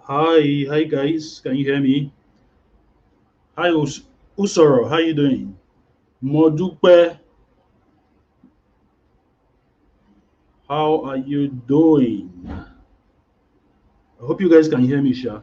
Hi guys, can you hear me? Hi Usoro, how you doing? Modupe, how are you doing? I hope you guys can hear me, Sha.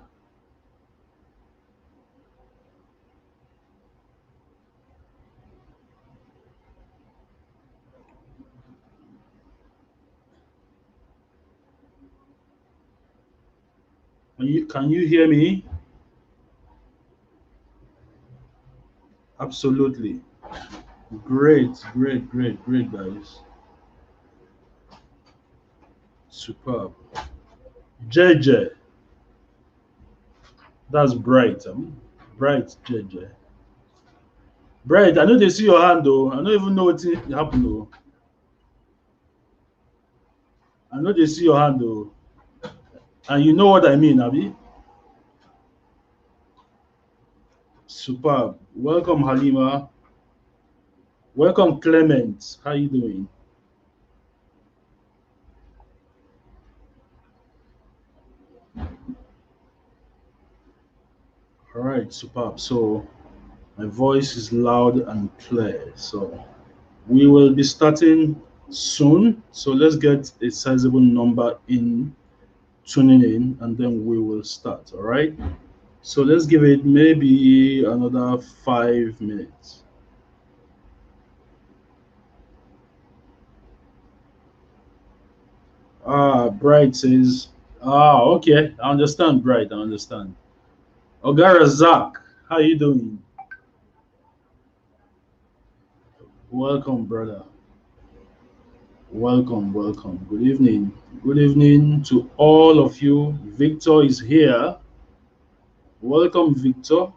Can you hear me? Absolutely. Great, guys. Superb. JJ, that's bright. Bright, JJ. Bright, I know they see your hand though. I don't even know what happened though. I know they see your hand though. And you know what I mean, Abby? Superb. Welcome, Halima. Welcome, Clement. How you doing? All right, superb. So my voice is loud and clear. So we will be starting soon. So let's get a sizable number in tuning in and then we will start. All right. So let's give it maybe another 5 minutes. Bright says, okay. I understand, Bright. I understand. Ogara Zach, how you doing? Welcome, brother. Welcome. Good evening. Good evening to all of you. Victor is here. Welcome, Victor.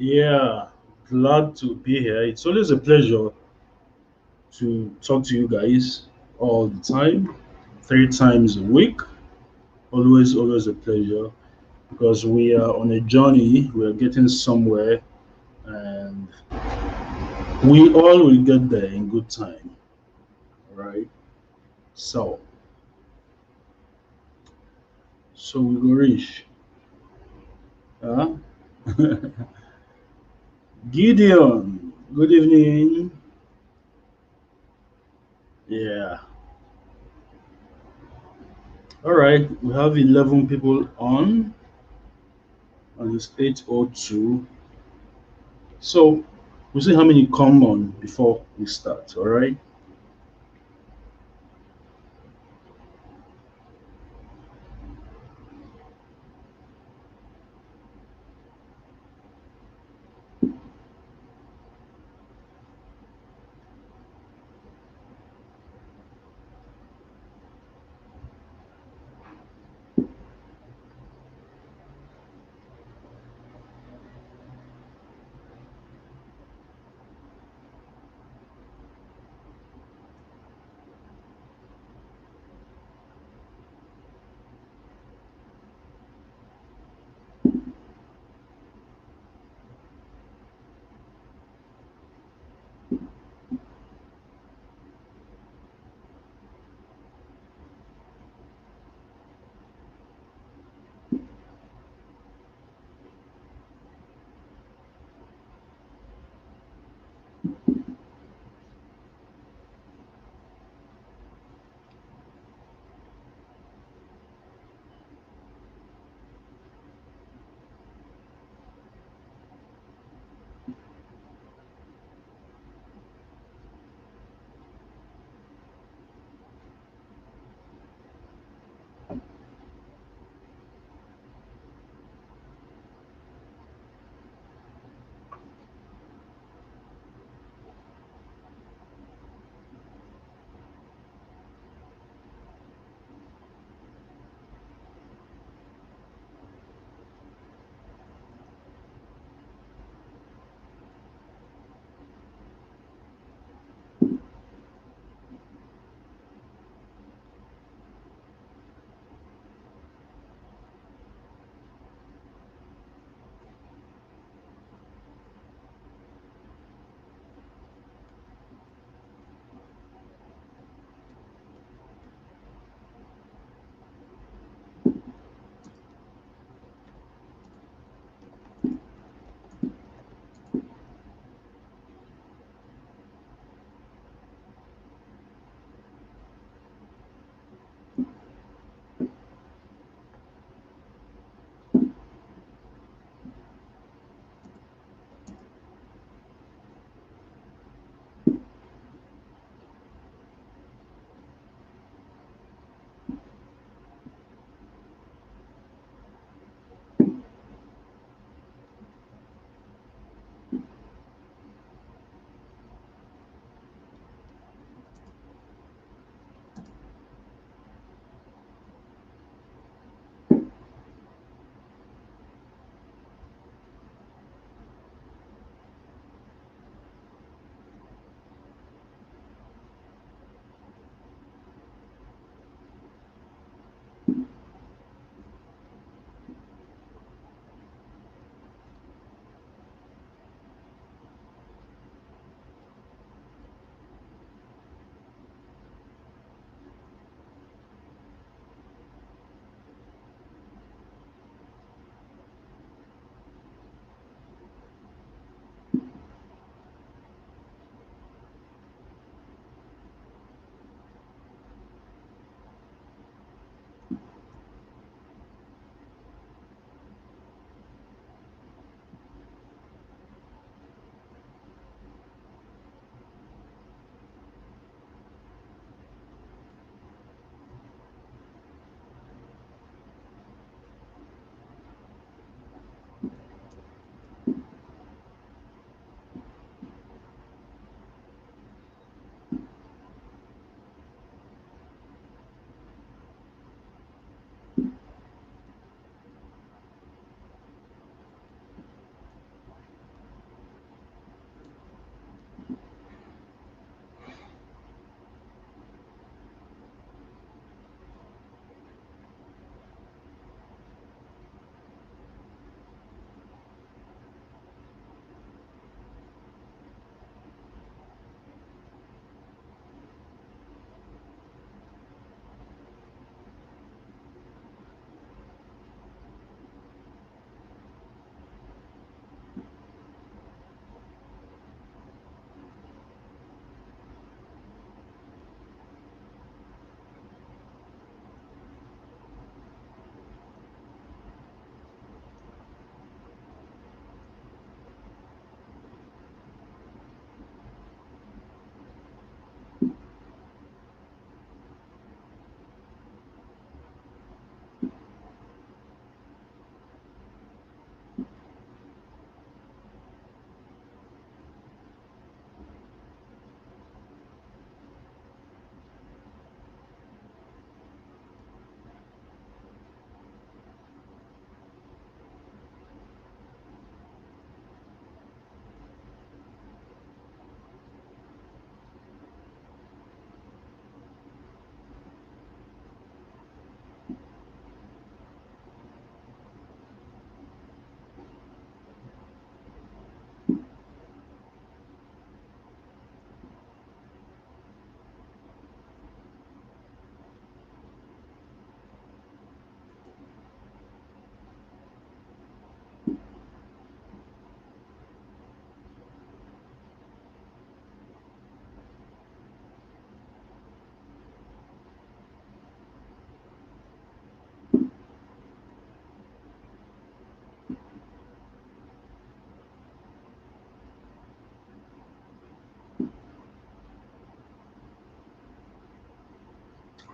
Yeah, glad to be here. It's always a pleasure to talk to you guys all the time, 3 times a week. Always a pleasure because we are on a journey. We are getting somewhere, and we all will get there in good time. All right. So, so we will reach. Huh? Gideon, good evening. Yeah. All right. We have 11 people on, and it's 8:02. So we'll see how many come on before we start. All right.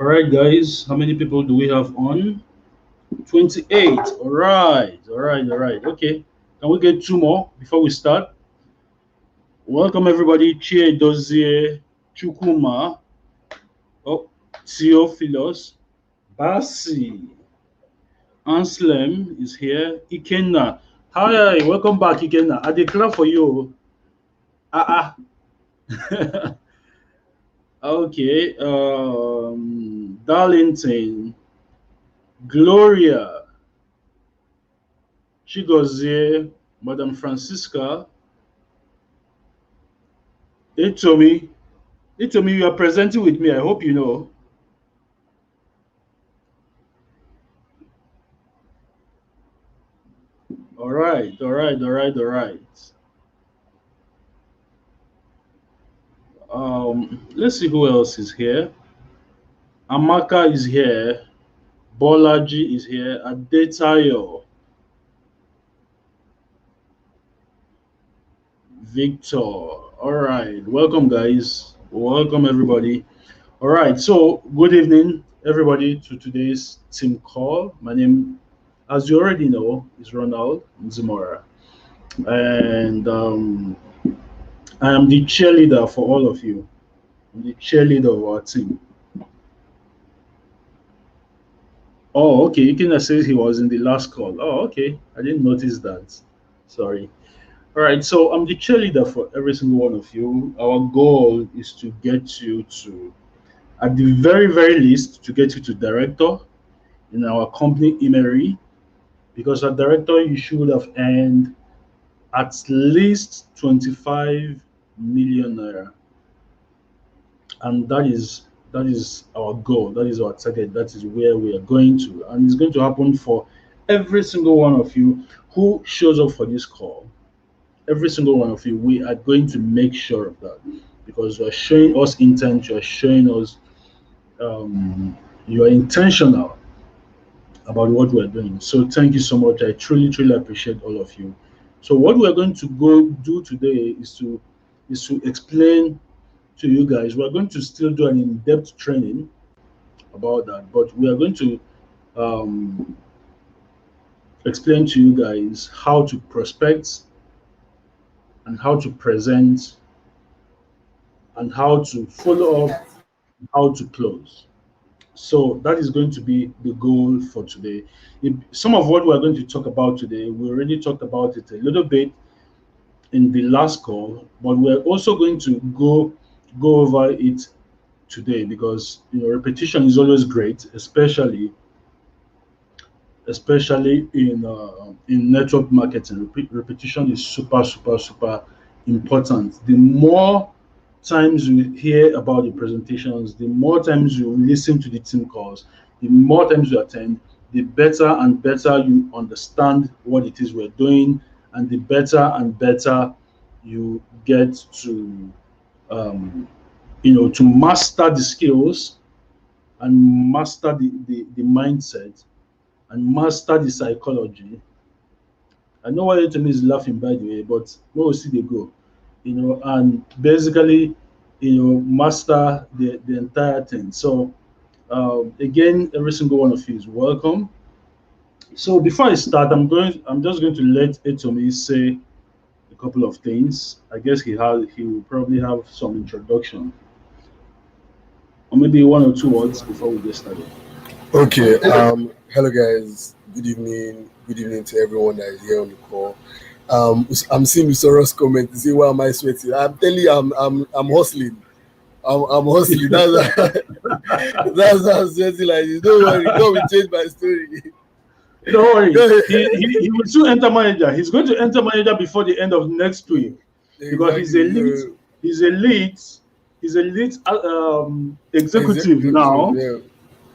All right, guys. How many people do we have on? 28. All right. All right. All right. Okay. Can we get two more before we start? Welcome, everybody. Chie Dozie, Chukuma, oh, Theophilus, Basi, Anslem is here. Ikenna. Hi, welcome back, Ikenna. I declare for you. Ah, ah. Okay. Darlington, Gloria, Chigozie, Madam Francisca, Itomi. Itomi, you are presenting with me. I hope you know. All right, all right, all right, all right. Let's see who else is here. Amaka is here. Bolaji is here. Adetayo, Victor. All right, welcome, guys. Welcome, everybody. All right, so good evening, everybody, to today's team call. My name, as you already know, is Ronald Nzimora, and I am the cheerleader for all of you. I'm the cheerleader of our team. Oh, okay. Ikena says he was in the last call. Oh, okay. I didn't notice that. Sorry. All right. So I'm the cheerleader for every single one of you. Our goal is to get you to, at the very, very least, to get you to director in our company, Emery, because at director, you should have earned at least 25 million naira. And that is our goal, that is our target, that is where we are going to, and it's going to happen for every single one of you who shows up for this call. Every single one of you, we are going to make sure of that, because you are showing us intent, you are showing us you are intentional about what we're doing. So thank you so much. I truly, truly appreciate all of you. So what we're going to go do today is to explain to you guys. We're going to still do an in-depth training about that, but we are going to um, explain to you guys how to prospect and how to present and how to follow up, how to close. So that is going to be the goal for today. Some of what we're going to talk about today, we already talked about it a little bit in the last call, but we're also going to go over it today, because repetition is always great, especially in network marketing. Repetition is super, super, super important. The more times you hear about the presentations, the more times you listen to the team calls, the more times you attend, the better and better you understand what it is we're doing, and the better and better you get to to master the skills and master the mindset and master the psychology. I know why to me is laughing, by the way, but where we see they go, and basically, master the entire thing. So again, every single one of you is welcome. So before I start, I'm just going to let Etomi say a couple of things. I guess he will probably have some introduction, or maybe one or two words before we get started. Okay. Hello guys. Good evening. Good evening to everyone that is here on the call. I'm seeing Soro's comment. See, why am I sweating? I'm telling you, I'm hustling. I'm hustling. That's what I'm sweating like this. Don't worry. God will change my story. Don't worry. He will soon enter manager. He's going to enter manager before the end of next week, because he's a lead. He's a lead. He's a lead executive now. Yeah.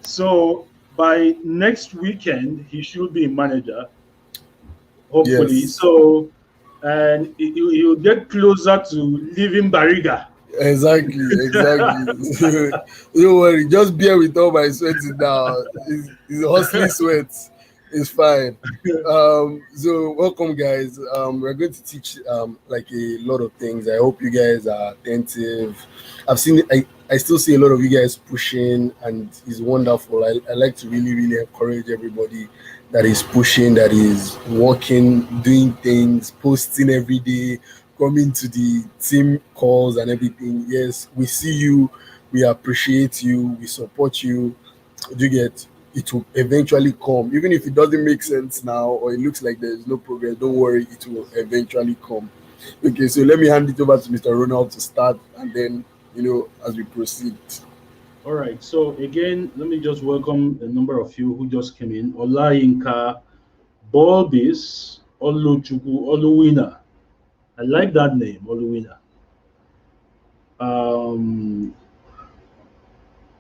So by next weekend, he should be a manager, hopefully. Yes. So, and he'll get closer to leaving Bariga. Exactly. Don't worry. Just bear with all my sweating now. It's a hustling sweat. It's fine. So welcome, guys. We're going to teach like a lot of things. I hope you guys are attentive. I still see a lot of you guys pushing, and it's wonderful. I like to really encourage everybody that is pushing, that is working, doing things, posting every day, coming to the team calls and everything. Yes, we see you, we appreciate you, we support you. Do you get? It will eventually come, even if it doesn't make sense now or it looks like there is no progress. Don't worry, it will eventually come. Okay, so let me hand it over to Mr. Ronald to start, and then as we proceed. All right. So again, let me just welcome a number of you who just came in. Olayinka, Bulbis, Oluchuku, Oluwina. I like that name, Oluwina. Um,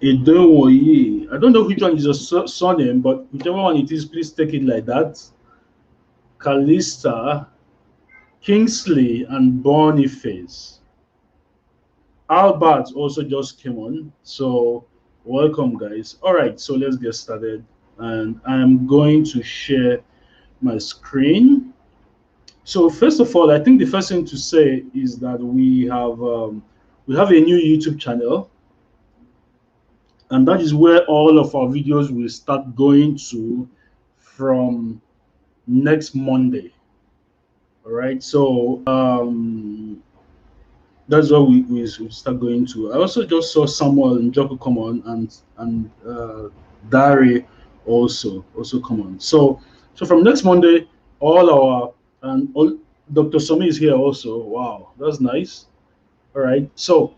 Edowoye. I don't know which one is your surname, but whichever one it is, please take it like that. Calista, Kingsley, and Boniface. Albert also just came on. So welcome, guys. All right, so let's get started. And I'm going to share my screen. So first of all, I think the first thing to say is that we have a new YouTube channel, and that is where all of our videos will start going to from next Monday. All right, so that's what we start going to. I also just saw Samuel and Joko come on, and Dari also come on. So from next Monday, all our and all Dr. Somi is here also. Wow, that's nice. All right, so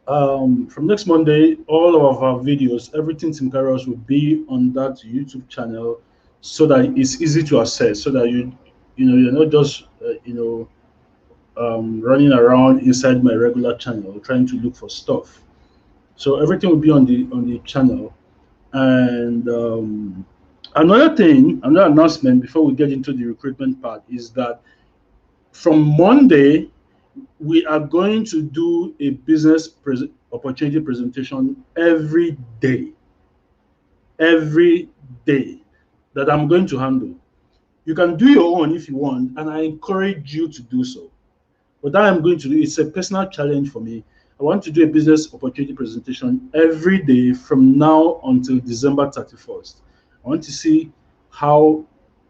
from next Monday, all of our videos, everything Team KAIROS will be on that YouTube channel, so that it's easy to access, so that you're not just running around inside my regular channel trying to look for stuff. So everything will be on the channel. And another thing, another announcement before we get into the recruitment part is that from Monday we are going to do a opportunity presentation every day that I'm going to handle. You can do your own if you want, and I encourage you to do so. What I am going to do is a personal challenge for me. I want to do a business opportunity presentation every day from now until December 31st. I want to see how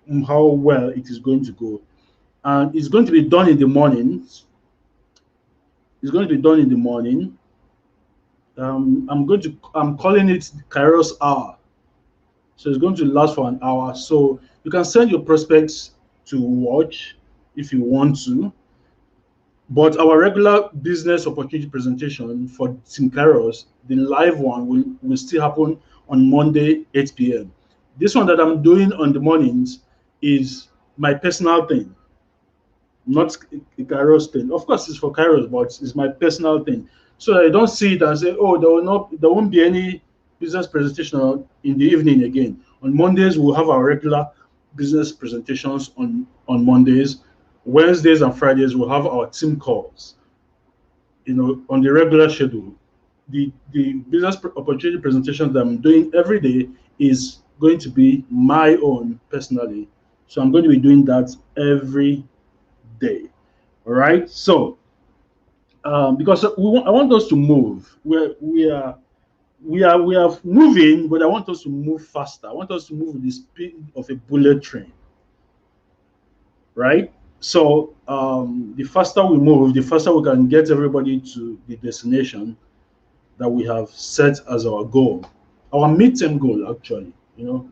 well it is going to go. And it's going to be done in the mornings. It's going to be done in the morning. I'm calling it Kairos Hour. So it's going to last for an hour. So you can send your prospects to watch if you want to. But our regular business opportunity presentation for Team Kairos, the live one, will still happen on Monday, 8 p.m. This one that I'm doing on the mornings is my personal thing, not a Kairos thing. Of course, it's for Kairos, but it's my personal thing. So I don't see it and say, oh, there won't be any business presentation in the evening again. On Mondays, we'll have our regular business presentations on Mondays. Wednesdays and Fridays, we'll have our team calls, on the regular schedule. The business opportunity presentation that I'm doing every day is going to be my own personally. So I'm going to be doing that every day. All right. So because I want us to move. We are moving, but I want us to move faster. I want us to move with the speed of a bullet train. Right. So the faster we move, the faster we can get everybody to the destination that we have set as our goal. Our midterm goal, actually.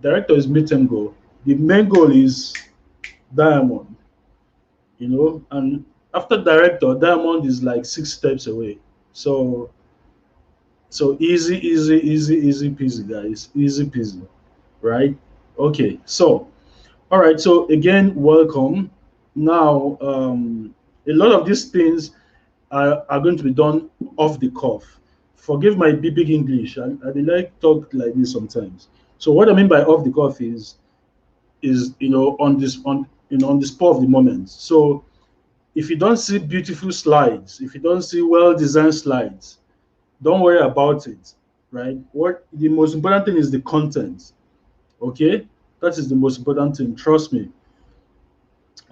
Director is midterm goal. The main goal is diamond. And after director, diamond is like 6 steps away. So easy peasy, guys. Easy peasy, right? Okay. So all right. So again, welcome. Now, a lot of these things are going to be done off the cuff. Forgive my big English. I like talk like this sometimes. So what I mean by off the cuff is on the spur of the moment. So if you don't see beautiful slides, if you don't see well designed slides, don't worry about it, right? What the most important thing is the content. Okay. That is the most important thing. Trust me.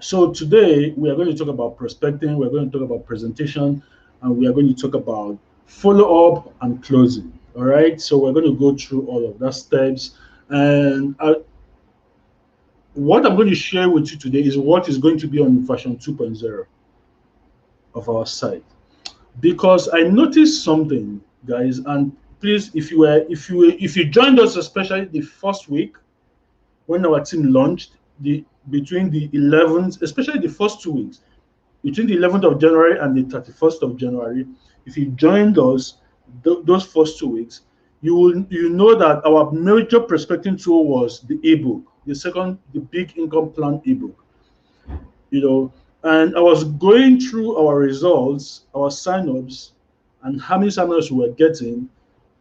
So today we are going to talk about prospecting, we're going to talk about presentation, and we are going to talk about follow up and closing. All right. So we're going to go through all of that steps. And what I'm going to share with you today is what is going to be on version 2.0 of our site. Because I noticed something, guys, and please, if you joined us, especially the first week when our team launched, the between the 11th, especially the first 2 weeks, between the 11th of January and the 31st of January, if you joined us those first 2 weeks, you know that our major prospecting tool was the ebook, the big income plan ebook. You know, and I was going through our results, our signups, and how many signups we were getting,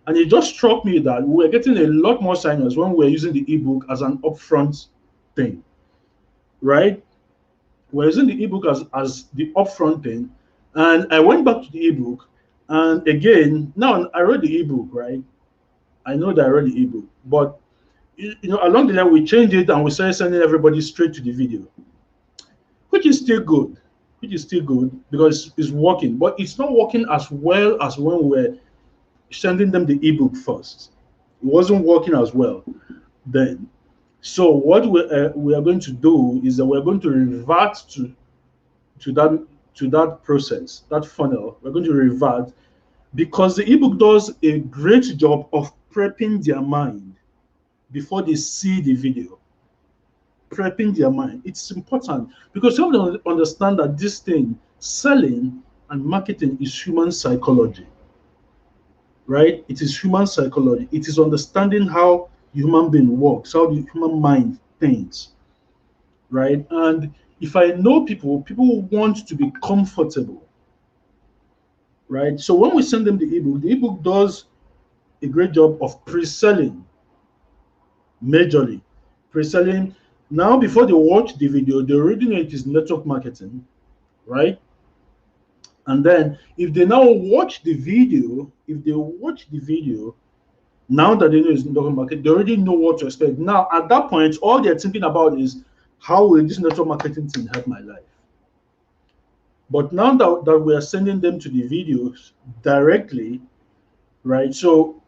and it just struck me that we were getting a lot more signups when we were using the ebook as an upfront thing, right? We're using the ebook as the upfront thing. And I went back to the ebook, and again, now I read the ebook, right? I know that I read the ebook, but along the line we changed it and we started sending everybody straight to the video, which is still good, because it's working, but it's not working as well as when we're sending them the ebook first. It wasn't working as well then. So what we are going to do is that we're going to revert to that to that process, that funnel. We're going to revert because the ebook does a great job of prepping their mind before they see the video. Prepping their mind. It's important because you have to understand that this thing, selling and marketing, is human psychology, right? It is human psychology. It is understanding how the human being works, how the human mind thinks, right? And if I know people want to be comfortable, right? So when we send them the ebook does a great job of pre-selling, majorly pre-selling. Now, before they watch the video, they already know it is network marketing, right? And then if they now watch the video, now that they know it's network marketing, they already know what to expect. Now, at that point, all they're thinking about is how will this network marketing thing help my life? But now that we are sending them to the videos directly, right? So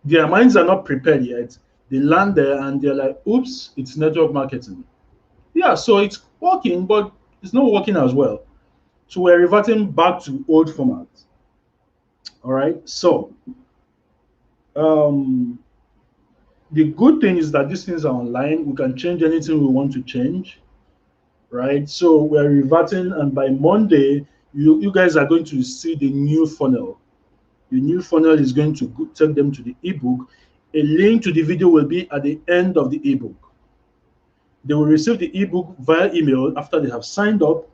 their minds are not prepared yet. They land there and they're like, oops, it's network marketing. Yeah, so it's working, but it's not working as well. So we're reverting back to old format. All right. So um, the good thing is that these things are online. We can change anything we want to change. Right. So we're reverting, and by Monday, you guys are going to see the new funnel. The new funnel is going to take them to the ebook. A link to the video will be at the end of the ebook. They will receive the ebook via email after they have signed up.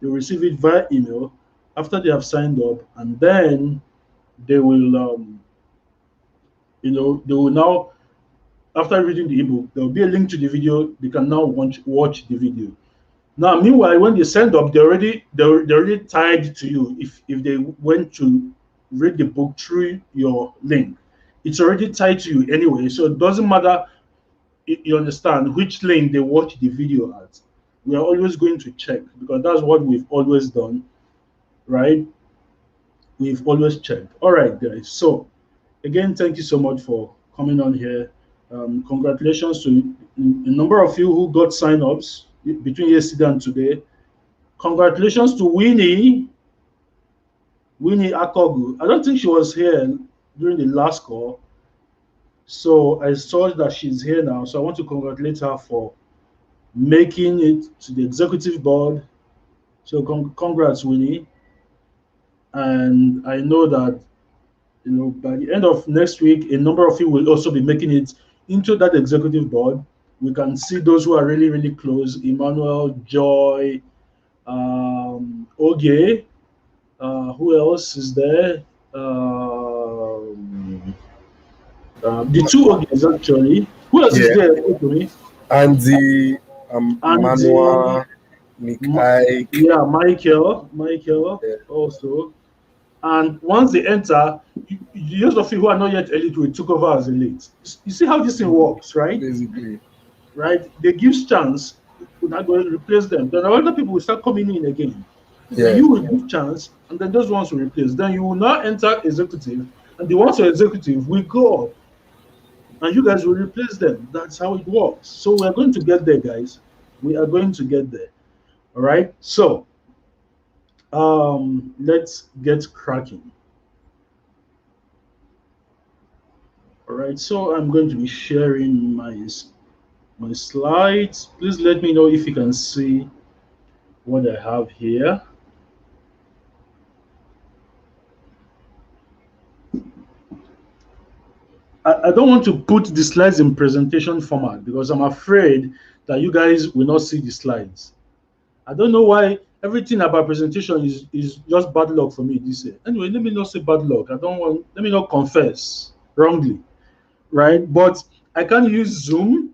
They will receive it via email after they have signed up, and then they will, they will now, after reading the ebook, there will be a link to the video. They can now watch the video. Now, meanwhile, when they sign up, they're already tied to you. If they went to read the book through your link, it's already tied to you anyway. So it doesn't matter. You understand which link they watch the video at. We are always going to check because that's what we've always done, right? We've always checked. All right, guys. So again, thank you so much for coming on here. Congratulations to a number of you who got signups between yesterday and today. Congratulations to Winnie Akogu. I don't think she was here during the last call. So I saw that she's here now. So I want to congratulate her for making it to the executive board. So congrats, Winnie. And I know that by the end of next week, a number of you will also be making it into that executive board. We can see those who are really, really close: Emmanuel, Joy, Oge. Who else is there? The two Oges actually. Who else is Yeah, there? Wait for me. Andy, Andy, Manua, Nick Ike. yeah, Michael Yeah, also. And once they enter, those of you who are not yet elite will took over as elite. You see how this thing works, right? basically. right? They give chance, we're not going to replace them. Then other people will start coming in again. Then Yeah. you will give chance, and then those ones will replace. Then you will now enter executive, and the ones who are executive will go up, and you guys will replace them. That's how it works. So we are going to get there, guys. We are going to get there. All right. So let's get cracking. All right. So I'm going to be sharing my slides. Please let me know if you can see what I have here. I don't want to put the slides in presentation format because I'm afraid that you guys will not see the slides. I don't know why everything about presentation is just bad luck for me this year. Anyway, let me not say bad luck. I don't want, let me not confess wrongly, right? But I can't use Zoom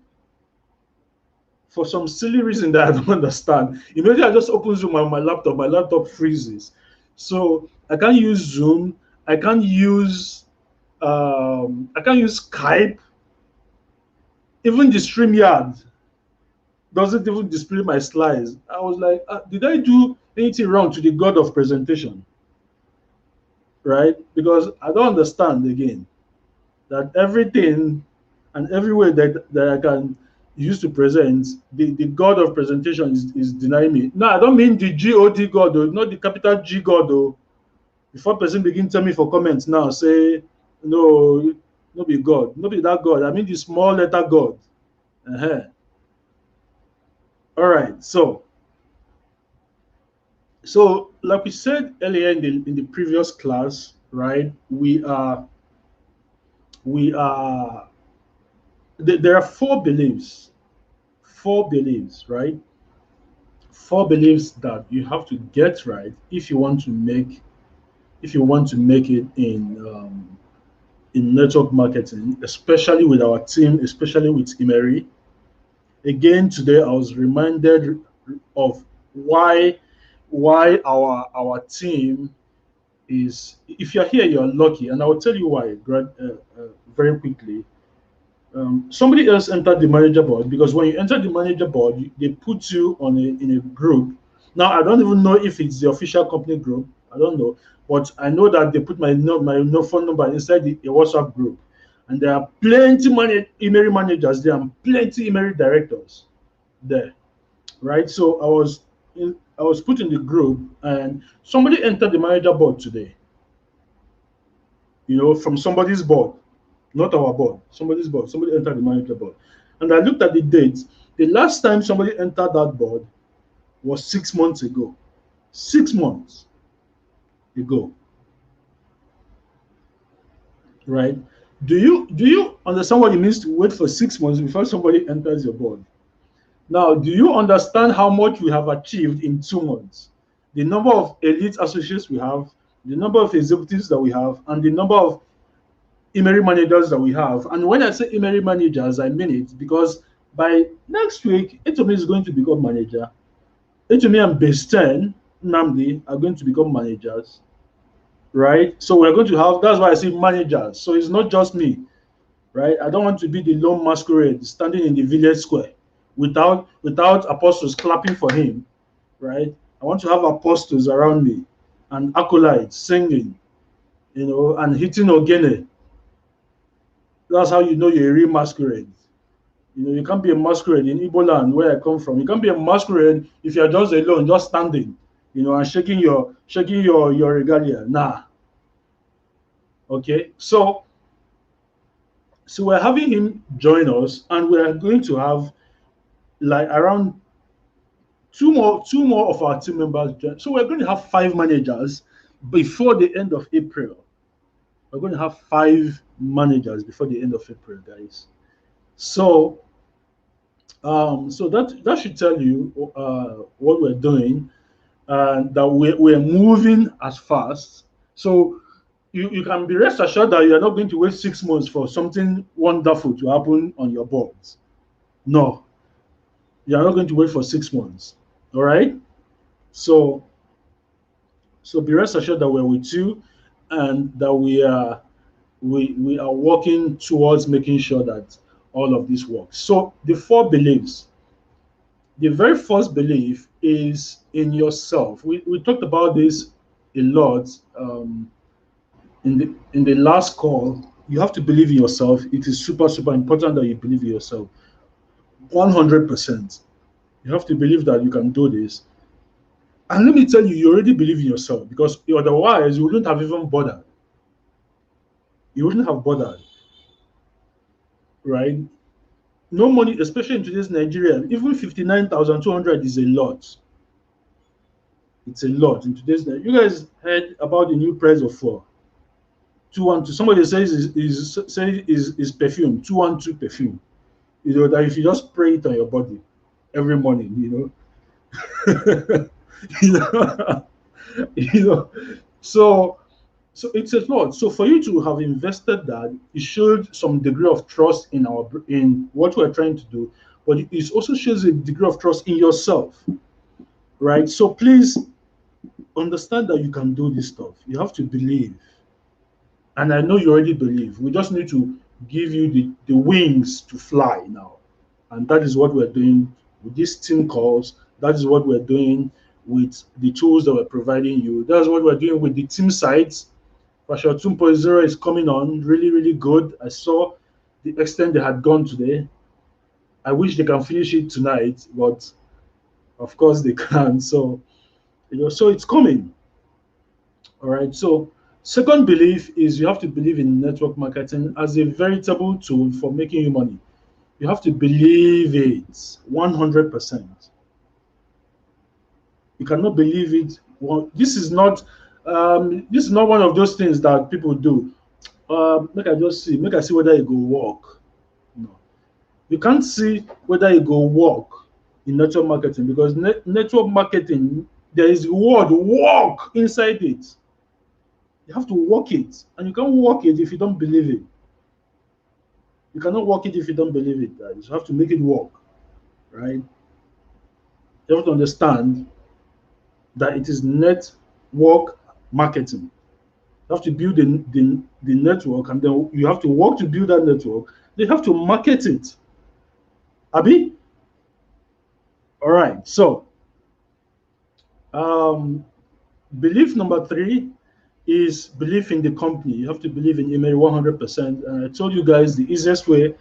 for some silly reason that I don't understand. Immediately I just open Zoom on my laptop freezes. So I can't use Zoom. I can't use I can't use Skype. Even the StreamYard doesn't even display my slides. I was like, did I do anything wrong to the god of presentation? Right? Because I don't understand again that everything and every way that I can use to present, the god of presentation is denying me. No, I don't mean the God God, though, not the capital G God, though. Before person begin tell me for comments now, say, no, no be God, no be that God. I mean the small letter God. Uh-huh. All right, so like we said earlier in the previous class, right? We are there are four beliefs, right? Four beliefs that you have to get right if you want to make it in network marketing, especially with our team, especially with Emery. Again, today I was reminded of why our team is, if you're here, you're lucky, and I will tell you why very quickly. Somebody else entered the manager board because when you enter the manager board, they put you on in a group. Now I don't even know if it's the official company group. I don't know, but I know that they put my no phone number inside a WhatsApp group, and there are plenty email managers there and plenty email directors there, right? So I was put in the group, and somebody entered the manager board today. From somebody's board, not our board, somebody's board. Somebody entered the manager board. And I looked at the dates. The last time somebody entered that board was 6 months ago. 6 months ago, right? Do you understand what it means to wait for 6 months before somebody enters your board? Now, do you understand how much we have achieved in 2 months? The number of elite associates we have, the number of executives that we have, and the number of email managers that we have. And when I say email managers, I mean it because by next week, Etomi is going to become manager. Etomi and Besten Namdi are going to become managers, right? So we're going to have, that's why I say managers. So it's not just me, right? I don't want to be the lone masquerade standing in the village square without apostles clapping for him, right? I want to have apostles around me and acolytes singing, and hitting ogene. That's how you know you're a real masquerade. You can't be a masquerade in Igbo land where I come from. You can't be a masquerade if you're just alone, just standing, and shaking your regalia. Nah. Okay. So we're having him join us, and we're going to have like around two more of our team members join. So we're going to have five managers before the end of April. We're going to have five managers before the end of April, guys. So that should tell you what we're doing, and that we're moving as fast. So you can be rest assured that you're not going to wait 6 months for something wonderful to happen on your boards. No, you're not going to wait for 6 months. All right. So be rest assured that we're with you, and that we are working towards making sure that all of this works. So the four beliefs. The very first belief is in yourself. We talked about this a lot in the last call. You have to believe in yourself. It is super important that you believe in yourself 100%. You have to believe that you can do this. And let me tell you, you already believe in yourself because otherwise you wouldn't have even bothered. You wouldn't have bothered, right? No money, especially in today's Nigeria, even 59,200 is a lot. It's a lot in today's Nigeria. You guys heard about the new price of fuel? 212. Somebody says is perfume, 212 perfume. You know, that if you just spray it on your body every morning, you know, you know. So it's a lot. So for you to have invested that, it showed some degree of trust in what we're trying to do, but it also shows a degree of trust in yourself, right? So please understand that you can do this stuff. You have to believe, and I know you already believe. We just need to give you the wings to fly now, and that is what we're doing with these team calls. That is what we're doing with the tools that we're providing you. That's what we're doing with the team sites. Version 2.0 is coming on really good. I saw the extent they had gone today. I wish they can finish it tonight, but of course they can't. So so it's coming. All right. So second belief is you have to believe in network marketing as a veritable tool for making you money. You have to believe it 100%. You cannot believe it. Well, this is not one of those things that people do. Make I see whether it go work. No, you can't see whether it go work in network marketing because network marketing there is the word work inside it. You have to work it, and you can't work it if you don't believe it. You cannot work it if you don't believe it, guys. You have to make it work, right? You have to understand that it is network marketing. You have to build the network, and then you have to work to build that network. They have to market it. Abi? All right. So, um, belief number three is belief in the company. You have to believe in email 100%. And I told you guys the easiest way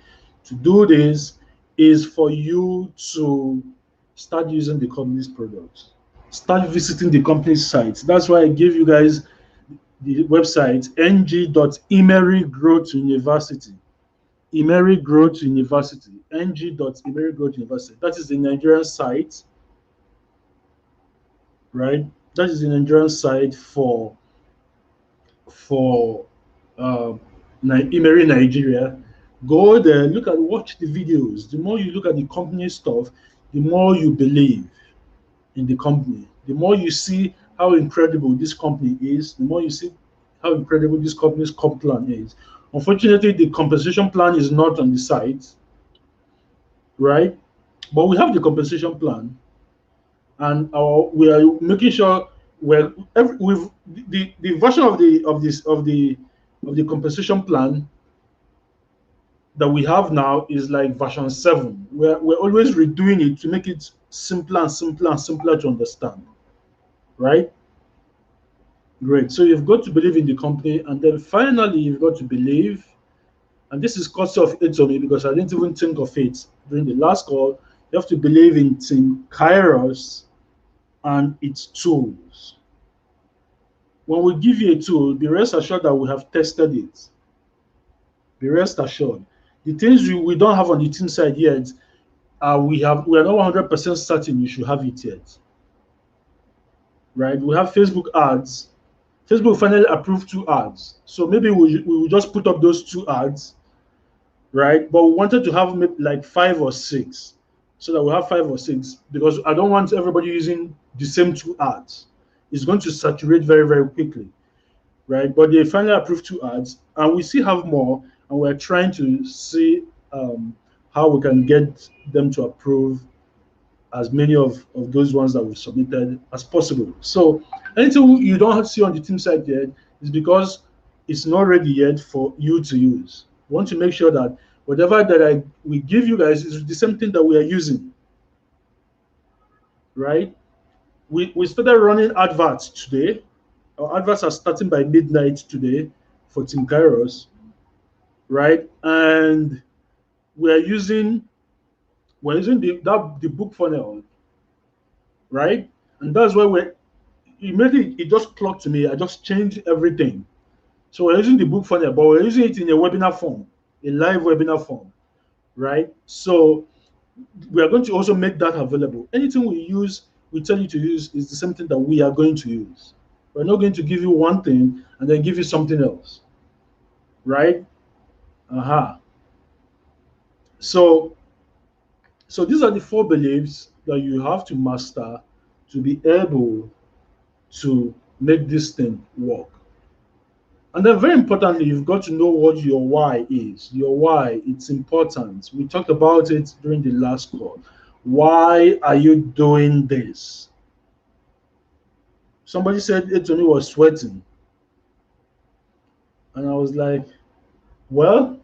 to do this is for you to start using the company's products. Start visiting the company's sites. That's why I gave you guys the website ng.emerygrowthuniversity. Emery Growth University. ng.emerygrowthuniversity. That is the Nigerian site, right? That is the Nigerian site for uh, Emery Nigeria. Go there, watch the videos. The more you look at the company stuff, the more you believe in the company. The more you see how incredible this company is, the more you see how incredible this company's comp plan is. Unfortunately, the compensation plan is not on the site, right? But we have the compensation plan, and we are making sure we've the version of the compensation plan that we have now is like version 7. We're always redoing it to make it simpler and simpler and simpler to understand, right? Great. So you've got to believe in the company, and then finally you've got to believe, and this is courtesy of it to me because I didn't even think of it during the last call. You have to believe in Team KAIROS and its tools. When we give you a tool, be rest assured that we have tested it. Be rest assured. The things we don't have on the team side yet, we are not 100% certain you should have it yet. Right? We have Facebook ads. Facebook finally approved 2 ads. So maybe we will just put up those 2 ads, right? But we wanted to have maybe like 5 or 6, so that we have 5 or 6, because I don't want everybody using the same 2 ads. It's going to saturate very quickly, right? But they finally approved 2 ads, and we still have more, and we're trying to see how we can get them to approve as many of those ones that we've submitted as possible. So anything you don't see on the team site yet is because it's not ready yet for you to use. We want to make sure that Whatever that we give you guys is the same thing that we are using, right? We started running adverts today. Our adverts are starting by midnight today for Team Kairos, right? And we're using the book funnel, right? And that's why we're immediately it just clocked to me. I just changed everything. So we're using the book funnel, but we're using it in a webinar form, a live webinar form, right? So we are going to also make that available. Anything we tell you to use is the same thing that we are going to use. We're not going to give you one thing and then give you something else, right? Aha. So so these are the four beliefs that you have to master to be able to make this thing work. And then very importantly, you've got to know what your why is. Your why, it's important. We talked about it during the last call. Why are you doing this? Somebody said it to me was sweating. And I was like, well,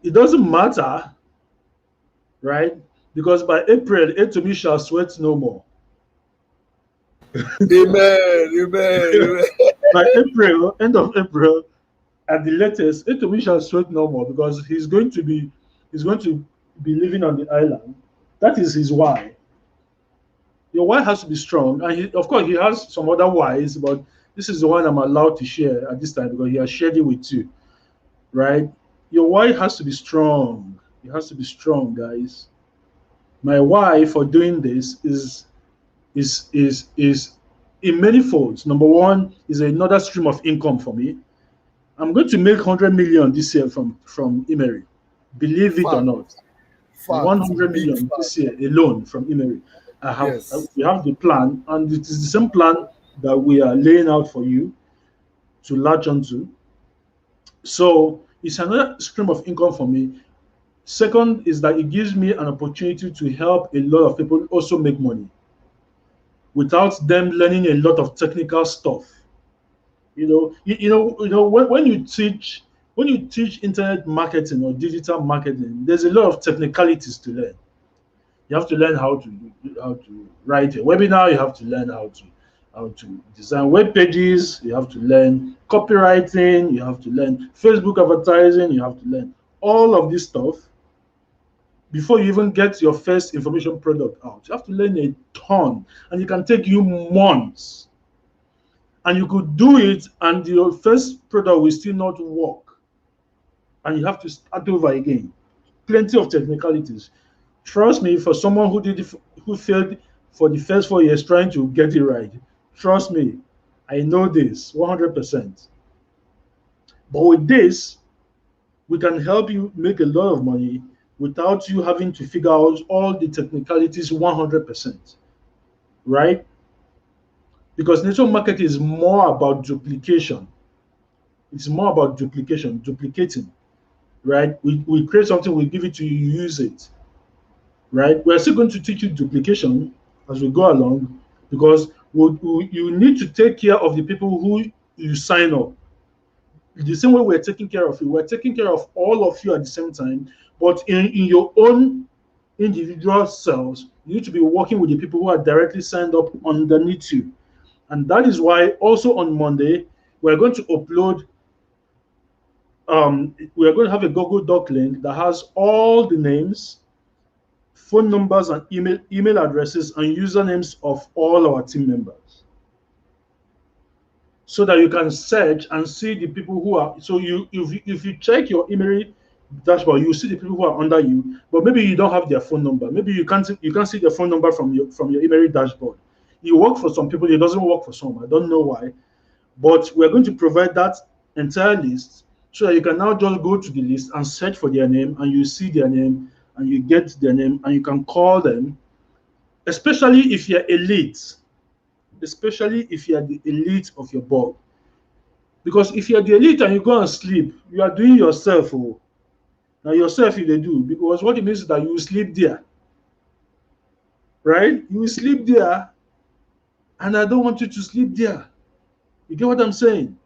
it doesn't matter, right? Because by April, it to me shall sweat no more. Amen. Amen. Amen. By April, end of April, at the latest, it to me shall sweat no more because he's going to be living on the island. That is his why. Your why has to be strong, and of course he has some other whys, but this is the one I'm allowed to share at this time because he has shared it with you, right? Your why has to be strong. It has to be strong, guys. My why for doing this is in many folds. Number one is another stream of income for me. I'm going to make 100 million this year from Emery. Believe it or Fact. not, Fact. 100 Big million fact. this year alone from Emery. Yes. We have the plan, and it is the same plan that we are laying out for you to latch onto. So it's another stream of income for me. Second is that it gives me an opportunity to help a lot of people also make money without them learning a lot of technical stuff. When you teach internet marketing or digital marketing, there's a lot of technicalities to learn. You have to learn how to write a webinar. You have to learn how to design web pages. You have to learn copywriting. You have to learn Facebook advertising. You have to learn all of this stuff before you even get your first information product out. You have to learn a ton, and it can take you months. And you could do it, and your first product will still not work, and you have to start over again. Plenty of technicalities. Trust me, for someone who failed for the first 4 years trying to get it right, trust me, I know this 100%. But with this, we can help you make a lot of money without you having to figure out all the technicalities 100%, right? Because network marketing is more about duplication. It's more about duplicating, right? We create something, we give it to you, you use it, right? We're still going to teach you duplication as we go along because you need to take care of the people who you sign up. The same way we're taking care of you, we're taking care of all of you at the same time, but in your own individual selves, you need to be working with the people who are directly signed up underneath you. And that is why also on Monday, we're going to upload we are going to have a Google Doc link that has all the names, phone numbers, and email addresses and usernames of all our team members, so that you can search and see the people who are. So if you check your email dashboard, you see the people who are under you, but maybe you don't have their phone number. Maybe you can't see their phone number from your email dashboard. It works for some people, it doesn't work for some. I don't know why, but we're going to provide that entire list so that you can now just go to the list and search for their name, and you see their name and you get their name and you can call them, especially if you're elite, especially if you're the elite of your board. Because if you're the elite and you go and sleep, you are doing yourself. Oh, now yourself you they do, because what it means is that you will sleep there, right? You will sleep there, and I don't want you to sleep there. You get what I'm saying?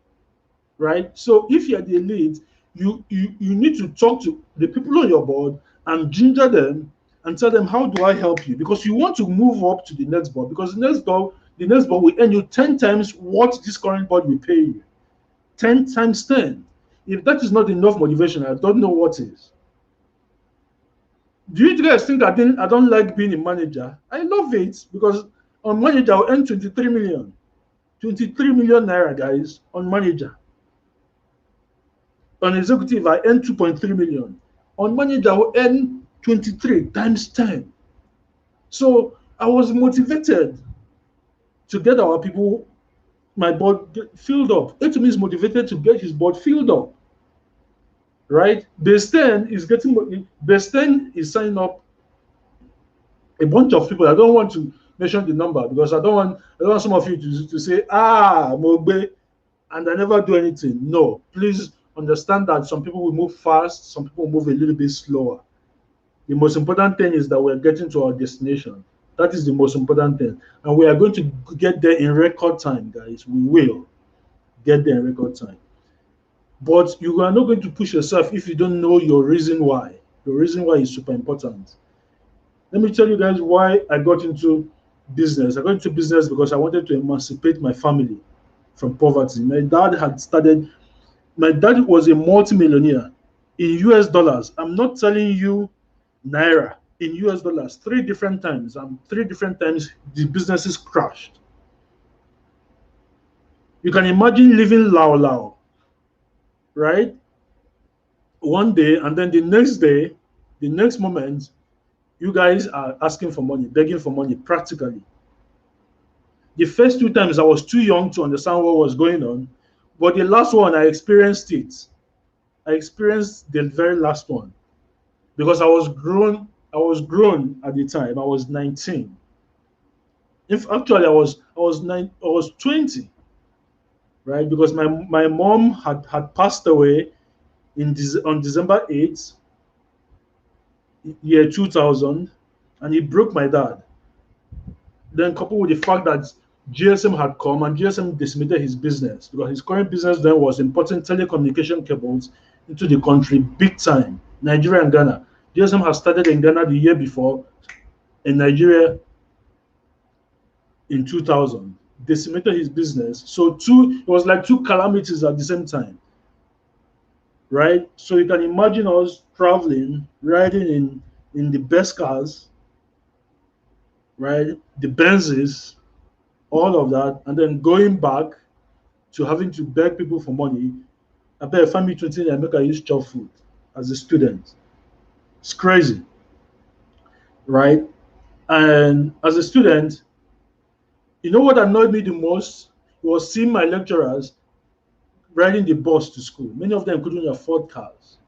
Right? So if you're the elite, you need to talk to the people on your board and ginger them and tell them, how do I help you? Because you want to move up to the next board, because the next board will earn you 10 times what this current board will pay you. 10 times 10. If that is not enough motivation, I don't know what is. Do you guys think I don't like being a manager? I love it, because on manager I'll earn 23 million. 23 million naira, guys, on manager. On executive, I earn 2.3 million. On manager, I will earn 23 times 10. So I was motivated to get our people, my board filled up. Etumi is motivated to get his board filled up. Right? Base 10 is signing up a bunch of people. I don't want to mention the number, because I don't want some of you to say, Mogbe, and I never do anything. No, please understand that some people will move fast, some people will move a little bit slower. The most important thing is that we're getting to our destination. That is the most important thing. And we are going to get there in record time, guys. We will get there in record time. But you are not going to push yourself if you don't know your reason why. Your reason why is super important. Let me tell you guys why I got into business. I got into business because I wanted to emancipate my family from poverty. My dad was a multimillionaire in US dollars. I'm not telling you naira, in US dollars, 3 different times. And 3 different times the businesses crashed. You can imagine living Lao Lao, right? One day, and then the next day, the next moment, you guys are asking for money, begging for money, practically. The first 2 times I was too young to understand what was going on, but the last one I experienced it. I experienced the very last one, because I was grown. I was grown at the time. I was 19. If actually I was 20, right? Because my mom had passed away on December 8th, year 2000, and it broke my dad. Then coupled with the fact that GSM had come, and GSM decimated his business, because his current business then was importing telecommunication cables into the country big time. Nigeria and Ghana. GSM had started in Ghana the year before, in Nigeria in 2000. Decimated his business. So it was like two calamities at the same time. Right? So you can imagine us traveling, riding in the best cars, right? The Benzes, all of that, and then going back to having to beg people for money. I pay a family 20 and make I use chop food as a student. It's crazy, right? And as a student, you know what annoyed me the most was seeing my lecturers riding the bus to school. Many of them couldn't afford cars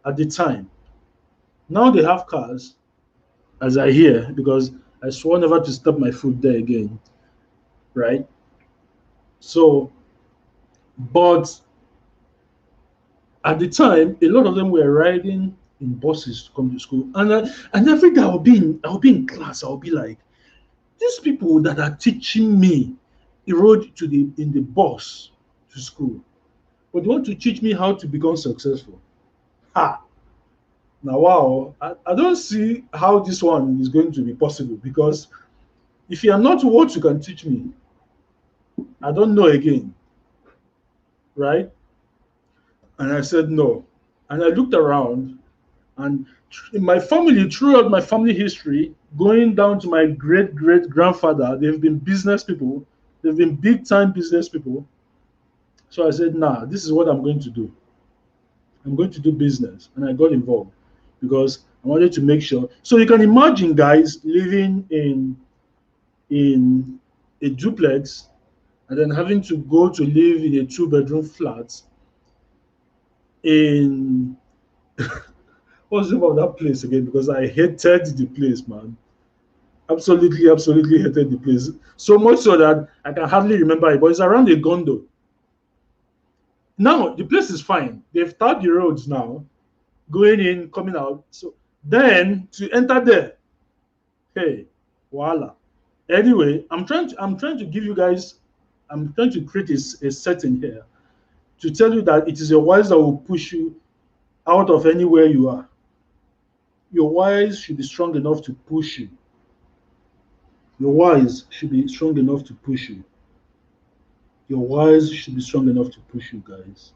at the time. Now they have cars, as I hear, because I swore never to stop my foot there again, right? So, but at the time, a lot of them were riding in buses to come to school, and every day I'll be in class. I'll be like, these people that are teaching me rode in the bus to school, but they want to teach me how to become successful. Ha! Now, wow, I don't see how this one is going to be possible, because if you are not what you can teach me, I don't know again, right? And I said no. And I looked around, and in my family, throughout my family history, going down to my great great grandfather, they've been business people, they've been big time business people. So I said, nah, this is what I'm going to do. I'm going to do business. And I got involved because I wanted to make sure. So you can imagine, guys, living in a duplex and then having to go to live in a 2-bedroom flat in what's the name of that place again? Because I hated the place, man. Absolutely, absolutely hated the place. So much so that I can hardly remember it. But it's around a Gondo. Now the place is fine. They've tarred the roads now, going in, coming out. So then to enter there, hey, voila. Anyway, I'm trying to give you guys. I'm trying to create a setting here. to tell you that it is your whys that will push you out of anywhere you are. Your whys should be strong enough to push you. Your whys should be strong enough to push you. Your whys should be strong enough to push you, guys.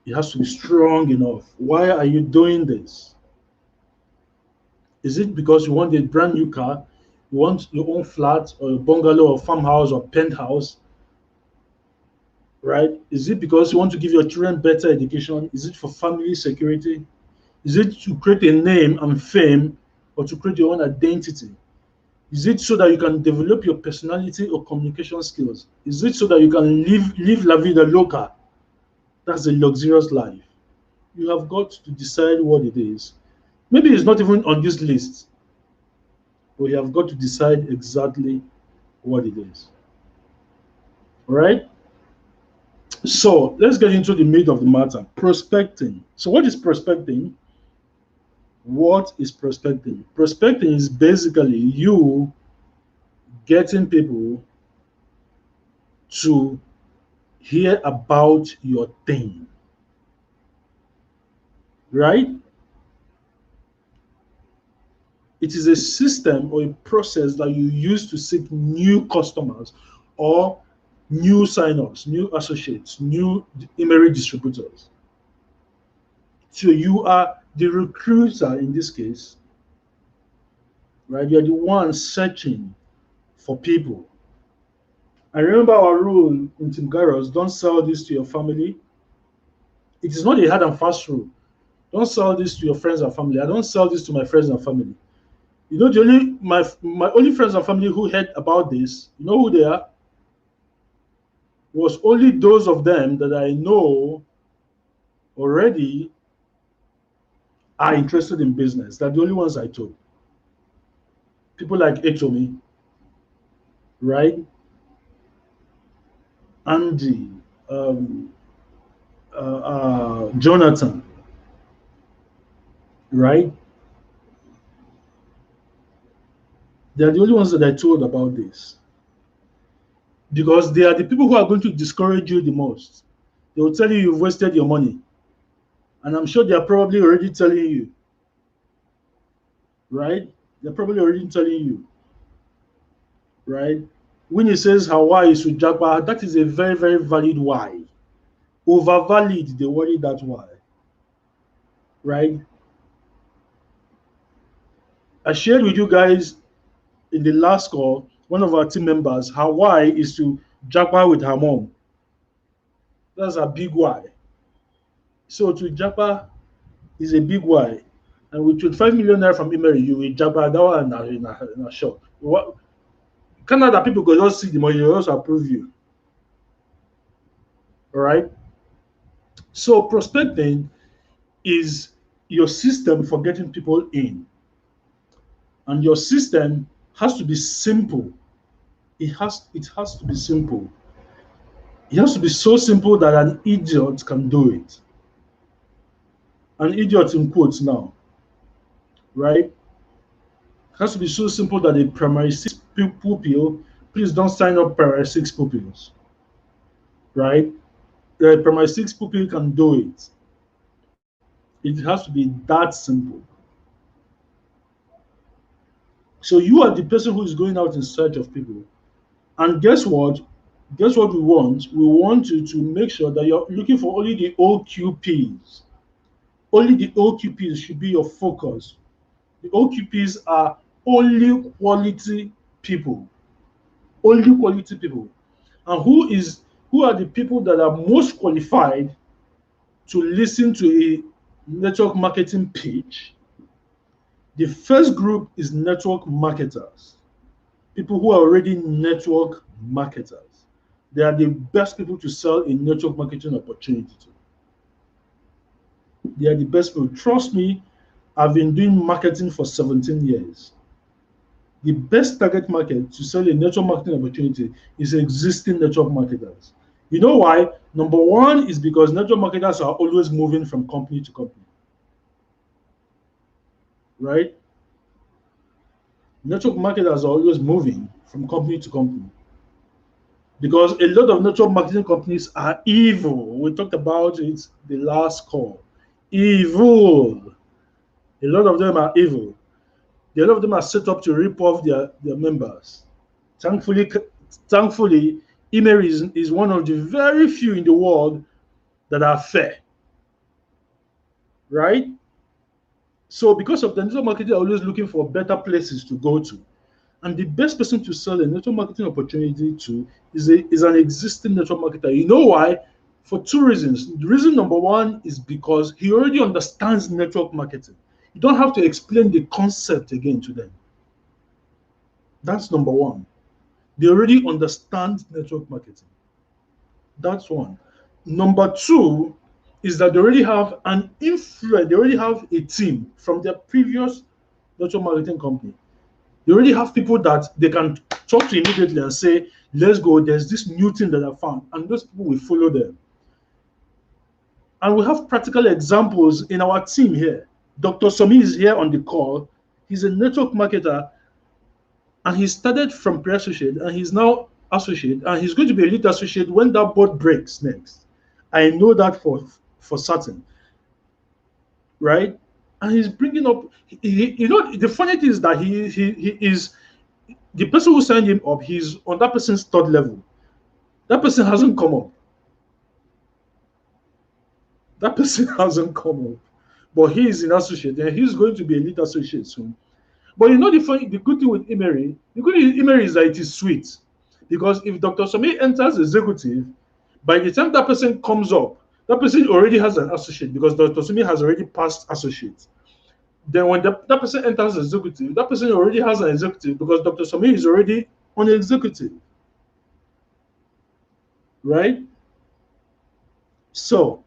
It has to be strong enough. Why are you doing this? Is it because you want a brand new car? You want your own flat or a bungalow or farmhouse or penthouse? Right? Is it because you want to give your children better education? Is it for family security? Is it to create a name and fame or to create your own identity? Is it so that you can develop your personality or communication skills? Is it so that you can live la vida loca? That's a luxurious life. You have got to decide what it is. Maybe it's not even on this list, but you have got to decide exactly what it is. All right? So let's get into the meat of the matter, prospecting. So, what is prospecting? What is prospecting? Prospecting is basically you getting people to hear about your thing, right? It is a system or a process that you use to seek new customers or new sign-ups, new associates, new email distributors. So you are the recruiter in this case, right? You're the one searching for people. And remember our rule in Team KAIROS, don't sell this to your family. It is not a hard and fast rule. Don't sell this to your friends and family. I don't sell this to my friends and family. You know, the only my only friends and family who heard about this, you know who they are? Was only those of them that I know already are interested in business. They're the only ones I told. People like Etomi, right? Andy, um, Jonathan, right? They're the only ones that I told about this. Because they are the people who are going to discourage you the most. They will tell you you've wasted your money. And I'm sure they are probably already telling you, right? They're probably already telling you, right? When he says Hawaii is Japa, that is a very, very valid why. Over valid, they worry that why, right? I shared with you guys in the last call, one of our team members, Hawaii is to Japa with her mom. That's a big why. So to Japa is a big why. And with 25 million naira from Emery, you will Japa that one in a shot. What Canada people could just see the money, they also approve you. All right. So prospecting is your system for getting people in. And your system has to be simple. It has to be simple. It has to be so simple that an idiot can do it. An idiot in quotes now, right? It has to be so simple that a primary six pupil, please don't sign up primary six pupils, right? The primary six pupil can do it. It has to be that simple. So you are the person who is going out in search of people. And guess what? Guess what we want? We want you to make sure that you're looking for only the OQPs. Only the OQPs should be your focus. The OQPs are only quality people. Only quality people. And who are the people that are most qualified to listen to a network marketing pitch? The first group is network marketers. People who are already network marketers. They are the best people to sell a network marketing opportunity to. They are the best people. Trust me, I've been doing marketing for 17 years. The best target market to sell a network marketing opportunity is existing network marketers. You know why? Number one is because network marketers are always moving from company to company, right? Network marketers are always moving from company to company. because a lot of network marketing companies are evil. We talked about it the last call. Evil. A lot of them are evil. A lot of them are set up to rip off their members. Thankfully, thankfully, email is one of the very few in the world that are fair, right? So because of the network marketing, are always looking for better places to go to. And the best person to sell a network marketing opportunity to is an existing network marketer. You know why? For two reasons. The reason number one is because he already understands network marketing. You don't have to explain the concept again to them. That's number one. They already understand network marketing. That's one. Number two is that they already have an influence, they already have a team from their previous network marketing company. They already have people that they can talk to immediately and say, let's go, there's this new thing that I found, and those people will follow them. And we have practical examples in our team here. Dr. Somi is here on the call. He's a network marketer, and he started from pre-associate, and he's now associate, and he's going to be a lead associate when that board breaks next. I know that for certain, right? And he's bringing up, you know, the funny thing is that he is the person who signed him up. He's on that person's third level. That person hasn't come up. That person hasn't come up, but he is an associate, and he's going to be a lead associate soon. But you know the good thing with Emery, the good thing with Emery is that it is sweet, because if Dr. Somi enters executive, by the time that person comes up, that person already has an associate because Dr. Somi has already passed associate. Then when that person enters executive, that person already has an executive because Dr. Somi is already on executive, right? So,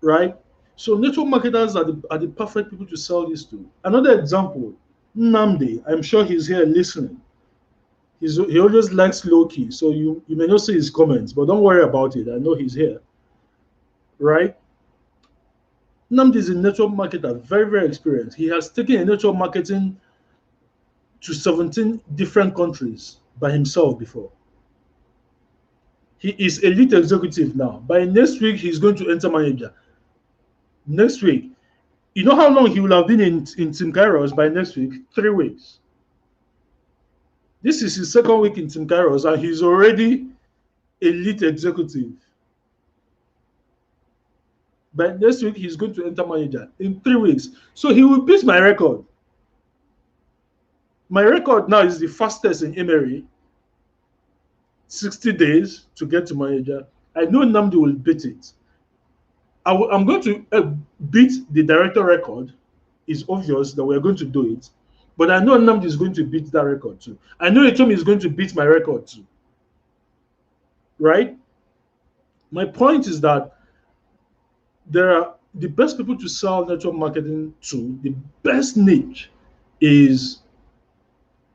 right? So network marketers are the perfect people to sell this to. Another example, Namdi. I'm sure he's here listening. He always likes low key, so you may not see his comments, but don't worry about it. I know he's here, right? Namdi is a network marketer, very very experienced. He has taken a network marketing to 17 different countries by himself before. He is elite executive now. By next week, he's going to enter manager. Next week, you know how long he will have been in Team KAIROS by next week? 3 weeks. This is his second week in Team KAIROS, and he's already elite executive. By next week, he's going to enter manager in 3 weeks. So he will beat my record. My record now is the fastest in Emery. 60 days to get to manager. I know Namdi will beat it. I'm going to beat the director record. It's obvious that we're going to do it. But I know Namdi is going to beat that record too. I know Etomi is going to beat my record too. Right? My point is that there are the best people to sell network marketing to, the best niche is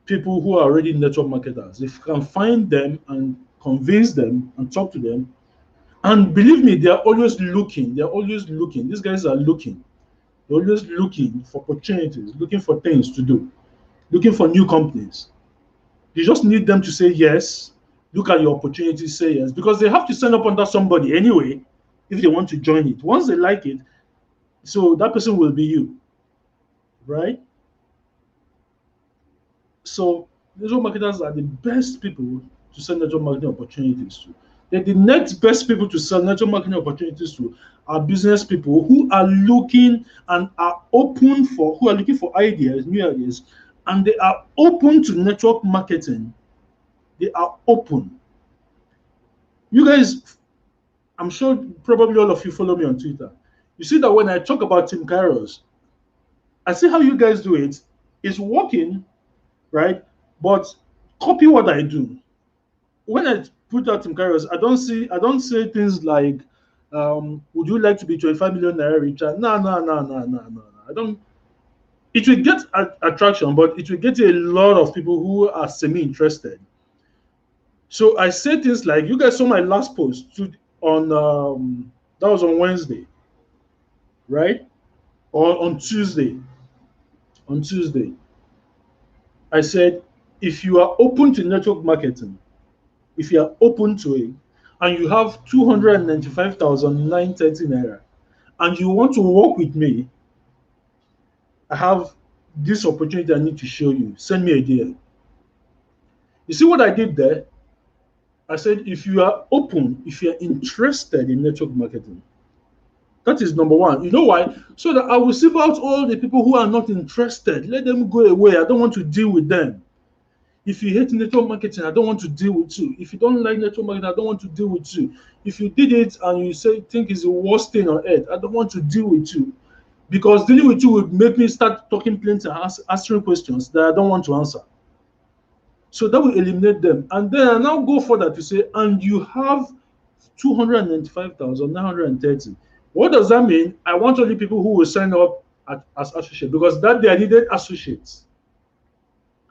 people who are already network marketers. If you can find them and convince them and talk to them, and believe me, they're always looking. They're always looking. These guys are looking. They're always looking for opportunities, looking for things to do, looking for new companies. You just need them to say yes, look at your opportunities, say yes, because they have to sign up under somebody anyway if they want to join it. Once they like it, so that person will be you, right? So network marketers are the best people to sell network marketing opportunities to. Then the next best people to sell network marketing opportunities to are business people who are looking and are open for, who are looking for ideas, new ideas, and they are open to network marketing. They are open. You guys, I'm sure probably all of you follow me on Twitter. You see that when I talk about Team KAIROS, I see how you guys do it. It's working, right? But copy what I do. When I put out Team KAIROS, I don't say things like, would you like to be 25 million naira richer? No, no, no, no, no, no. I don't. It will get attraction, but it will get a lot of people who are semi-interested. So I say things like, you guys saw my last post on that was on Wednesday, right? Or on Tuesday. On Tuesday, I said, if you are open to network marketing, if you are open to it, and you have 295,930 naira, and you want to work with me, I have this opportunity I need to show you. Send me a DM. You see what I did there? I said, if you are open, if you are interested in network marketing, that is number one. You know why? So that I will sieve out all the people who are not interested. Let them go away. I don't want to deal with them. If you hate network marketing, I don't want to deal with you. If you don't like network marketing, I don't want to deal with you. If you did it and you say think it's the worst thing on earth, I don't want to deal with you. Because dealing with you would make me start talking plenty and answering questions that I don't want to answer. So that will eliminate them. And then I now go further to say, and you have 295,930. What does that mean? I want only people who will sign up as associates, because that day I needed associates.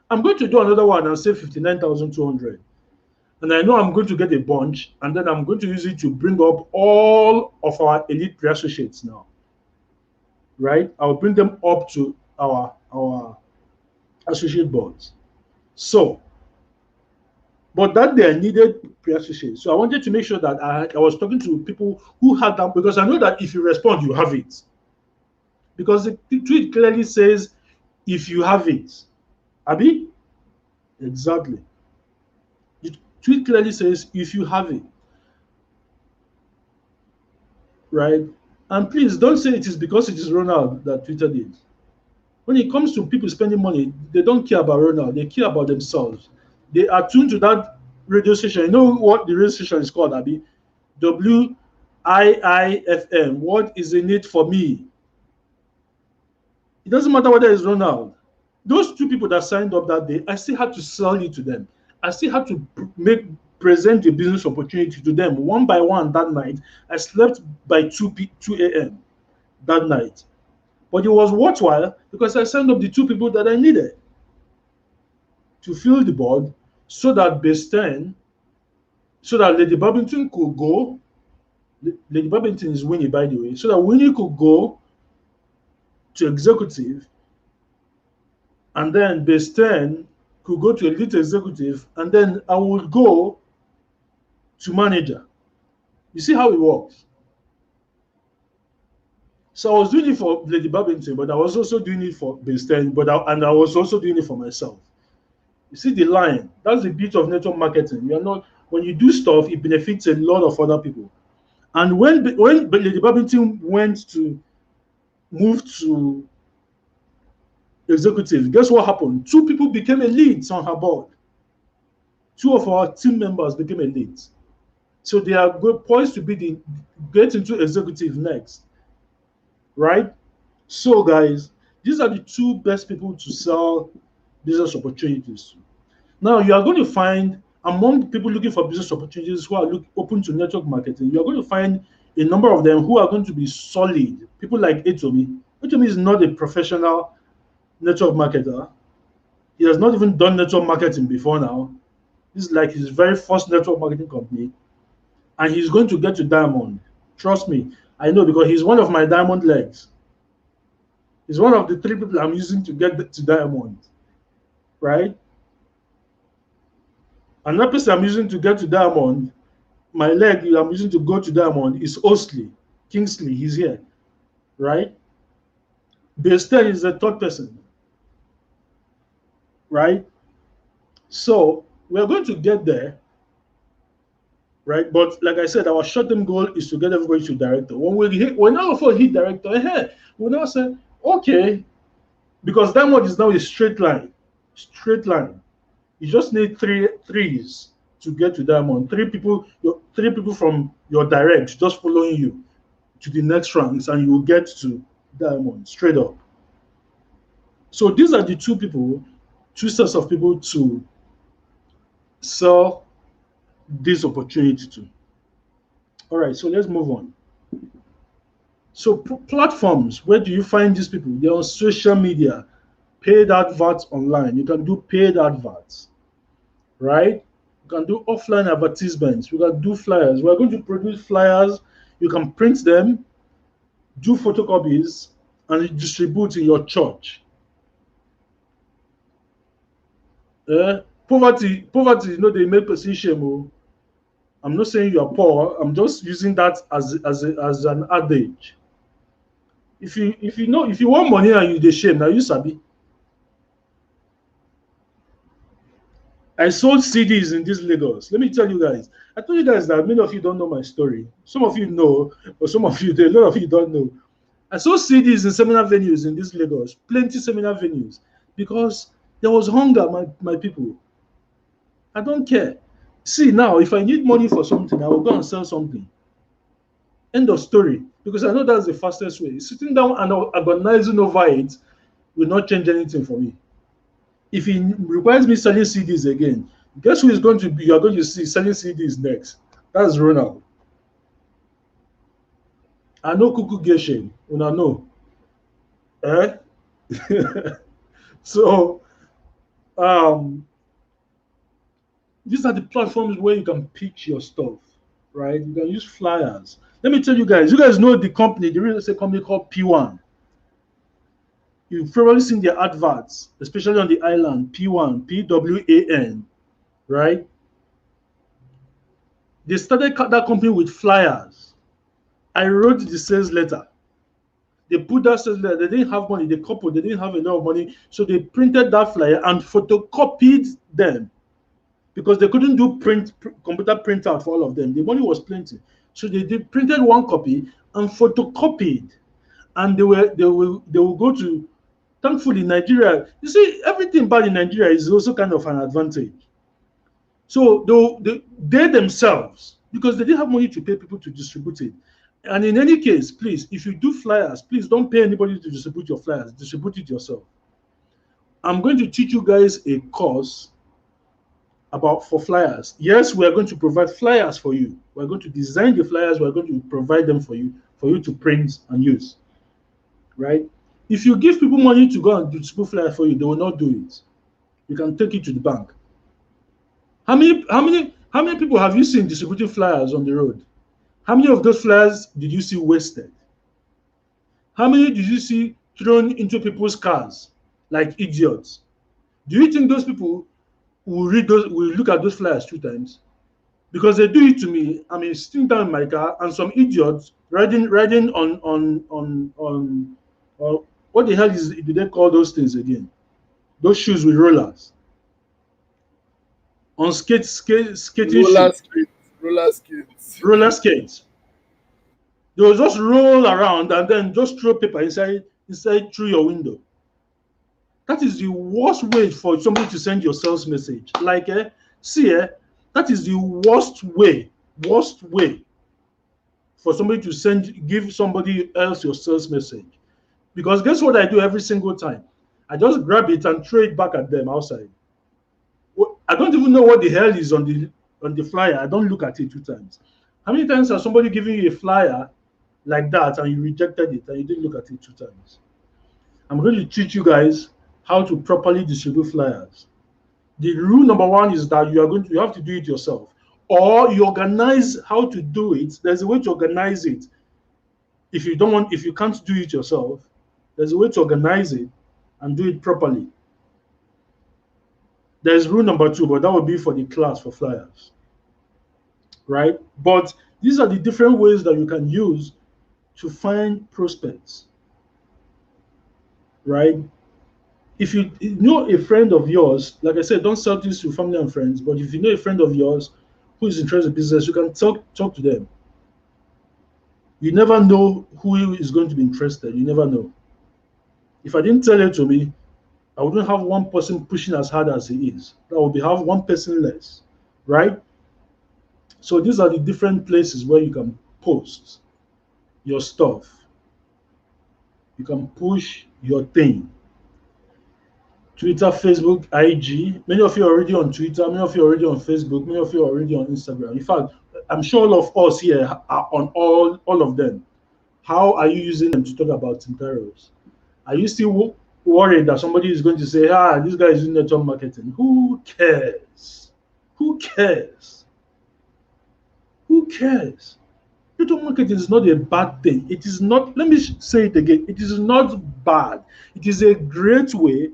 I'm going to do another one and say 59,200. And I know I'm going to get a bunch, and then I'm going to use it to bring up all of our elite pre-associates now. Right? I'll bring them up to our associate boards. So, but that day I needed pre-associates. So I wanted to make sure that I was talking to people who had that, because I know that if you respond, you have it. Because the tweet clearly says, if you have it. Abi? Exactly. The tweet clearly says, if you have it. Right? And please don't say it is because it is Ronald that tweeted it. When it comes to people spending money, they don't care about Ronald, they care about themselves. They are tuned to that radio station. You know what the radio station is called, Abby? WIIFM. What is in it for me? It doesn't matter whether it's Ronald. Those two people that signed up that day, I still had to sell it to them. I still had to present the business opportunity to them one by one that night. I slept by 2 a.m. that night. But it was worthwhile because I signed up the two people that I needed to fill the board, so that base 10, so that Lady Babington could go. Lady Babington is Winnie, by the way. So that Winnie could go to executive, and then base 10 could go to elite executive, and then I would go to manager. You see how it works? So I was doing it for Lady Babington, but I was also doing it for base 10, and I was also doing it for myself. You see the line? That's the beauty of network marketing. You're not, when you do stuff, it benefits a lot of other people. And when Lady Babington went to move to executive, guess what happened? Two people became elites on her board. Two of our team members became elites. So they are poised to be get into executive next. Right? So guys, these are the two best people to sell business opportunities to. Now you are going to find, among people looking for business opportunities who are open to network marketing, you are going to find a number of them who are going to be solid. People like Etomi. Etomi is not a professional network marketer. He has not even done network marketing before now. This is like his very first network marketing company. And he's going to get to diamond. Trust me. I know, because he's one of my diamond legs. He's one of the 3 people I'm using to get to diamond. Right? Another person I'm using to get to diamond, my leg I'm using to go to diamond, is Osley. Kingsley, he's here. Right? Base 10 is the 3rd person. Right? So we're going to get there. Right? But like I said, our short-term goal is to get everybody to director. When all of us hit director, we'll now say, okay, because diamond is now a straight line. Straight line. You just need threes to get to diamond. 3 people from your direct just following you to the next ranks, and you will get to diamond straight up. So these are the two sets of people to sell this opportunity to. All right, so let's move on. So platforms, where do you find these people? They're on social media, paid adverts online. You can do paid adverts, right? You can do offline advertisements. We can do flyers. We're going to produce flyers. You can print them, do photocopies, and distribute in your church. Poverty, they make person shame. Oh. I'm not saying you are poor. I'm just using that as an adage. If you want money and you dey shame, now you sabi. I sold CDs in this Lagos. Let me tell you guys. I told you guys that many of you don't know my story. Some of you know, but some of you, a lot of you don't know. I saw CDs in seminar venues in this Lagos, plenty seminar venues, because there was hunger, my people. I don't care. See, now, if I need money for something, I will go and sell something. End of story. Because I know that's the fastest way. Sitting down and agonizing over it will not change anything for me. If he requires me selling CDs again, guess who is going to be? You are going to see selling CDs next. That's Ronald. I know Kuku Geshen. Una know. Eh? So, um, these are the platforms where you can pitch your stuff, right? You can use flyers. Let me tell you guys. You guys know the company, the real estate company called P1. You've probably seen their adverts, especially on the island. P1, PWAN, right? They started that company with flyers. I wrote the sales letter. They put that sales letter. They didn't have money. The couple, they didn't have enough money. So they printed that flyer and photocopied them because they couldn't do computer printout for all of them. The money was plenty. So they printed one copy and photocopied. And they will go to, thankfully, Nigeria. You see, everything bad in Nigeria is also kind of an advantage. So they themselves, because they didn't have money to pay people to distribute it. And in any case, please, if you do flyers, please don't pay anybody to distribute your flyers. Distribute it yourself. I'm going to teach you guys a course for flyers. Yes, we are going to provide flyers for you. We're going to design the flyers. We're going to provide them for you to print and use. Right? If you give people money to go and distribute flyers for you, they will not do it. You can take it to the bank. How many people have you seen distributing flyers on the road? How many of those flyers did you see wasted? How many did you see thrown into people's cars like idiots? Do you think those people will look at those flyers 2 times? Because they do it to me. I mean, sitting down in my car and some idiots riding on what the hell do they call those things again? Those shoes with rollers. On skating Roller shoes. skates. Roller skates. Roller skates. They will just roll around and then just throw paper inside through your window. That is the worst way for somebody to send your sales message. Like, that is the worst way for somebody to give somebody else your sales message. Because guess what I do every single time? I just grab it and throw it back at them outside. I don't even know what the hell is on the flyer. I don't look at it 2 times. How many times has somebody given you a flyer like that and you rejected it and you didn't look at it 2 times? I'm going to teach you guys how to properly distribute flyers. The rule number 1 is that you have to do it yourself, or you organize how to do it. There's a way to organize it. If you can't do it yourself, there's a way to organize it and do it properly. There's rule number 2, but that would be for the class for flyers, right? But these are the different ways that you can use to find prospects, right? If you know a friend of yours, like I said, don't sell this to family and friends, but if you know a friend of yours who is interested in business, you can talk to them. You never know who is going to be interested. You never know. If I didn't tell it to me, I wouldn't have one person pushing as hard as he is. That would have one person less, right? So these are the different places where you can post your stuff. You can push your thing. Twitter, Facebook, IG. Many of you are already on Twitter. Many of you are already on Facebook. Many of you are already on Instagram. In fact, I'm sure all of us here are on all of them. How are you using them to talk about KAIROS? Are you still worried that somebody is going to say, this guy is doing network marketing? Who cares? Who cares? Who cares? Network marketing is not a bad thing. It is not, let me say it again. It is not bad. It is a great way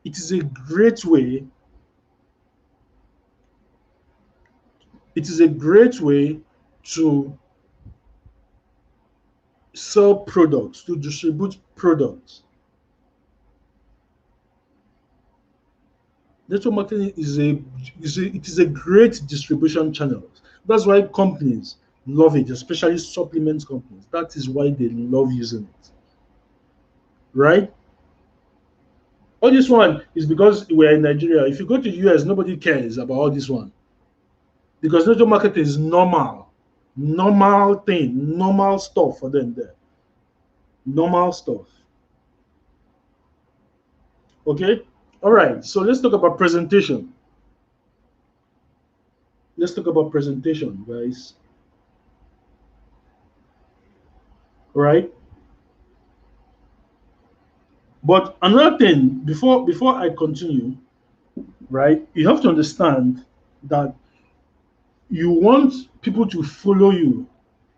It is a great way. It is a great way to sell products, to distribute products. Network marketing is a great distribution channel. That's why companies love it, especially supplement companies. That is why they love using it. Right? All this one is because we're in Nigeria. If you go to US, nobody cares about all this one. Because network marketing is normal. Normal thing, normal stuff for them there. Normal stuff. Okay? All right. So let's talk about presentation. Let's talk about presentation, guys. All right? But another thing, before I continue, right? You have to understand that you want people to follow you.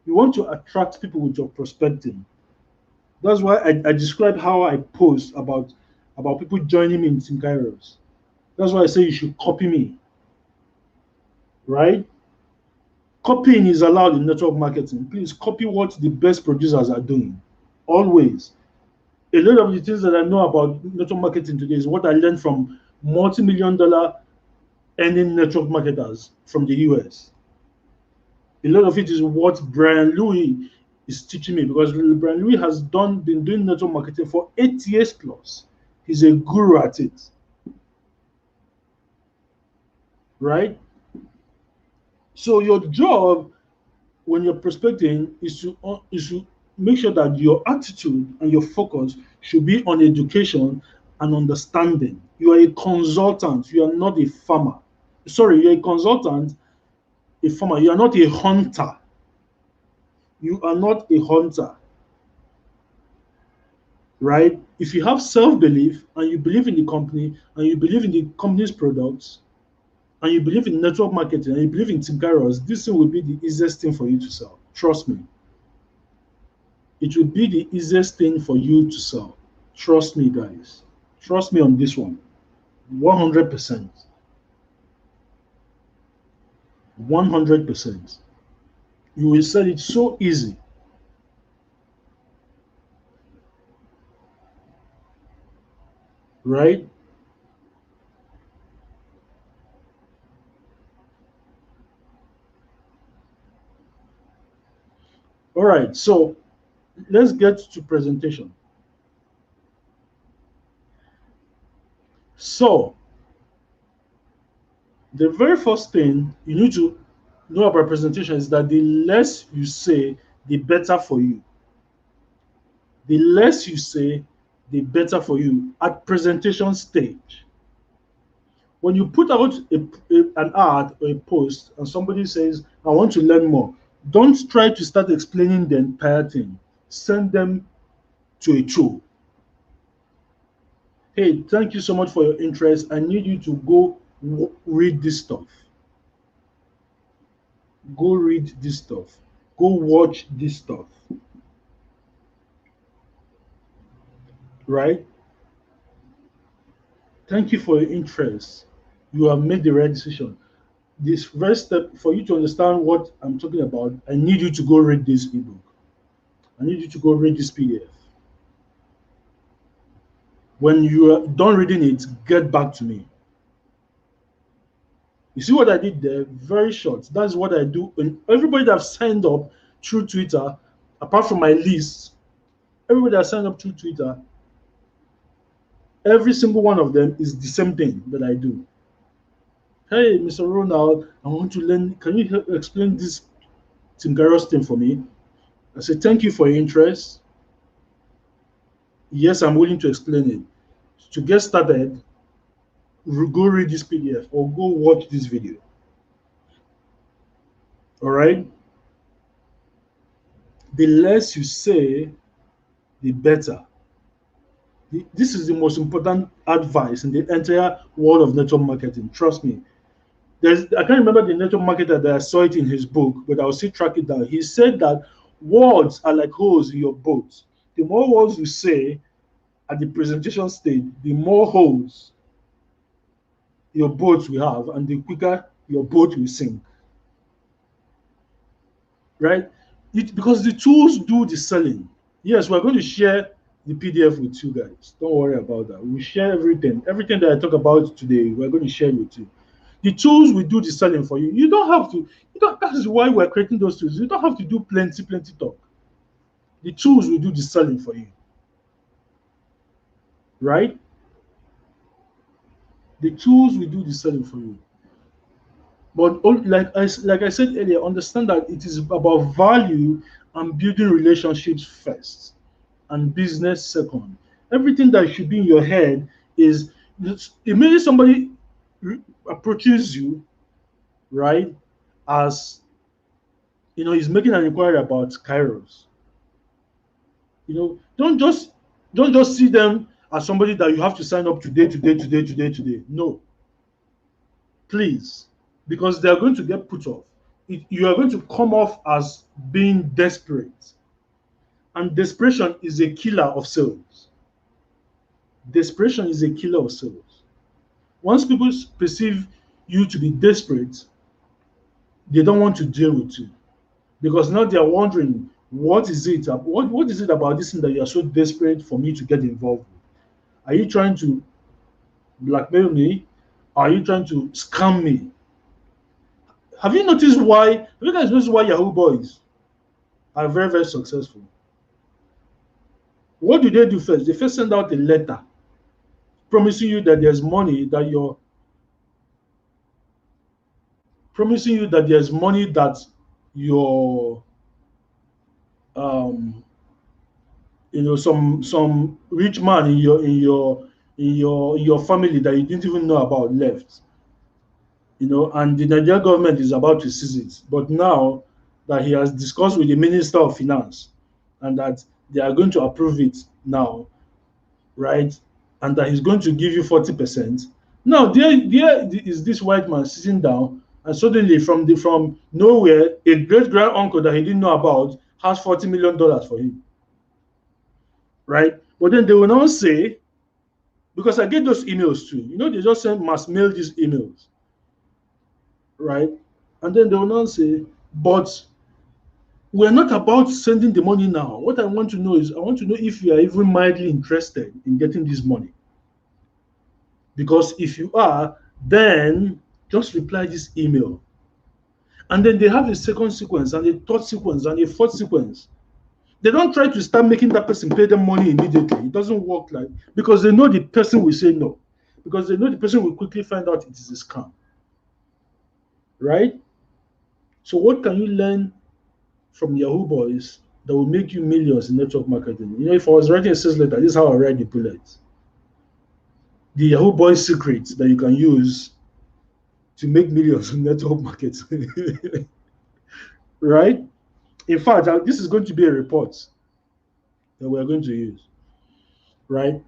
You want to attract people with your prospecting. That's why I described how I post about people joining me in Team KAIROS. That's why I say you should copy me, right? Copying is allowed in network marketing. Please copy what the best producers are doing. Always. A lot of the things that I know about network marketing today is what I learned from multi-million dollar earning network marketers from the US. A lot of it is what Brian Louis is teaching me because Brian Louis has been doing network marketing for 8 years plus. He's a guru at it. Right? So your job when you're prospecting is to make sure that your attitude and your focus should be on education and understanding. You are a consultant, you are not a farmer. Sorry, you're a consultant, a farmer. You are not a hunter. You are not a hunter, right? If you have self-belief and you believe in the company and you believe in the company's products and you believe in network marketing and you believe in Team KAIROS, this thing will be the easiest thing for you to sell. Trust me. It will be the easiest thing for you to sell. Trust me, guys. Trust me on this one. 100%. 100%. You will sell it so easy. Right? All right. So let's get to presentation. So the very first thing you need to know about presentation is that the less you say, the better for you. The less you say, the better for you at presentation stage. When you put out an ad or a post and somebody says, I want to learn more, don't try to start explaining the entire thing. Send them to a tool. Hey, thank you so much for your interest. I need you to go read this stuff. Go read this stuff. Go watch this stuff. Right? Thank you for your interest. You have made the right decision. This first step for you to understand what I'm talking about, I need you to go read this ebook. I need you to go read this PDF. When you are done reading it, get back to me. You see what I did there? Very short. That's what I do. And everybody that signed up through Twitter, apart from my list, everybody that signed up through Twitter, every single one of them is the same thing that I do. Hey, Mr. Ronald, I want to learn. Can you explain this Team KAIROS thing for me? I said, thank you for your interest. Yes, I'm willing to explain it. To get started, go read this PDF or go watch this video. All right? The less you say, the better. This is the most important advice in the entire world of network marketing. Trust me. I can't remember the network marketer that I saw it in his book, but I'll still track it down. He said that words are like holes in your boat. The more words you say at the presentation stage, the more holes your boat will have and the quicker your boat will sink. Right? Because the tools do the selling. Yes, we're going to share the PDF with you guys. Don't worry about that. We'll share everything. Everything that I talk about today, we're going to share with you. The tools will do the selling for you. You don't have to, that is why we're creating those tools. You don't have to do plenty talk. The tools will do the selling for you. Right? The tools will do the selling for you. But like I said earlier, understand that it is about value and building relationships first and business second. Everything that should be in your head is immediately somebody approaches you, right? As he's making an inquiry about KAIROS. Don't just see them as somebody that you have to sign up today. No, please, because they are going to get put off. You are going to come off as being desperate, and desperation is a killer of sales. Desperation is a killer of sales. Once people perceive you to be desperate, they don't want to deal with you because now they are wondering what is it about this thing that you are so desperate for me to get involved with? Are you trying to blackmail me? Are you trying to scam me? Have you guys noticed why Yahoo boys are very, very successful? What do they do first? They first send out a letter promising you that there's money that you're promising you that there's money that your some rich man in your family that you didn't even know about left, and the Nigerian government is about to seize it. But now that he has discussed with the Minister of Finance and that they are going to approve it now, right? And that he's going to give you 40%. Now there is this white man sitting down, and suddenly from nowhere, a great grand uncle that he didn't know about has $40 million for him, right? But then they will now say, because I get those emails too, they just must mail these emails, right? And then they will now say, but we're not about sending the money now. What I want to know if you are even mildly interested in getting this money. Because if you are, then just reply this email. And then they have a second sequence and a third sequence and a fourth sequence. They don't try to start making that person pay them money immediately. It doesn't work because they know the person will say no. Because they know the person will quickly find out it is a scam. Right? So what can you learn from Yahoo boys that will make you millions in network marketing? If I was writing a sales letter, this is how I write the bullets. The Yahoo boys secrets that you can use to make millions in network marketing. Right? In fact, this is going to be a report that we're going to use. Right?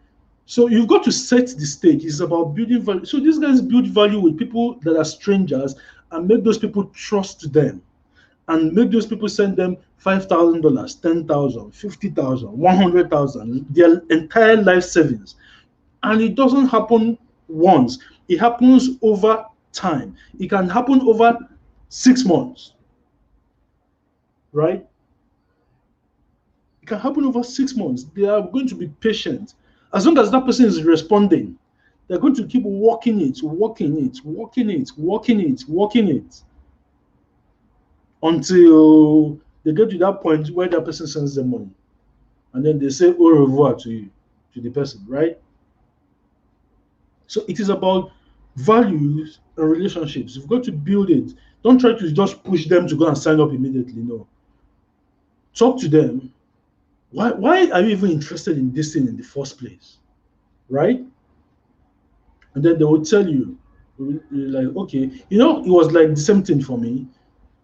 So you've got to set the stage. It's about building value. So these guys build value with people that are strangers and make those people trust them. And make those people send them $5,000, $10,000, $50,000, $100,000, their entire life savings. And it doesn't happen once. It happens over time. It can happen over 6 months. Right? It can happen over 6 months. They are going to be patient. As long as that person is responding, they're going to keep working it until they get to that point where that person sends them money. And then they say au revoir to you, to the person, right? So it is about values and relationships. You've got to build it. Don't try to just push them to go and sign up immediately. No. Talk to them. Why are you even interested in this thing in the first place? Right? And then they will tell you, like, okay, it was like the same thing for me.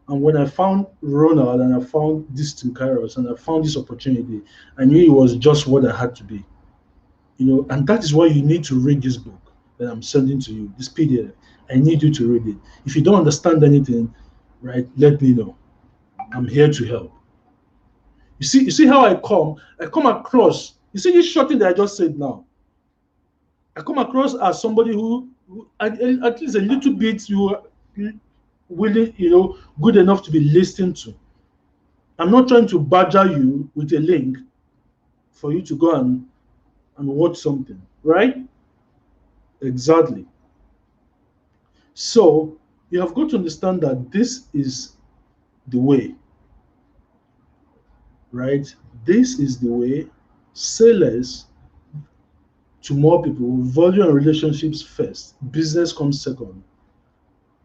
And when I found Ronald and I found this to KAIROS and I found this opportunity, I knew it was just what I had to be. And that is why you need to read this book that I'm sending to you, this PDF. I need you to read it. If you don't understand anything, right, let me know. I'm here to help. You see how I come across. You see this short thing that I just said now. I come across as somebody who at least a little bit you are willing, good enough to be listened to. I'm not trying to badger you with a link for you to go and watch something, right? Exactly. So you have got to understand that this is the way, right? This is the way. Say less to more people, value and relationships first, business comes second.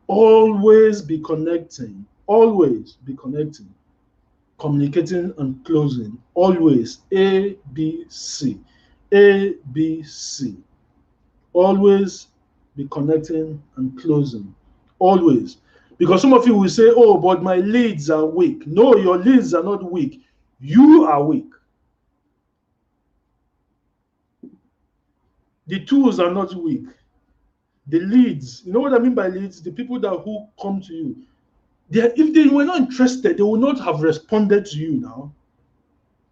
Always be connecting, always be connecting, communicating and closing. Always A, B, C. A, B, C. Always be connecting and closing. Always. Because some of you will say, oh, but my leads are weak. No, your leads are not weak. You are weak. The tools are not weak. The leads, you know what I mean by leads? The people that who come to you. If they were not interested, they would not have responded to you now.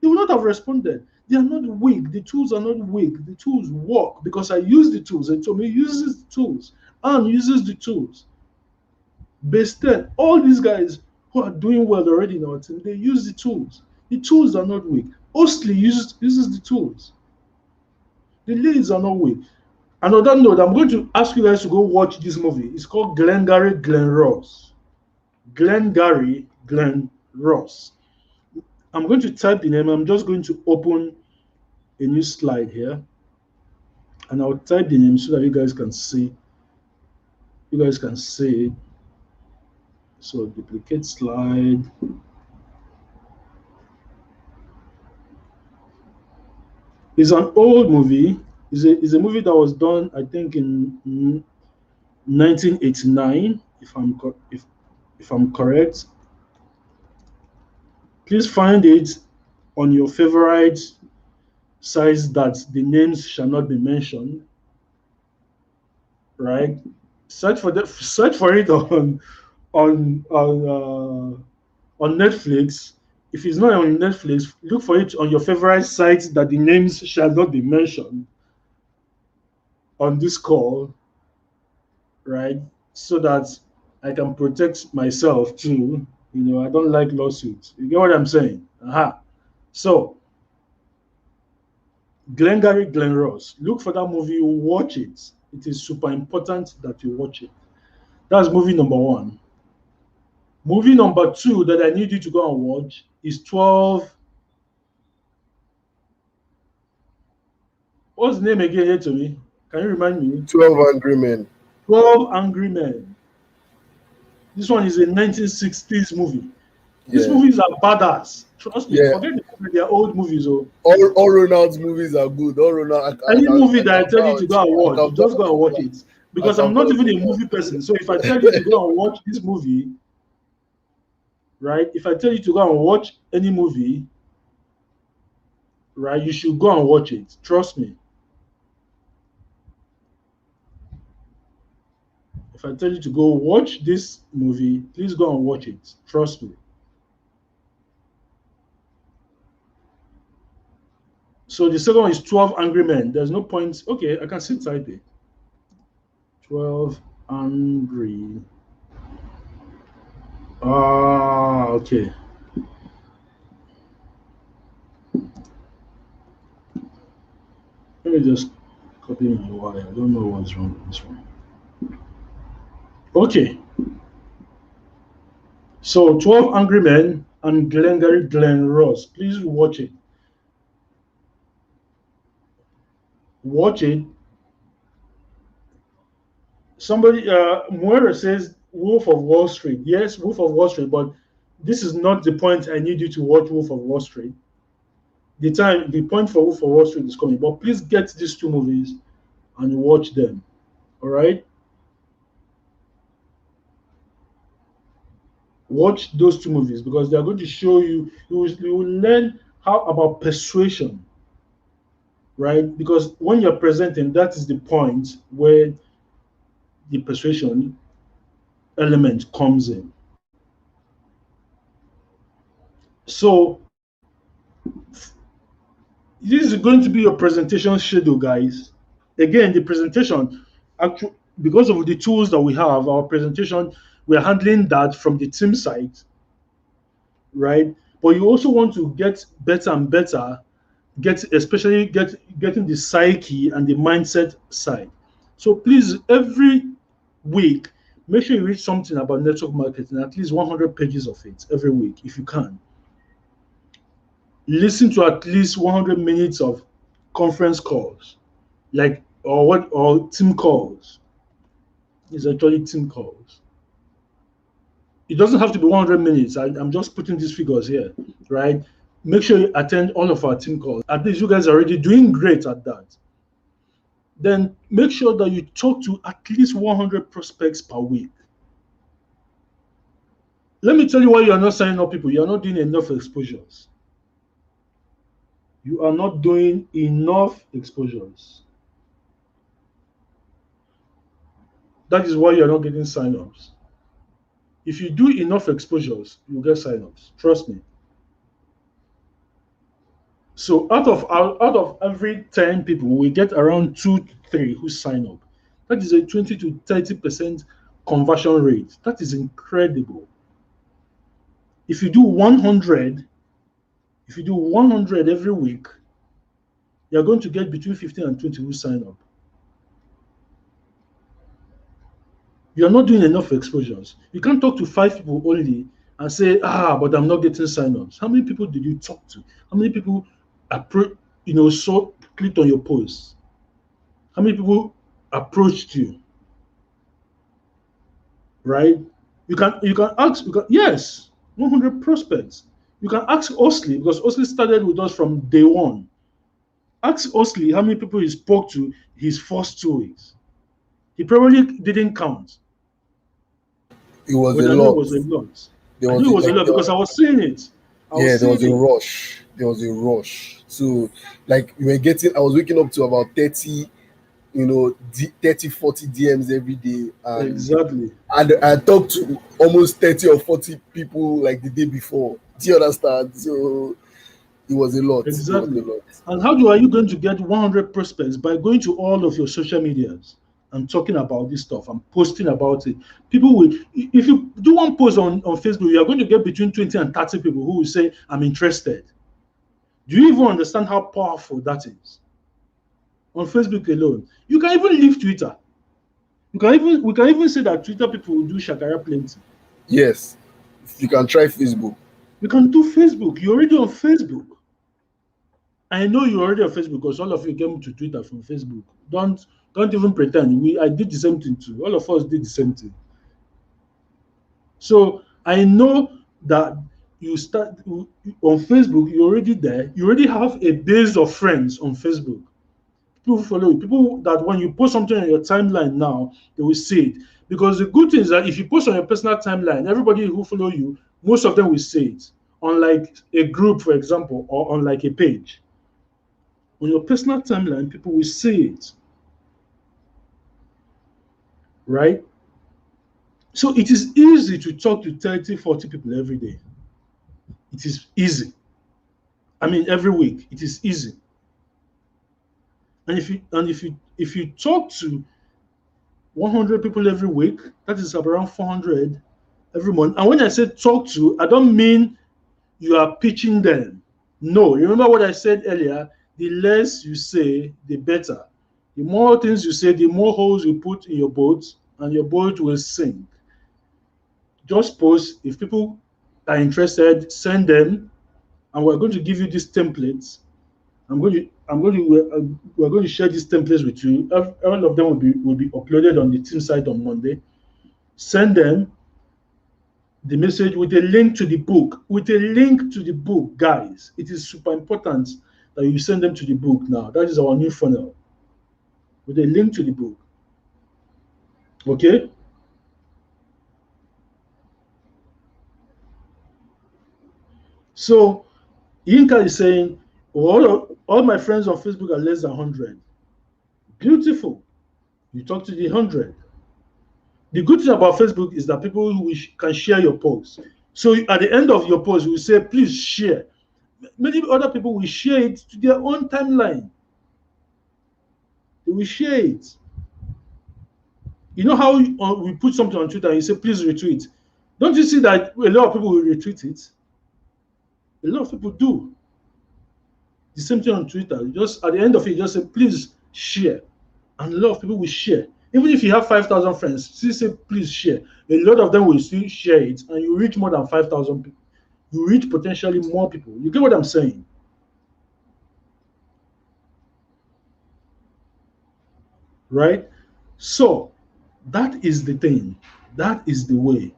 They would not have responded. They are not weak. The tools are not weak. The tools work because I use the tools. And Tommy uses the tools. Anne uses the tools. Based all these guys who are doing well already in our team, they use the tools. The tools are not weak. Ostley uses the tools. The leads are not weak. Another note, I'm going to ask you guys to go watch this movie. It's called Glengarry Glen Ross. Glengarry Glen Ross. I'm going to type the name. I'm just going to open a new slide here, and I'll type the name so that you guys can see. You guys can see it. So duplicate slide. It's an old movie. It's a movie that was done, I think, in 1989, if I'm correct. Please find it on your favorite sites that the names shall not be mentioned. Right? Search for it on on on Netflix. If it's not on Netflix, look for it on your favorite sites that the names shall not be mentioned on this call, right? So that I can protect myself too. I don't like lawsuits. You get what I'm saying? Aha. So Glengarry Glen Ross. Look for that movie, watch it. It is super important that you watch it. That's movie number one. Movie number two that I need you to go and watch is 12. What's the name again here to me? Can you remind me? 12 Angry Men. 12 Angry Men. This one is a 1960s movie. These Yeah. movies are badass. Trust me. Yeah. Forget they are old movies. Oh. All Ronald's movies are good. All Ronald, Any movie I that I can tell you to vouch. go and I watch, can just vouch go and for watch that. it. I Because I'm can not vouch even for a movie person. So if I tell you to go and watch this movie, right? If I tell you to go and watch any movie, right, you should go and watch it. Trust me. If I tell you to go watch this movie, please go and watch it. Trust me. So the second one is 12 Angry Men. There's no point. Okay, I can sit type it. 12 Angry. Ah, okay. Let me just copy my wire. I don't know what's wrong with this one. Okay. So 12 Angry Men and Glengarry Glen Ross. Please watch it. Watch it. Somebody, Moira says Wolf of Wall Street. Yes, Wolf of Wall Street, but this is not the point I need you to watch Wolf of Wall Street. The point for Wolf of Wall Street is coming, but please get these two movies and watch them. All right? Watch those two movies because they are going to show you, you will learn how about persuasion, right? Because when you're presenting, that is the point where the persuasion element comes in. So this is going to be your presentation schedule, guys. Again, the presentation, actually, because of the tools that we have, our presentation, we're handling that from the team side, right? But you also want to get better and better, getting the psyche and the mindset side. So please, every week, make sure you read something about network marketing, at least 100 pages of it every week, if you can. Listen to at least 100 minutes of conference calls, like or team calls. It's actually team calls. It doesn't have to be 100 minutes. I'm just putting these figures here, right? Make sure you attend all of our team calls. At least you guys are already doing great at that. Then make sure that you talk to at least 100 prospects per week. Let me tell you why you are not signing up people. You are not doing enough exposures. You are not doing enough exposures. That is why you are not getting sign-ups. If you do enough exposures, you'll get sign-ups. Trust me. So out of every 10 people, we get around 2 3 who sign up. That is a 20 to 30% conversion rate. That is incredible. If you do 100, if you do 100 every week, you're going to get between 15 and 20 who sign up. You're not doing enough exposures. You can't talk to 5 people only and say, but I'm not getting sign-ups. How many people did you talk to? How many people clicked on your posts? How many people approached you? Right? You can ask, yes, 100 prospects. You can ask Osley, because Osley started with us from day one. Ask Osley how many people he spoke to his first 2 weeks. He probably didn't count. It was But a I know it lot. was a lot. There I was knew it was a like lot because I was seeing it. I yeah, was there was seeing a it. rush. There was a rush. So like we were getting, I was waking up to about 30, 30, 40 DMs every day, Exactly. and I talked to almost 30 or 40 people like the day before. Do you understand? So it was a lot. It was a Exactly. lot. And are you going to get 100 prospects? By going to all of your social medias and talking about this stuff and posting about it. People will, if you do one post on Facebook, you are going to get between 20 and 30 people who will say, I'm interested. Do you even understand how powerful that is? On Facebook alone. You can even leave Twitter. We can even say that Twitter people will do shakara plenty. Yes, you can try Facebook. You can do Facebook. You're already on Facebook. I know you're already on Facebook because all of you came to Twitter from Facebook. Don't even pretend. I did the same thing too. All of us did the same thing. So I know that you start on Facebook, you're already there. You already have a base of friends on Facebook. People who follow you. People that when you post something on your timeline now, they will see it. Because the good thing is that if you post on your personal timeline, everybody who follow you, most of them will see it. Unlike a group, for example, or unlike a page. On your personal timeline, people will see it. Right? So it is easy to talk to 30, 40 people every day. It is easy. I mean, every week, it is easy. And if you talk to 100 people every week, that is around 400 every month. And when I say talk to, I don't mean you are pitching them. No, remember what I said earlier, the less you say, the better. The more things you say, the more holes you put in your boat, and your boat will sink. Just post. If people are interested, send them, and we're going to give you these templates. We're going to share these templates with you. All of them will be uploaded on the team site on Monday. Send them the message with a link to the book. With a link to the book, guys. It is super important that you send them to the book now. That is our new funnel. With a link to the book. Okay? So Yinka is saying, all my friends on Facebook are less than 100. Beautiful. You talk to the 100. The good thing about Facebook is that people can share your post. So at the end of your post, you will say, please share. Many other people will share it to their own timeline. They will share it. You know how we put something on Twitter and you say, please retweet. Don't you see that a lot of people will retweet it? A lot of people do. The same thing on Twitter. You just at the end of it, you just say, please share. And a lot of people will share. Even if you have 5,000 friends, still say, please share. A lot of them will still share it, and you reach more than 5,000 people. You reach potentially more people. You get what I'm saying? Right? So, that is the thing. That is the way.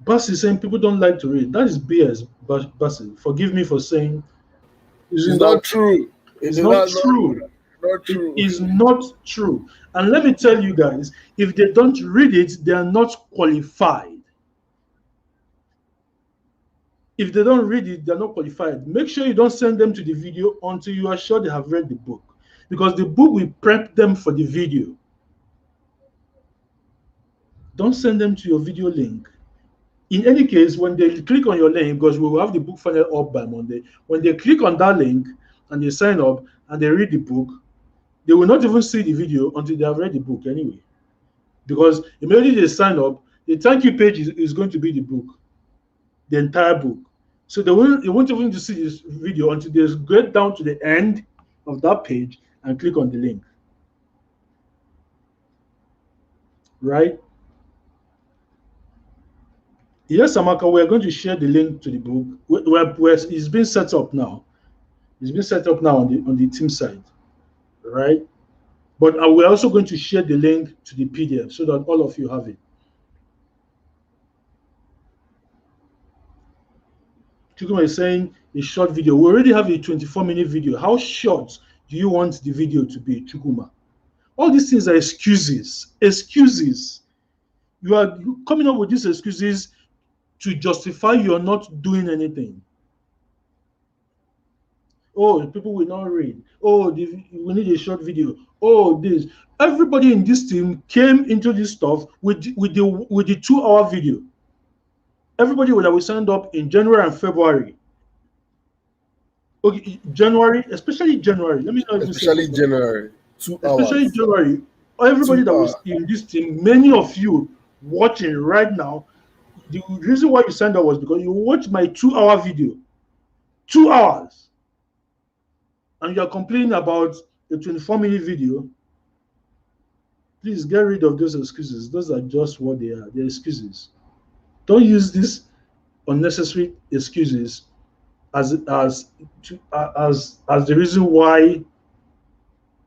Bas is saying people don't like to read. That is BS, Bas. Forgive me for saying It is that not true. it's It is not not true. not It true. is not true. And let me tell you guys, if they don't read it, they are not qualified. If they don't read it, they're not qualified. Make sure you don't send them to the video until you are sure they have read the book. Because the book will prep them for the video. Don't send them to your video link. In any case, when they click on your link, because we will have the book funnel up by Monday, when they click on that link and they sign up and they read the book, they will not even see the video until they have read the book anyway. Because immediately they sign up, the thank you page is going to be the book, the entire book. So they won't even see this video until they get down to the end of that page and click on the link. Right? Yes, Amaka, we're going to share the link to the book. It's been set up now. It's been set up now on the team side, right? But we're also going to share the link to the PDF so that all of you have it. Chukuma is saying a short video. We already have a 24-minute video. How short do you want the video to be, Chukuma? All these things are excuses. Excuses. You are coming up with these excuses to justify you're not doing anything. Oh, people will not read. Oh, we need a short video. Oh, this. Everybody in this team came into this stuff with the 2-hour video. Everybody that we signed up in January and February. Okay, January, especially January. Let me not even say Especially February. January. 2 Especially hours. January. Everybody 2 that was hours. in this team, many of you watching right now, the reason why you signed up was because you watched my 2-hour video. 2 hours. And you are complaining about a 24-minute video. Please get rid of those excuses. Those are just what they are. They're excuses. Don't use these unnecessary excuses as the reason why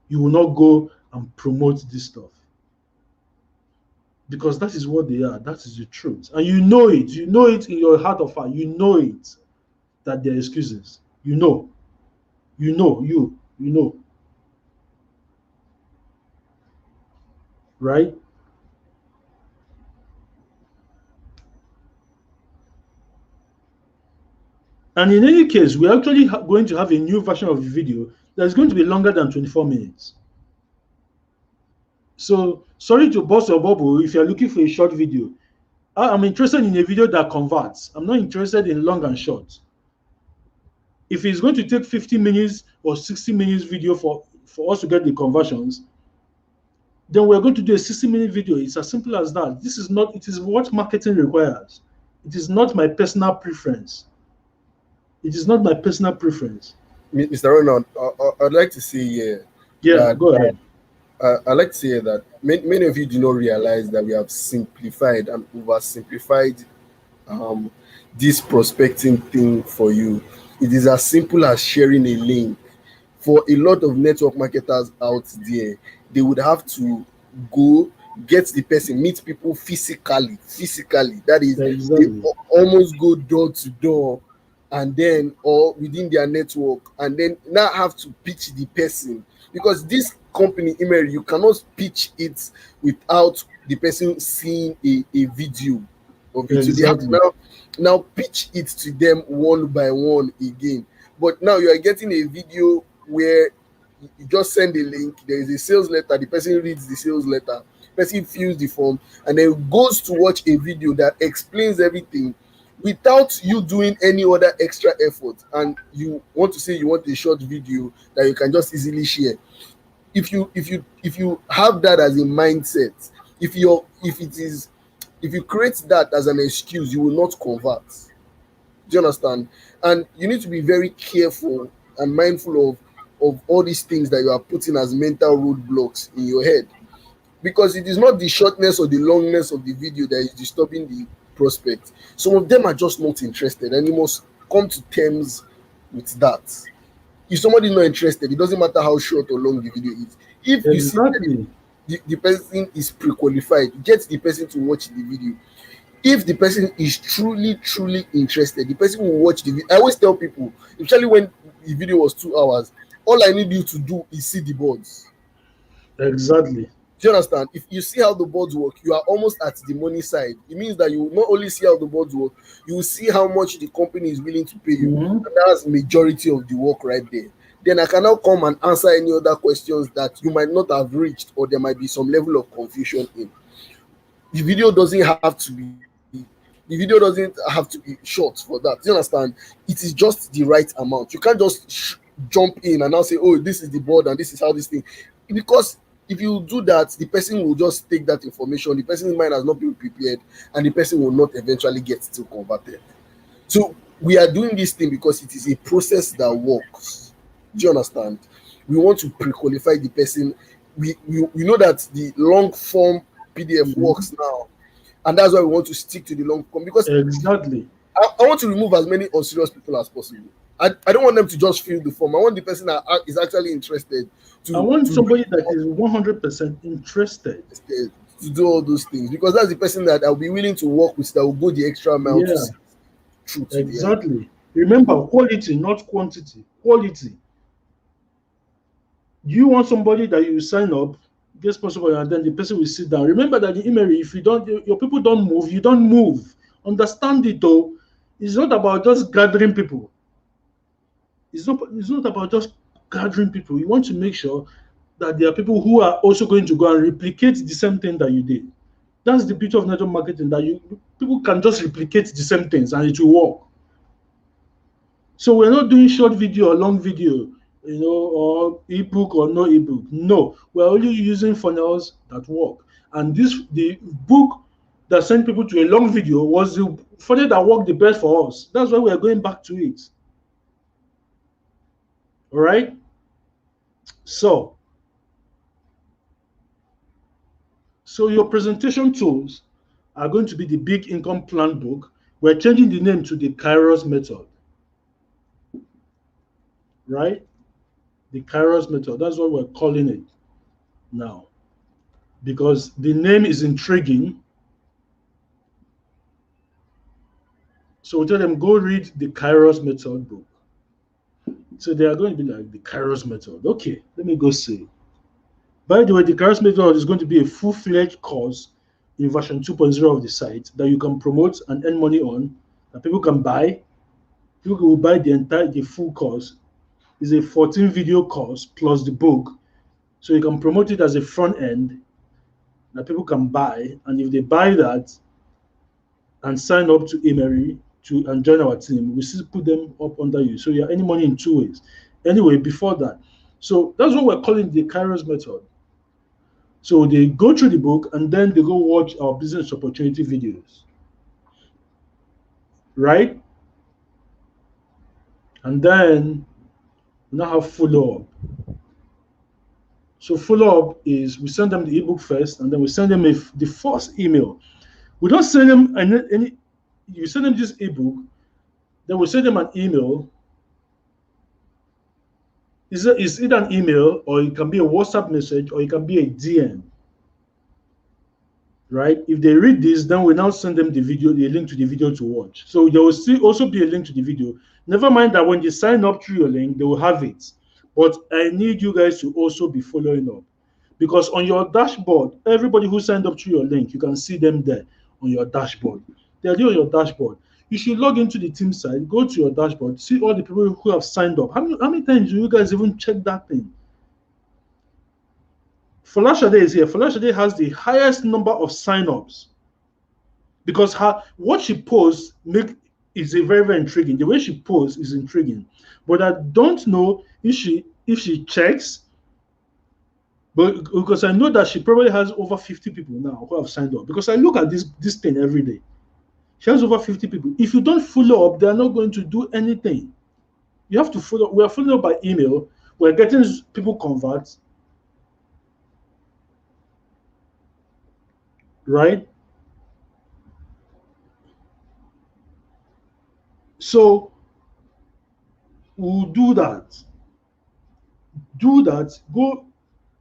you will not go and promote this stuff. Because that is what they are. That is the truth. And you know it. You know it in your heart of heart. You know it that they're excuses. You know. You know. You know. Right? And in any case, we're actually going to have a new version of the video that's going to be longer than 24 minutes. So, sorry to burst your bubble if you're looking for a short video. I'm interested in a video that converts. I'm not interested in long and short. If it's going to take 50 minutes or 60 minutes video for us to get the conversions, then we're going to do a 60-minute video. It's as simple as that. It is what marketing requires. It is not my personal preference. It is not my personal preference. Mr. Ronald, I'd like to say here. Yeah, go ahead. I'd like to say that many of you do not realize that we have simplified and oversimplified this prospecting thing for you. It is as simple as sharing a link. For a lot of network marketers out there, they would have to go get the person, meet people physically. That is, Exactly. they almost go door to door, and then or within their network, and then now have to pitch the person, because this company email, you cannot pitch it without the person seeing a video of it. So they have to now pitch it to them one by one again. But now you are getting a video where you just send a link, there is a sales letter, the person reads the sales letter, the person fills the form, and then goes to watch a video that explains everything without you doing any other extra effort, and you want to say you want a short video that you can just easily share. If you have that as a mindset, if you create that as an excuse, you will not convert. Do you understand? And you need to be very careful and mindful of all these things that you are putting as mental roadblocks in your head, because it is not the shortness or the longness of the video that is disturbing the prospect. Some of them are just not interested, and you must come to terms with that. If somebody is not interested, it doesn't matter how short or long the video is. If you see that Exactly. the person is pre-qualified, get the person to watch the video. If the person is truly interested, the person will watch the video. I always tell people, especially when the video was 2 hours, all I need you to do is see the boards. Exactly. Do you understand? If you see how the boards work, you are almost at the money side. It means that you will not only see how the boards work, you will see how much the company is willing to pay you. Mhm. And that's majority of the work right there. Then I can now come and answer any other questions that you might not have reached, or there might be some level of confusion in. The video doesn't have to be short for that. Do you understand? It is just the right amount. You can't just jump in and now say, oh, this is the board and this is how this thing, because if you do that, the person will just take that information, the person's mind has not been prepared, and the person will not eventually get to converted. So we are doing this thing because it is a process that works. Do you understand? We want to pre-qualify the person. We know that the long form PDF Mhm. works now, and that's why we want to stick to the long form, because Exactly. I want to remove as many unserious people as possible. I don't want them to just fill the form. I want the person that is actually interested I to want to read somebody that is 100% interested. to do all those things, because that's the person that I'll be willing to work with, that will go the extra mile to Yeah, see through to the end. exactly. Remember, quality, not quantity. Quality. You want somebody that you sign up, gets possible, and then the person will sit down. Remember that the email, if you don't, your people don't move, you don't move. Understand it though. It's not about just gathering people. It's not about just gathering people. You want to make sure that there are people who are also going to go and replicate the same thing that you did. That's the beauty of network marketing, that you people can just replicate the same things and it will work. So we're not doing short video or long video, or ebook or no ebook. No, we're only using funnels that work. And the book that sent people to a long video was the funnel that worked the best for us. That's why we're going back to it. All right. So, so your presentation tools are going to be the Big Income Plan book. We're changing the name to the KAIROS method, right? The KAIROS method. That's what we're calling it now, because the name is intriguing. So we tell them, go read the KAIROS method book. So they are going to be like, the KAIROS method. Okay, let me go see. By the way, the KAIROS method is going to be a full-fledged course in version 2.0 of the site that you can promote and earn money on, that people can buy. People will buy the full course. It's a 14 video course plus the book. So you can promote it as a front end that people can buy. And if they buy that, and sign up to Emery to and join our team, we still put them up under you. So you're earning money in two ways. Anyway, before that, so that's what we're calling the Kairos method. So they go through the book and then they go watch our business opportunity videos, right? And then we now have follow up. So follow up is we send them the ebook first, and then we send them the first email. We don't send them any. You send them this ebook, then we send them an email. It's either an email, or it can be a WhatsApp message, or it can be a DM, right? If they read this, then we now send them the link to the video to watch. So there will still also be a link to the video. Never mind that when they sign up through your link, they will have it. But I need you guys to also be following up, because on your dashboard, everybody who signed up through your link, you can see them there on your dashboard. They're there on your dashboard. You should log into the team site, go to your dashboard, see all the people who have signed up. How many times do you guys even check that thing? Folashade is here. Folashade has the highest number of signups, because what she posts is a very, very intriguing. The way she posts is intriguing. But I don't know if she checks, but because I know that she probably has over 50 people now who have signed up. Because I look at this thing every day. She has over 50 people. If you don't follow up, they are not going to do anything. You have to follow. We are following up by email. We're getting people convert, right? So we'll do that. Do that. Go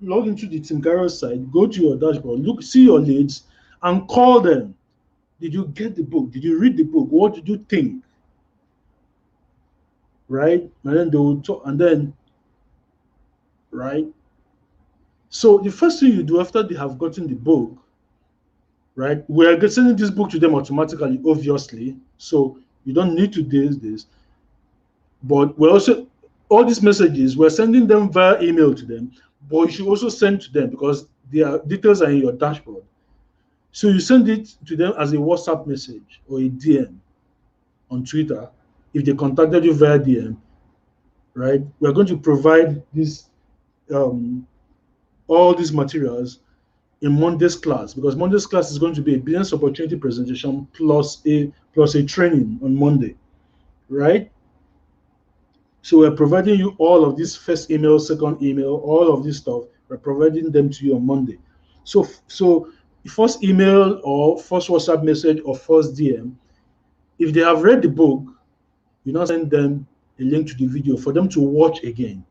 log into the Team KAIROS site. Go to your dashboard. Look, see your leads, and call them. Did you get the book? Did you read the book? What did you think? Right? And then they will talk. And then, right? So the first thing you do after they have gotten the book, right? We are sending this book to them automatically, obviously. So you don't need to do this. But we're also all these messages we're sending them via email to them, but you should also send to them because their details are in your dashboard. So you send it to them as a WhatsApp message or a DM on Twitter if they contacted you via DM, right? We're going to provide this all these materials in Monday's class because Monday's class is going to be a business opportunity presentation plus a training on Monday, right? So we're providing you all of this first email, second email, all of this stuff. We're providing them to you on Monday. So first email or first WhatsApp message or first DM, if they have read the book, you now send them a link to the video for them to watch again.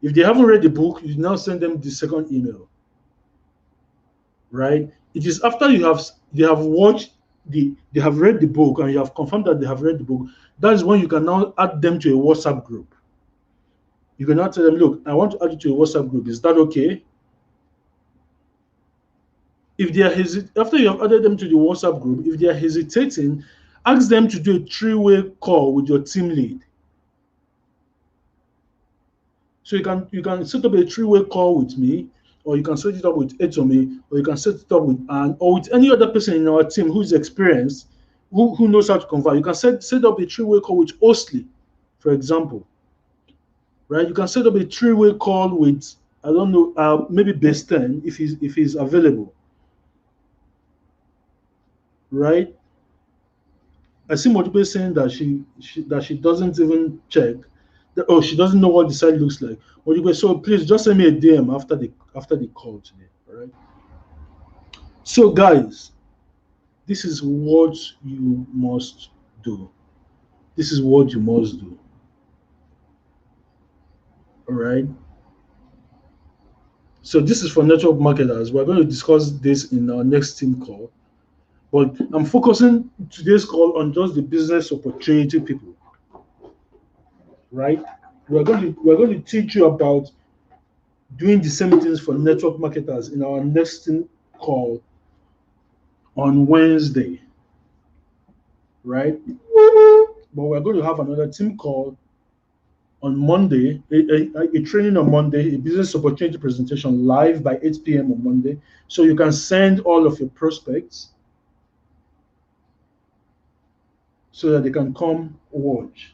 If they haven't read the book, you now send them the second email. Right? It is after they have watched they have read the book and you have confirmed that they have read the book. That is when you can now add them to a WhatsApp group. You can now tell them, look, I want to add you to a WhatsApp group. Is that okay? If they are after you have added them to the WhatsApp group, if they are hesitating, ask them to do a three-way call with your team lead. So you can set up a three-way call with me, or you can set it up with Etomi, or you can set it up with Anne, or with any other person in our team who is experienced, who knows how to convert. You can set up a three-way call with Ostley, for example. Right? You can set up a three-way call with, I don't know, maybe Besten if he's available. Right? I see multiple saying that she doesn't even check. Oh, she doesn't know what the site looks like. So please just send me a DM after the call today. All right. So guys, this is what you must do. This is what you must do. All right. So this is for network marketers. We're going to discuss this in our next team call. But I'm focusing today's call on just the business opportunity people. Right? We're going to teach you about doing the same things for network marketers in our next team call on Wednesday. Right? But we're going to have another team call on Monday, a training on Monday, a business opportunity presentation live by 8 p.m. on Monday. So you can send all of your prospects so that they can come watch.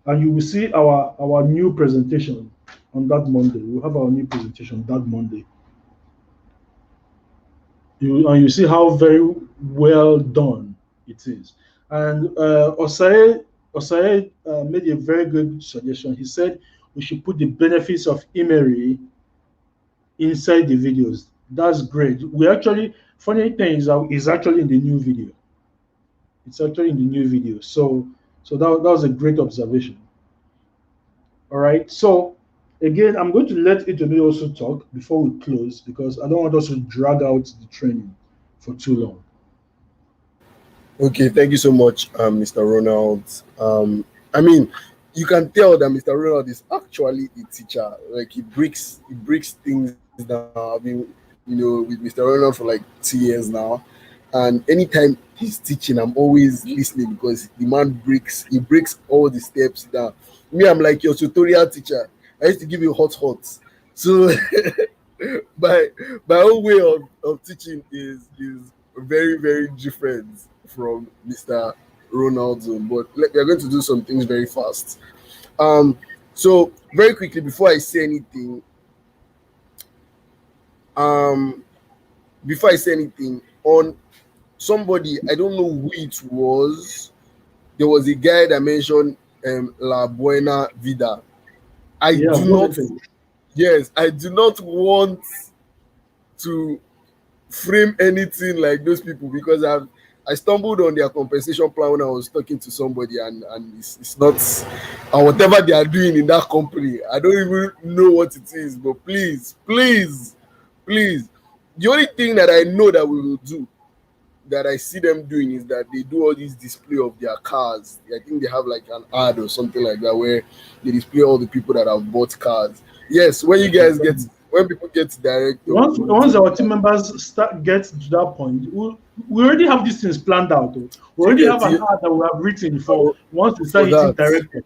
And you will see our new presentation on that Monday. We'll have our new presentation that Monday. You see how very well done it is. And Osai made a very good suggestion. He said we should put the benefits of Emery inside the videos. That's great. We actually, funny thing is actually in the new video. It's actually in the new video. So that was a great observation. All right. So again, I'm going to let Itobi also talk before we close because I don't want us to drag out the training for too long. Okay, thank you so much, Mr. Ronald. I mean, you can tell that Mr. Ronald is actually a teacher. Like he breaks things down. I've been, with Mr. Ronald for like 2 years now, and anytime he's teaching, I'm always listening because the man breaks all the steps down. Me, I'm like your tutorial teacher. I used to give you hot. So my my own way of teaching is very very different from Mr. Ronaldo. But we are going to do some things very fast. Um, so very quickly before I say anything, um, on somebody, I don't know who it was. There was a guy that mentioned La Buena Vida. I Yeah, do not, Boniface. yes, I do not want to frame anything like those people because I stumbled on their compensation plan when I was talking to somebody, and it's not, and whatever they are doing in that company, I don't even know what it is. But please, please, please, the only thing that I know that we will do, that I see them doing, is that they do all this display of their cars. I think they have like an ad or something like that where they display all the people that have bought cars. Yes, when people get to director, we will Once do our team members start get to that point, we already have these things planned out. Oh. We already have an it ad that we have written for once we start for hitting that. director.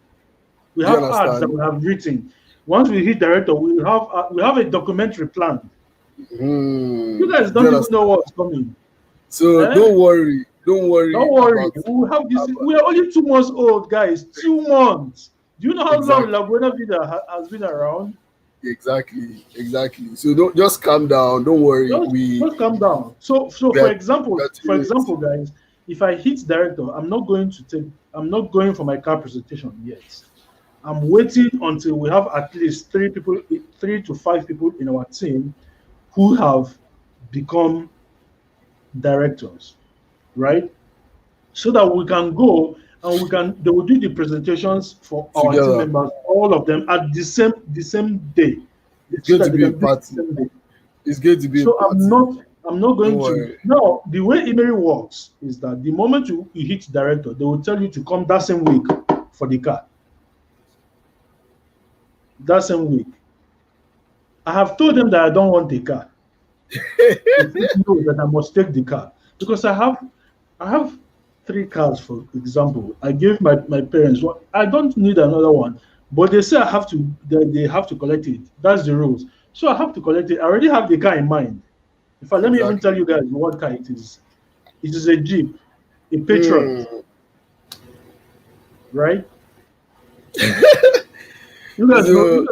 We Do you have ads that understand? we have written. Once we hit director, we have a documentary plan. You guys Do you don't even know understand? what's coming. So Eh? don't worry Don't worry. about We will have this. about We are only 2 months old, guys. 2 months. Do you know how long exactly, La Buena Vida has been around? exactly. So don't just calm down. Don't worry. Just calm down. So We for are, example, we are doing it. guys, if I hit director, I'm not going for my car presentation yet. I'm waiting until we have at least 3 to 5 people in our team who have become directors, right? So that we can go and they will do the presentations for our team Together. members, all of them at the same day, It's so going that to they be a can do it party. the same day. It's going to be a So party. I'm not Don't going to worry. now. The way email works is that the moment you hit director, they will tell you to come that same week for the car. That same week. I have told them that I don't want the car. They said no, that I must take the car because I have 3 cars, for example. I gave my parents one. I don't need another one, but they say I have to. They have to collect it. That's the rules. So I have to collect it. I already have the car in mind. In fact, let me even tell Exactly. you guys what car it is. It is a Jeep, a Patriot, Mm. right? You So guys know the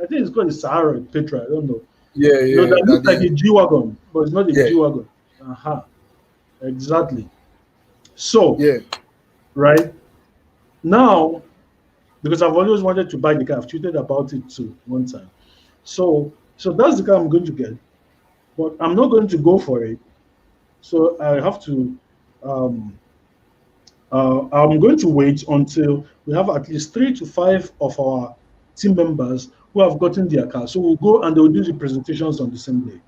I think it's called the Sahara Patriot. I don't know. yeah, That that looks like a is, G wagon, but it's not a yeah, G wagon. Uh-huh. Exactly. So, yeah, right now, because I've always wanted to buy the car, I've tweeted about it too one time. So that's the car I'm going to get, but I'm not going to go for it. So I have to um, I'm going to wait until we have at least 3 to 5 of our team members who have gotten their car. So we'll go and they'll do the presentations on the same day.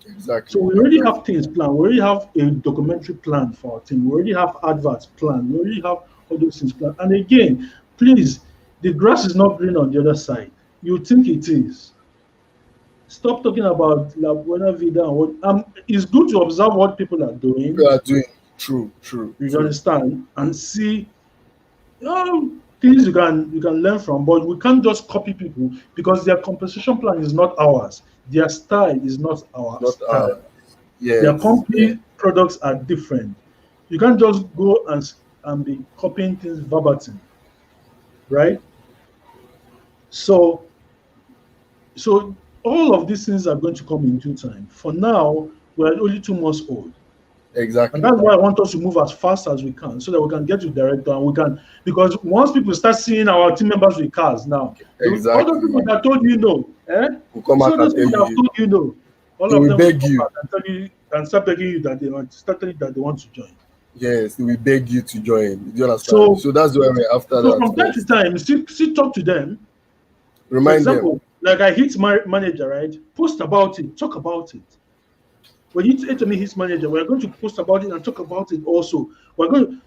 So exactly, we already have things planned. We already have a documentary plan for our team. We already have adverts planned. We already have all those things planned. And again, please, the grass is not green on the other side. You think it is. Stop talking about La Buena Vida and what. It's good to observe what people are doing. People are doing. You True. understand and see things you can learn from, but we can't just copy people because their compensation plan is not ours. Their style is not our Not style. Their yes, yeah, company products are different. You can't just go and be copying things verbatim, right? So so all of these things are going to come in due time. For now, we're only 2 months old. And exactly, that's why I want us to move as fast as we can so that we can get to director and we can because once people start seeing our team members with cars now, all those people exactly. that told you no, eh? We'll come You see out all and those tell people that have you. told you no, all They of will them will beg come you. back and tell you and start begging you that they want start telling you that they want to join. Yes, they will beg you to join. Do you understand? So So that's why we're after so that from time to first. time, still talk to them. For Remind them. example, like I hit my manager, right? Post about it, talk about it. When you say to me his manager, we're going to post about it and talk about it also. We're going to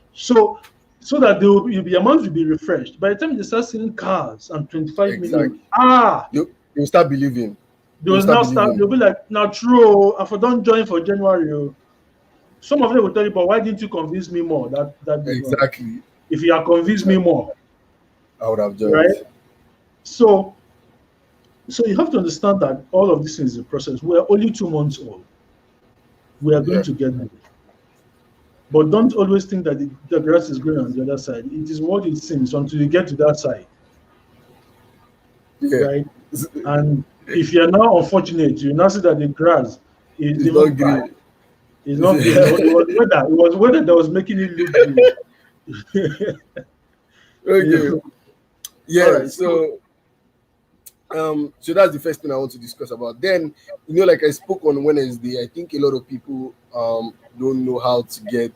so that the amount will be refreshed. By the time they start seeing cars and 25 million, Exactly. You start believing. they You will start now start, believing. they'll be like, now true, if I don't join for January. Oh." Some of them will tell you, but why didn't you convince me more that day one? Exactly. If you have convinced me Exactly. more, I would have joined. right? So so you have to understand that all of this is a process. We're only 2 months old. We are going Yeah. to get there. But don't always think that the grass is green on the other side. It is what it seems until you get to that side, Yeah. right? And if you're now unfortunate, you now see that the grass is It's even not bad. green. It's not green. It was weather. It was weather that was making it look green. You Okay. know? All Yeah. right. So So that's the first thing I want to discuss about. Then, like I spoke on Wednesday, I think a lot of people don't know how to get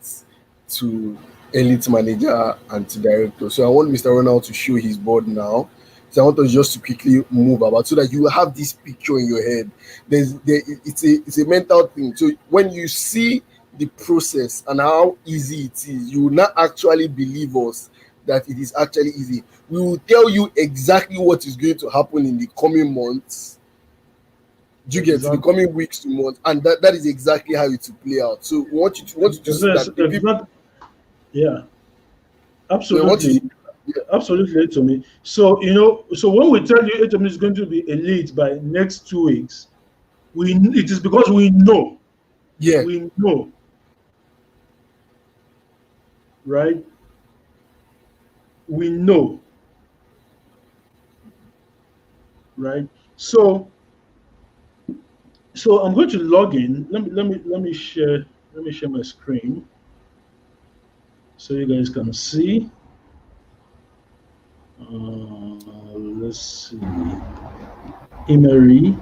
to elite manager and to director. So I want Mr. Ronald to show his board now. So I want us just to quickly move about so that you have this picture in your head. It's a mental thing. So when you see the process and how easy it is, you will not actually believe us that it is actually easy. We will tell you exactly what is going to happen in the coming months. Do you get to the exactly. coming weeks to months, and that is exactly how it will play out. So we want you to see that the people. Exactly. Yeah. We want you Absolutely. to. Yeah, Absolutely, to me. So so when we tell you HM is going to be elite by next 2 weeks, it is because yeah, we know, right? We know, right? So I'm going to log in. Let me share my screen so you guys can see. Let's see. Emery.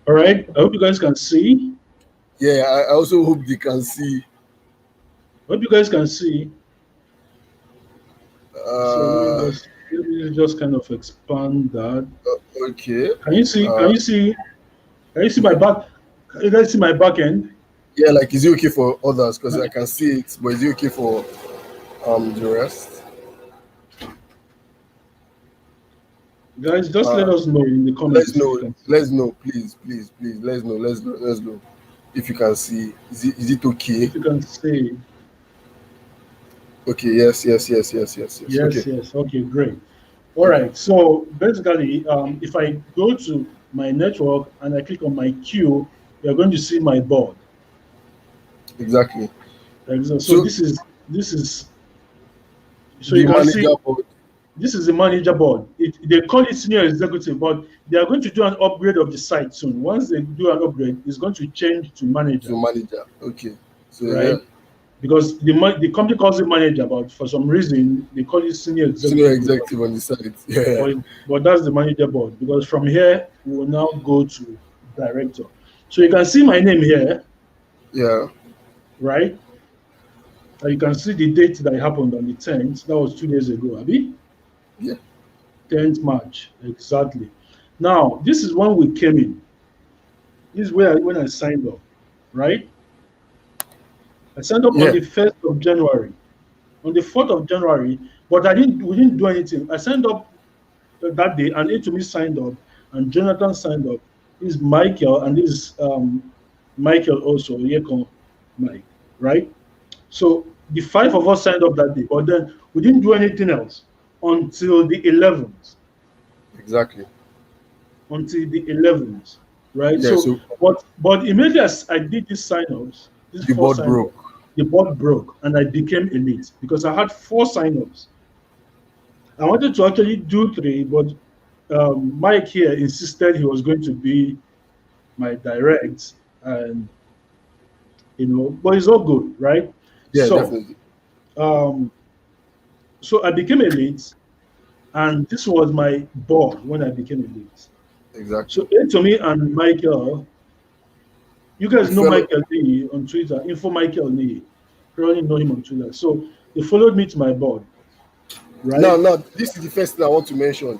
All right. I hope you guys can see. yeah. I also hope they can see. I hope you guys can see. So Uh, let me just kind of expand that. okay. Can you see? Can Uh, you see? Can you see my back? Can you guys see my back end? yeah, like is it okay for others? Because I can see it, but is it okay for the rest? Guys, just let Uh, us know in the let's comments if you know. can see. Let's know, please, please, please. Let's know. Let's know if you can see. Is it okay? If you can see. Okay. Yes. Yes. Yes. Yes. Yes. Yes. Okay. Yes, yes. Okay, great. All Okay. right. So basically, if I go to my network and I click on my queue, you're going to see my board. Exactly. So So this is so the you can see manager board. this is the manager board. They call it senior executive, but they are going to do an upgrade of the site soon. Once they do an upgrade, it's going to change to manager, To manager. Okay. So yeah, right? Because the company calls it manager, but for some reason they call it senior senior executive because executive on the side. Yeah. but that's the manager board. Because from here we will now go to director. So you can see my name here, Yeah. right? And you can see the date that it happened on the 10th. That was 2 days ago, Abby. Yeah. 10th March, exactly. Now, this is when we came in. This is where when I signed up, right? I signed up on Yeah. the 1st of January. On the 4th of January, but we didn't do anything. I signed up that day, and Etomi signed up, and Jonathan signed up. This is Michael, and this is Michael also, Yeko Mike, right? So the five of us signed up that day, but then we didn't do anything else until the 11th. Exactly. Until the 11th, right? Yeah. So, So but immediately as I did these sign-ups, these the four board sign-ups, broke. the board broke and I became elite because I had four sign-ups. I wanted to actually do three, but Mike here insisted he was going to be my direct, and but it's all good, right? Yeah. So, Definitely. um, so I became elite, and this was my board when I became elite. Exactly. So, to me and Michael, you We guys know fellow. Michael Lee on Twitter, Info Michael Lee. Probably know him on Twitter. So they followed me to my board, right? Now, this is the first thing I want to mention.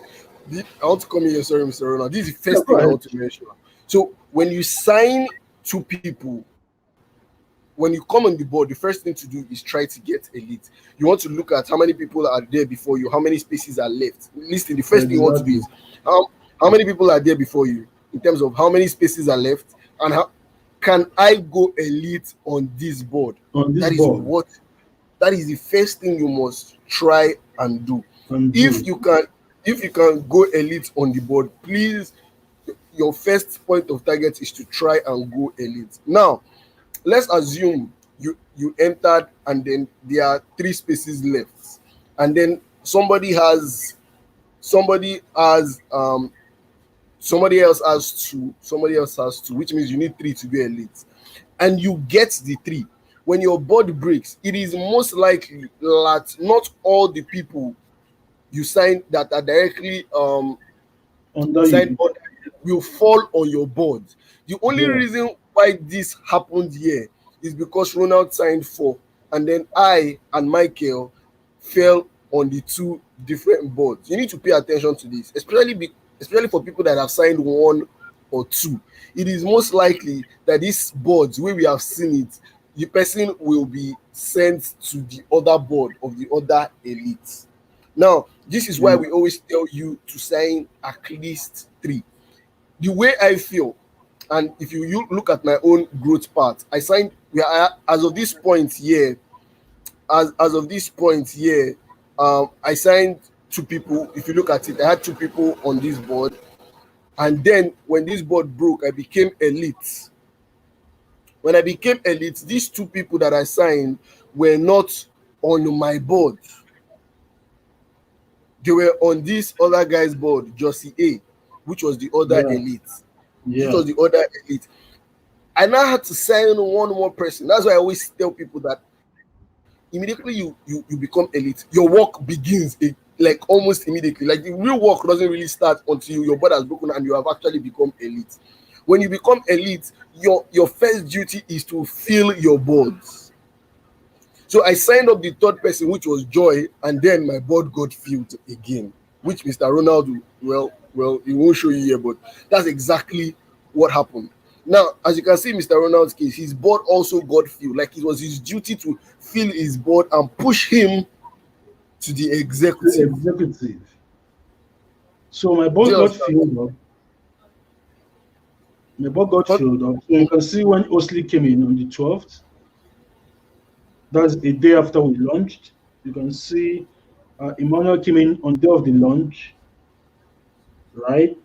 I want to come here. Sorry, Mr. Ronald. This is the Yeah, first go thing I ahead. want to mention. So when you sign two people, when you come on the board, the first thing to do is try to get elite. You want to look at how many people are there before you, how many spaces are left. Listen, the first thing you want to do Exactly. is how many people are there before you in terms of how many spaces are left, and how can I go elite on this board. On this That is board what that is the first thing you must try and do. and If do. you can if you can go elite on the board, please, your first point of target is to try and go elite. Now, let's assume you entered and then there are three spaces left, and then somebody has somebody else has two, which means you need three to be elite, and you get the three. When your board breaks, it is most likely that not all the people you sign that are directly Under signed you. on will fall on your board. The only Yeah. reason why this happened here is because Ronald signed four, and then I and Michael fell on the two different boards. You need to pay attention to this, especially for people that have signed one or two. It is most likely that these boards, where we have seen it, the person will be sent to the other board of the other elite. Now, this is why Yeah. we always tell you to sign at least three. The way I feel, and if you look at my own growth path, I signed. We are as of this point here. As of this point here, I signed two people. If you look at it, I had two people on this board, and then when this board broke, I became elite. When I became elite, these two people that I signed were not on my board. They were on this other guy's board, Josie A, which was the other Yeah. elite. This Yeah. was the other elite. I now had to sign one more person. That's why I always tell people that immediately you become elite, your work begins like almost immediately. Like the real work doesn't really start until your board has broken and you have actually become elite. When you become elite, your first duty is to fill your boards. So I signed up the third person, which was Joy, and then my board got filled again, which Mr. Ronaldo, well, he won't show you here, but that's exactly what happened. Now, as you can see, Mr. Ronaldo's case, his board also got filled. Like it was his duty to fill his board and push him to the The executive. executive. So my Do board you got understand? filled up. My board got But filled up. So you can see when Osley came in on the 12th, that's a day after we launched. You can see Emmanuel came in on day of the launch, right?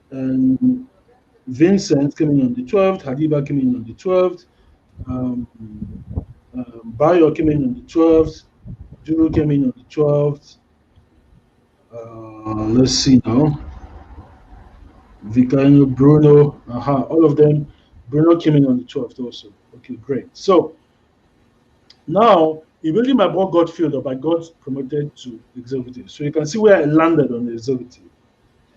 And Vincent came in on the 12th. Hadiba came in on the 12th. Um, Bayo came in on the 12th. Juru came in on the 12th. Let's see now. Vicario, Bruno, all of them. Bruno came in on the 12th also. Okay, great. So now, immediately my board got filled up, I got promoted to executive. So you can see where I landed on the executive.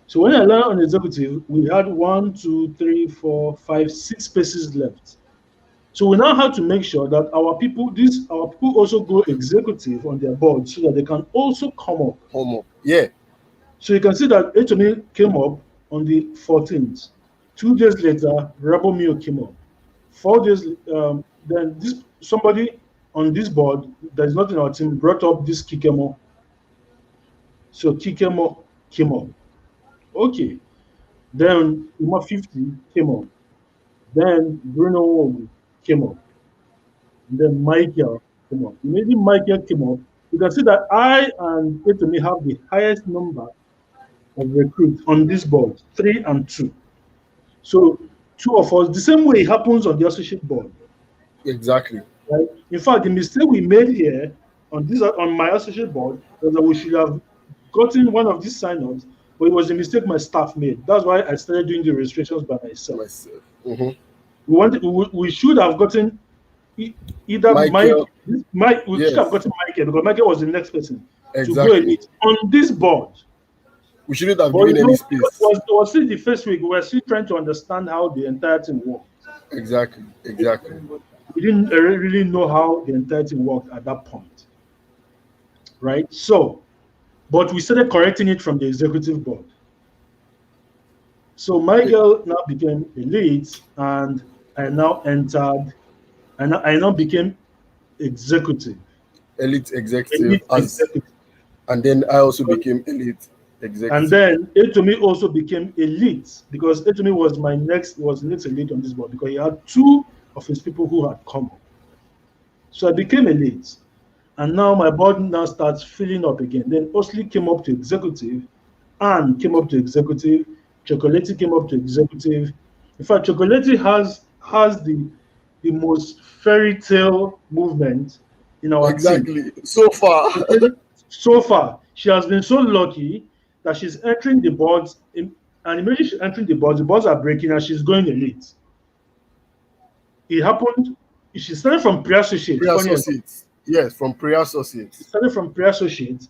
So when I landed on executive, we had one, two, three, four, five, six spaces left. So we now have to make sure that our people also go executive on their board so that they can also come up. homo. Yeah, So you can see that Etomi came up on the 14th. 2 days later, Rabomio came up. 4 days, then this somebody on this board that is not in our team brought up this Kikemo. So Kikemo came up. Okay. Then Uma 50 came up. Then Bruno Wogu came up. And then Michael came up. Immediately Michael came up. You can see that I and Etomi have the highest number of recruits on this board, 3 and 2. So two of us, the same way it happens on the associate board. exactly. Right? In fact, the mistake we made here on my associate board was that we should have gotten one of these sign-ups, but it was a mistake my staff made. That's why I started doing the registrations by myself. Myself. Mm-hmm. We should have gotten either Michael. We should have Yes, gotten Michael because Michael was the next person to go exactly. elite on this board. We shouldn't have But given any space. it was still the first week. We were still trying to understand how the entire thing worked. Exactly. Exactly. We didn't really know how the entire thing worked at that point, right? So, but we started correcting it from the executive board. So Michael now became elite, and I now entered and I now became executive, Elite executive, elite as executive. and then I also became elite And executive. then Etomi also became elite because Etomi was the next elite on this board because he had two of his people who had come up. So I became elite. And now my board now starts filling up again. Then Osley came up to executive, Anne came up to executive, Chocolate came up to executive. In fact, Chocolate has the most fairy tale movement in our team. Exactly. So far. Okay? So far, she has been so lucky that she's entering the boards, and immediately she's entering the boards are breaking, and she's going elite. It happened. She started from pre-associate. Funny enough, Pre-associates. Yes, from she pre-associates. started from pre-associate.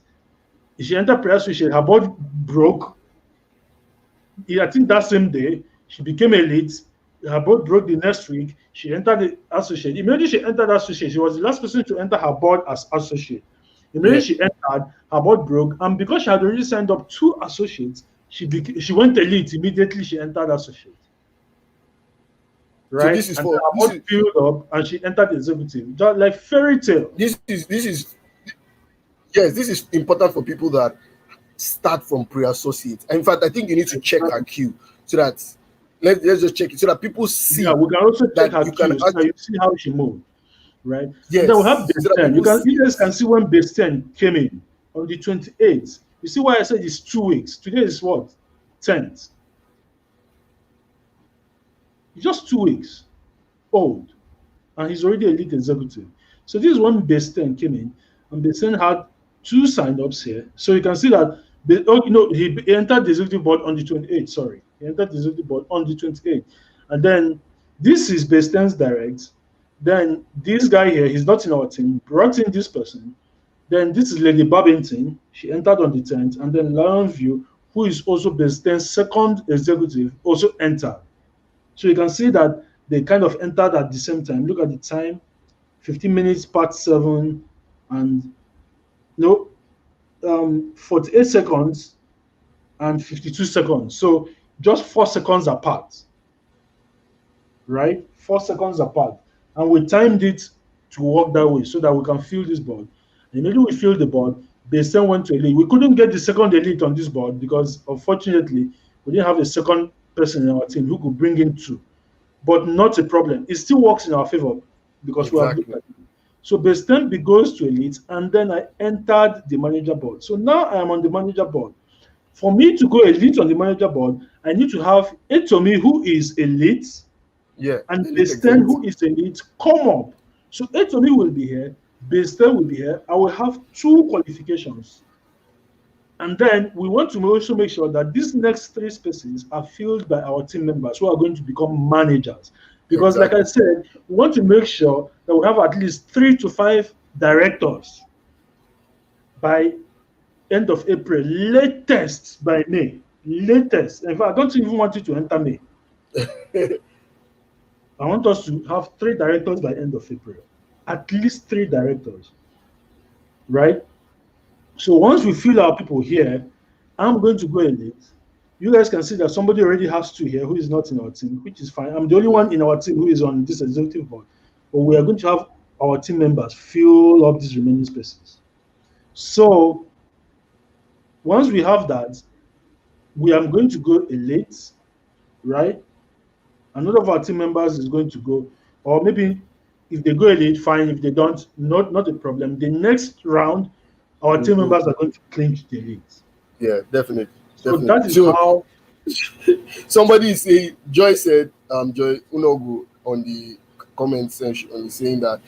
She entered pre-associate. Her board broke. I think that same day she became elite. Her board broke the next week. She entered the associate. Immediately she entered associate. She was the last person to enter her board as associate. Immediately Yeah. she entered, her board broke, and because she had already signed up two associates, she went elite immediately. She entered associate, So right? this is And for her board filled up, and she entered executive, just like fairy tale. this is yes, this is important for people that start from pre-associate. In fact, I think you need to check her queue so that let's just check it so that people Yeah, see we can also check that her you can cues so that you see how she moved, right? And then we have yes, base so that 10. people see You it. guys can see when base 10 came in on the 28th. You see why I said it's 2 weeks. Today is what? 10th. Just 2 weeks old. And he's already a lead executive. So this is when base 10 came in, and base 10 had two sign-ups here. So you can see that he entered the executive board on the 28th. Sorry. He entered the executive board on the 28th. And then this is base 10's direct. Then this guy here, he's not in our team, brought in this person. Then this is Lady Babington. She entered on the 10th. And then Lionview, who is also base 10's second executive, also entered. So you can see that they kind of entered at the same time. Look at the time, 15 minutes past 7, and no, 48 seconds and 52 seconds. So just 4 seconds apart, right? 4 seconds apart. And we timed it to work that way so that we can fill this board. And immediately we filled the board, base 10 went to elite. We couldn't get the second elite on this board because unfortunately we didn't have a second person in our team who could bring in two. But not a problem. It still works in our favor because we have looked Exactly. at it. So base 10 goes to elite, and then I entered the manager board. So now I am on the manager board. For me to go elite on the manager board, I need to have Etomi, who is elite, Yeah, and elite base 10, executive. who is elite, come up. So Etomi will be here, base 10 will be here. I will have two qualifications. And then we want to also make sure that these next three spaces are filled by our team members who are going to become managers. Because, like I Exactly. said, we want to make sure that we have at least 3 to 5 directors by end of April, latest by May. Latest. In fact, I don't even want you to enter May. I want us to have 3 directors by end of April. At least 3 directors, right? So once we fill our people here, I'm going to go elite. You guys can see that somebody already has two here who is not in our team, which is fine. I'm the only Yeah. one in our team who is on this executive board. But we are going to have our team members fill up these remaining spaces. So once we have that, we are going to go elite, right? Another of our team members is going to go, or maybe if they go elite, fine. If they don't, not a problem. The next round, our team Mhm. members are going to clinch the elite. Yeah, definitely. So that Definitely. is So how. somebody is saying, Joy said, Joy Unogu on the comment section is saying that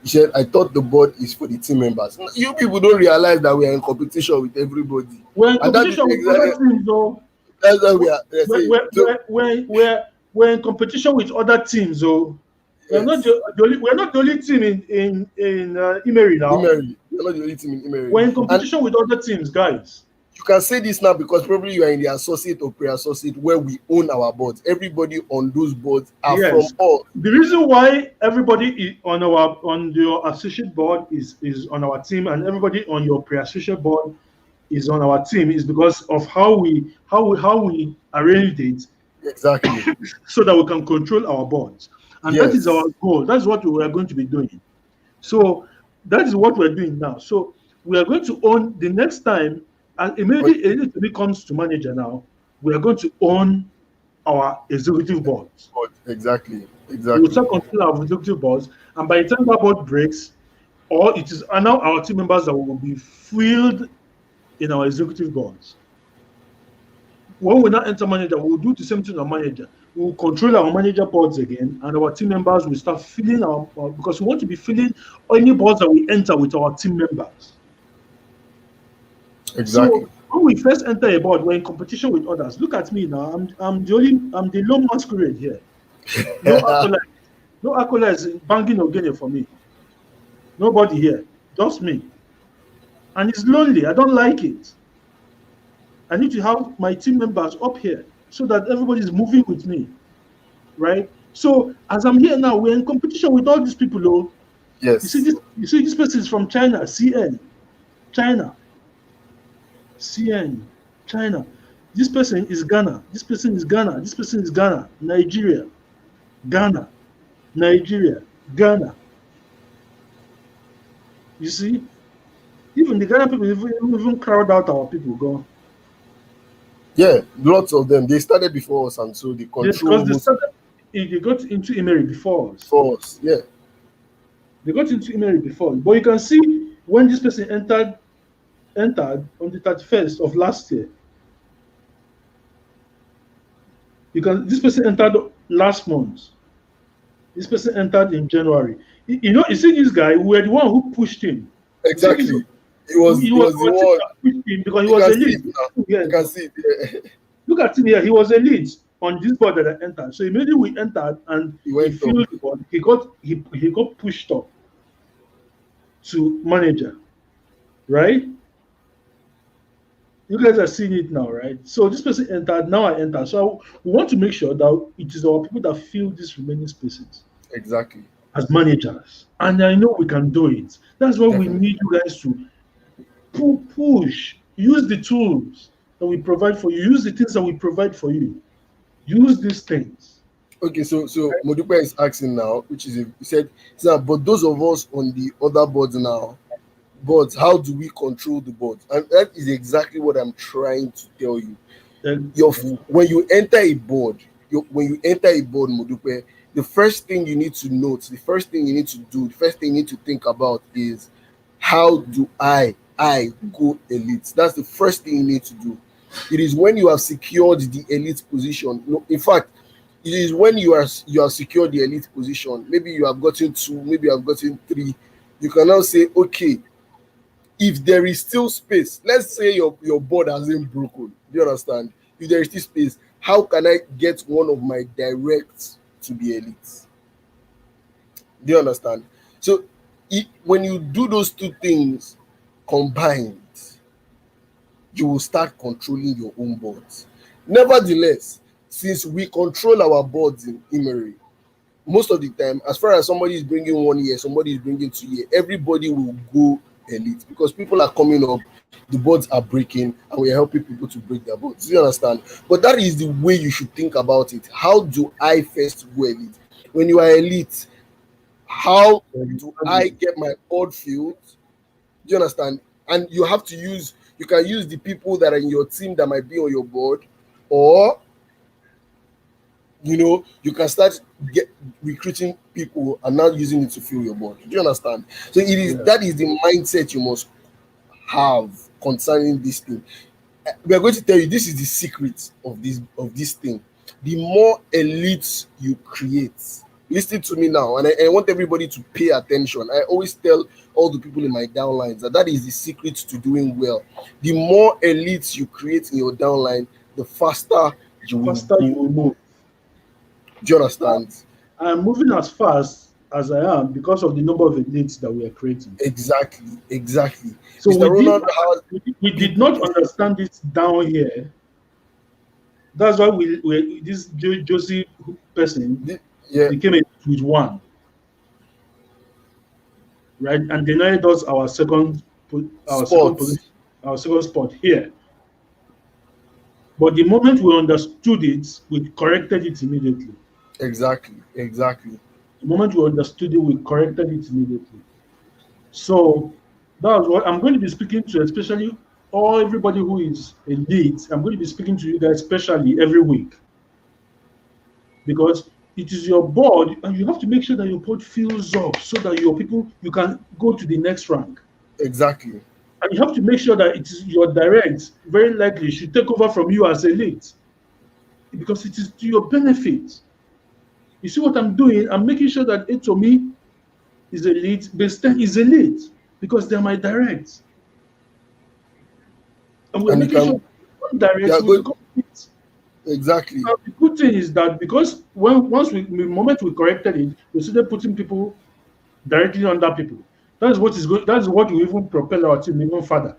he said, I thought the board is for the team members. You people don't realize that we are in competition with everybody. We're in And that is competition with other exactly teams, though. that's what we are they're We're, saying. we're, So we're in competition with other teams, though. We're not yes, we're not the only team in Emery now. Emery, you're not the only team in Emery. We're in And competition with other teams, guys. you can say this now because probably you are in the associate or pre-associate where we own our boards. Everybody on those boards are from Yes. us. The reason why everybody on your associate board is on our team, and everybody on your pre-associate board is on our team, is because of how we arranged it Exactly. so that we can control our boards. And that is our Yes. goal. That's what we are going to be doing. So that is what we're doing now. So we are going to own the next time, and But immediately it comes to manager now, we are going to own our executive boards. exactly, We will exactly, start controlling our executive boards, and by the time that board breaks, or it is now our team members that will be filled in our executive boards. When we now enter manager, we'll do the same thing on manager. We will control our manager boards again, and our team members will start filling because we want to be filling any boards that we enter with our team members. exactly. So when we first enter a board, we're in competition with others. Look at me now. I'm the lone masquerade here. No acolyte, no acolytes banging again for me. Nobody here, just me. And it's lonely. I don't like it. I need to have my team members up here so that everybody is moving with me, right? So as I'm here now, we're in competition with all these people. Oh, Yes. you see this person is from China, CN, China, CN, China. This person is Ghana. This person is Ghana. This person is Ghana, Nigeria, Ghana, Nigeria, Ghana. You see, even the Ghana people even crowd out our people. Go. Yeah, lots of them. They started before us, and so they Yeah, control because most they got into Emery before us. for us. Yeah, They got into Emery before. But you can see when this person entered on the 31st of last year. Because this person entered last month. This person entered in January. You see this guy, we were the one who pushed him. You see this, exactly. It he was was the our team one. that pushed him because he You was can a see lead. it now. Yeah, You can see it. Yeah. look at him here. He was a lead on this board that I entered. So immediately we entered and He he went up. filled the board. He got pushed up to manager, right? You guys are seeing it now, right? So this person entered, now I enter. So we want to make sure that it is our people that fill these remaining spaces Exactly. as managers. And I know we can do it. That's why we Definitely. need you guys to push, use the tools that we provide for you, use the things that we provide for you. Use these things. Okay, so Modupe is asking now, which is he said, but those of us on the other boards now, but how do we control the board? And that is exactly what I'm trying to tell you. And, Your when you enter a board, when you enter a board, Modupe, the first thing you need to note, the first thing you need to do, the first thing you need to think about is how do I go elite? That's the first thing you need to do. It is when you have secured the elite position. No, in fact, it is when you have secured the elite position. Maybe you have gotten two, maybe you have gotten three. You can now say, okay, if there is still space, let's say your board hasn't broken. Do you understand? If there is still space, how can I get one of my directs to be elite? Do you understand? So when you do those two things combined, you will start controlling your own boards. Nevertheless, since we control our boards in Emery, most of the time, as far as somebody is bringing 1 year, somebody is bringing 2 year, everybody will go elite because people are coming up, the boards are breaking, and we're helping people to break their boards. Do you understand? But that is the way you should think about it. How do I first go elite? When you are elite, how do I get my board filled? Do you understand? And you can use the people that are in your team that might be on your board, or you can start recruiting people and now using it to fill your board. Do you understand? So yeah. that is the mindset you must have concerning this thing. We are going to tell you this is the secret of this thing. The more elites you create, listen to me now, and I want everybody to pay attention. I always tell all the people in my downlines that is the secret to doing well. The more elites you create in your downline, the faster you will Faster you go. will move. Do you understand? I'm moving as fast as I am because of the number of elites that we are creating. Exactly. So Mr. Ronald has we did people. not understand it down here. That's why this Josie person Yeah, became a with one, right? And denied us our second sports. position, our second spot here. But the moment we understood it, we corrected it immediately. Exactly. The moment we understood it, we corrected it immediately. So that's what I'm going to be speaking to, especially all everybody who is elite. I'm going to be speaking to you guys especially every week because it is your board, and you have to make sure that your board fills up so that your people you can go to the next rank. Exactly. And you have to make sure that it is your direct, very likely should take over from you as elite because it is to your benefit. You see what I'm doing? I'm making sure that Etomi is elite, Besten is elite because they're my direct. And we're And you making sure can, one you direct are will going, become elite. exactly. Now, the good thing is that because once the moment we corrected it, we started putting people directly under people. That is what is good. That is what will even propel our team even further.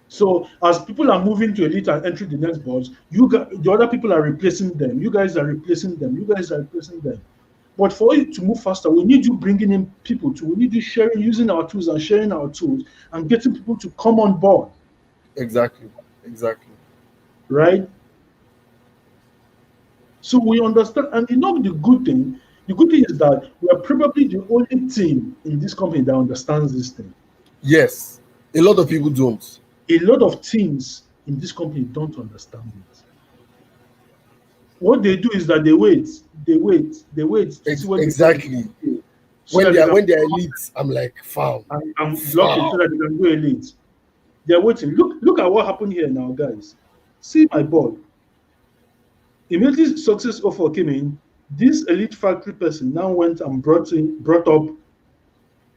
So as people are moving to elite and entering the next boards, the other people are replacing them. You guys are replacing them. You guys are replacing them. But for it to move faster, we need you bringing in people too. We need you sharing, using our tools and sharing our tools and getting people to come on board, Exactly. Exactly. right? So we understand, and you know the good thing. The good thing is that we are probably the only team in this company that understands this thing. Yes. A lot of people don't. A lot of teams in this company don't understand it. What they do is that they wait to see when the board is Exactly. okay, so that they can When they are elite, I'm like, found. and block it so Found. that they can go elite. They're waiting. Look at what happened here now, guys. See my board. Immediately success offer came in. This elite factory person now went and brought up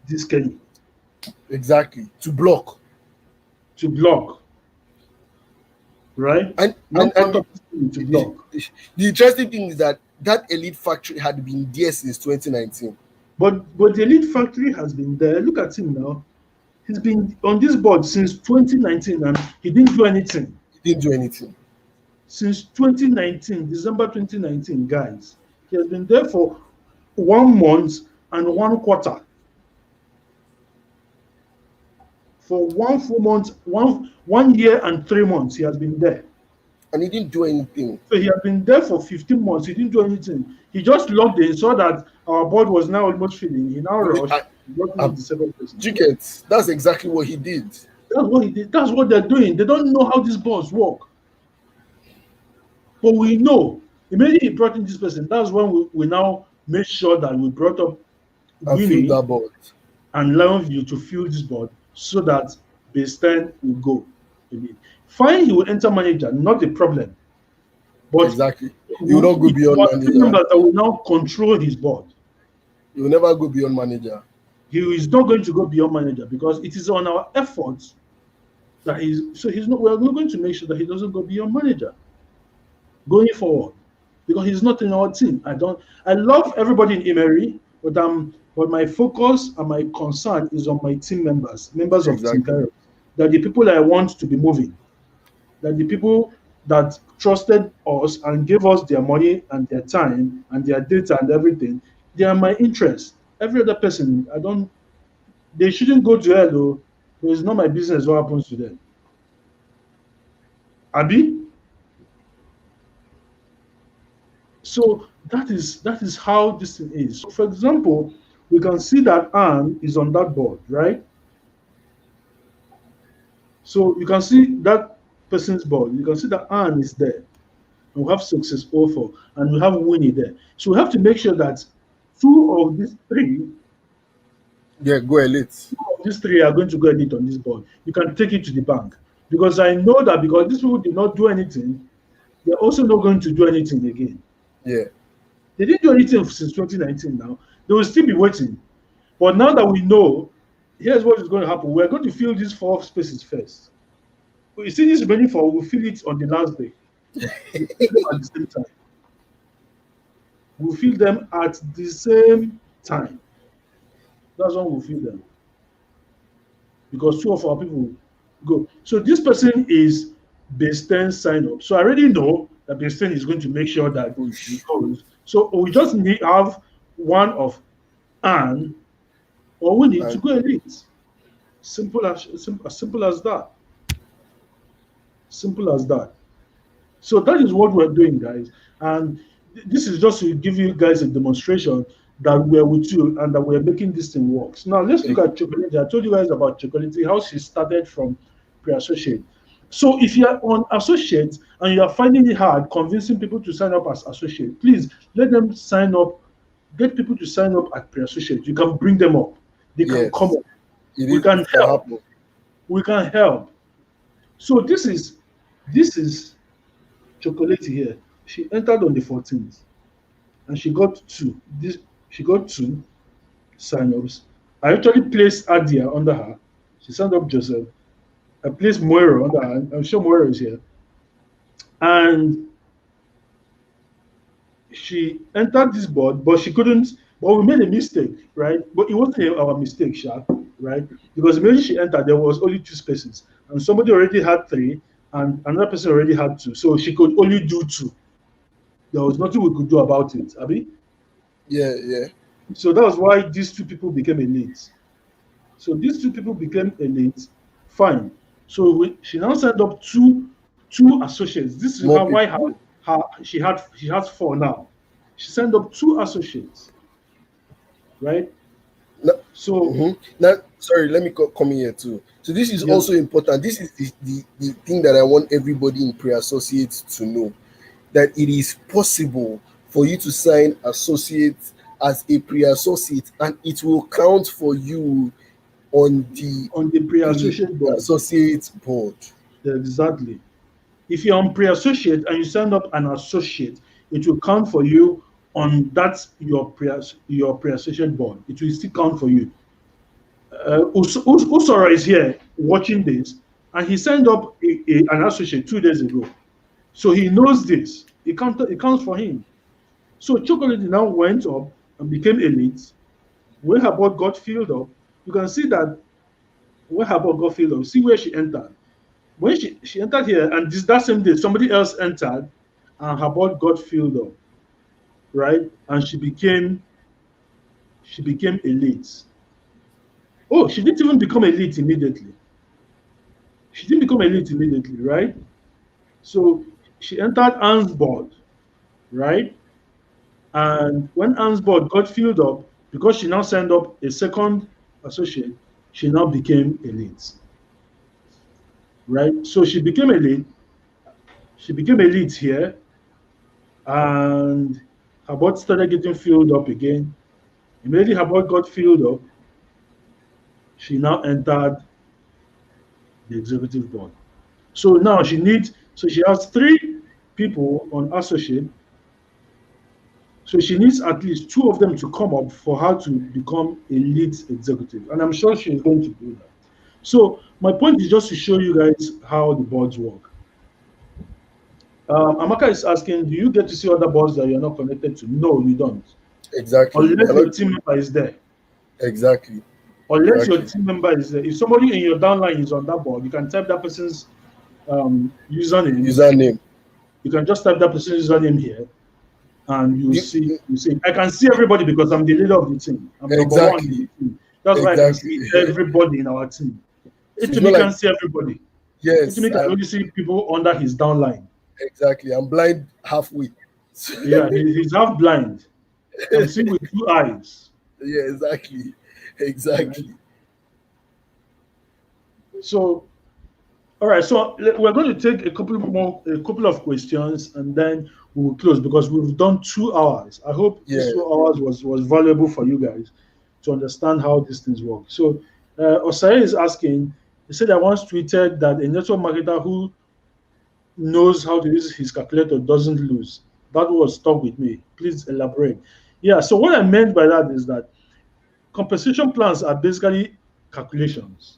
this Kenny Exactly. To block. to block, right? Now And brought up this Kenny to the, block. the interesting thing is that that elite factory had been there since 2019. But the elite factory has been there. Look at him now. He's been on this board since 2019 and he didn't do anything. He didn't do anything. Since 2019, December 2019, guys. He has been there for 1 month and 1 quarter. For 1 full month, 1 year and 3 months, he has been there. And he didn't do anything. So he has been there for 15 months. He didn't do anything. He just logged in, saw that our board was now almost filling. He now rushed, brought in the second person. Tickets. That's exactly what he did. That's what he did. That's what they're doing. They don't know how these boards work. But we know. Immediately he brought in this person. That's when we now made sure that we brought up And fill Winnie that board. and Lionview to fill this board so that Baseline will go. Fine, he will enter manager, not a problem. But Exactly. He will not go beyond manager. Members that will now control his board. He will never go beyond manager. He is not going to go beyond manager because it is on our efforts that he's not. We are not going to make sure that he doesn't go beyond manager going forward because he's not in our team. I love everybody in Emery, but my focus and my concern is on my team members of Team KAIROS. That the people I want to be moving, that the people that trusted us and gave us their money and their time and their data and everything, they are my interest. Every other person, they shouldn't go to hell though. It's not my business what happens to them. Abi? So that is how this thing is. So for example, we can see that Anne is on that board, right? So you can see that person's board. You can see that Anne is there. And we have success offer and we have Winnie there. So we have to make sure that two of these three go elite. These three are going to go elite on this board. You can take it to the bank. Because I know that because these people did not do anything, they're also not going to do anything again. Yeah. They didn't do anything since 2019 now. They will still be waiting. But now that we know, here's what is going to happen. We're going to fill these 4 spaces first. You see this remaining 4, we'll fill it on the last day. We'll fill them at the same time. We'll fill them at the same time. That's when we'll fill them. Because 2 of our people go. So this person is base 10 sign up. So I already know that base 10 is going to make sure that he goes. So we just have one of Anne or we need to go elite. Simple as that. Simple as that. So that is what we're doing, guys. And This is just to give you guys a demonstration that we're with you and that we're making this thing work. So now let's look Ex- at Chocolate. I told you guys about Chocolate, how she started from pre-associate. So if you're on associate and you are finding it hard convincing people to sign up as associate, please let them sign up. Get people to sign up at pre-associate. You can bring them up. They can come yes, up. We it can can help. happen. We can help. So this is Chocolate here. She entered on the 14th and she got two. This she got two sign-ups. I actually placed Adia under her. She signed up Joseph. I placed Moira under her. I'm sure Moira is here. And she entered this board, but she couldn't. But we made a mistake, right? But it wasn't our mistake, Sha, right? Because immediately she entered, there was only two spaces, and somebody already had three, and another person already had two. So she could only do two. There was nothing we could do about it, Abby. Yeah, yeah. So that was why these two people became elite. So these two people became elite. Fine. So she now signed up two associates. This is More how why people. she has four now. She signed up two associates, right? Now, So mhm. Now, sorry, let me come in here too. So this is yes, also important. This is the thing that I want everybody in pre-associates to know, that it is possible for you to sign associate as a pre-associate, and it will count for you on the on the pre-associate board. pre-associate board. Exactly. If you're on pre-associate and you sign up an associate, it will count for you on that your pre-associate board. It will still count for you. Usora is here watching this, and he signed up an associate 2 days ago. So he knows this. It counts for him. So Chocolate now went up and became elite. When her board got filled up, you can see that when her board got filled up, see where she entered. When she entered here, and that same day, somebody else entered, and her board got filled up, right? And she became elite. Oh, she didn't even become elite immediately. She didn't become elite immediately, right? So she entered Anne's board, right? And when Anne's board got filled up, because she now signed up a second associate, she now became elite, right? So she became elite here, and her board started getting filled up again. Immediately her board got filled up, she now entered the executive board. So now she has three people on associate. So she needs at least two of them to come up for her to become a lead executive. And I'm sure she's going to do that. So my point is just to show you guys how the boards work. Amaka is asking, do you get to see other boards that you're not connected to? No, you don't. Exactly. Unless your team member is there. Exactly. Unless your Exactly. team member is there. If somebody in your downline is on that board, you can type that person's username. Username. You can just type that person's username here, and you You, see, I can see everybody because I'm the leader of the team. I'm number one in exactly. the team. That's why I can Exactly. see everybody in our team. So it's not Itumi like, can see everybody. yes, Itumi can only see people under his downline. exactly. I'm blind halfway. Yeah, he's half blind. I'm seeing with two eyes. Yeah, exactly. Right? Exactly. So, all right. So we're going to take a couple of questions, and then we will close because we've done 2 hours. I hope Yeah. these 2 hours was valuable for you guys to understand how these things work. So, Osai is asking. He said I once tweeted that a network marketer who knows how to use his calculator doesn't lose. That was stuck with me. Please elaborate. Yeah. So what I meant by that is that compensation plans are basically calculations.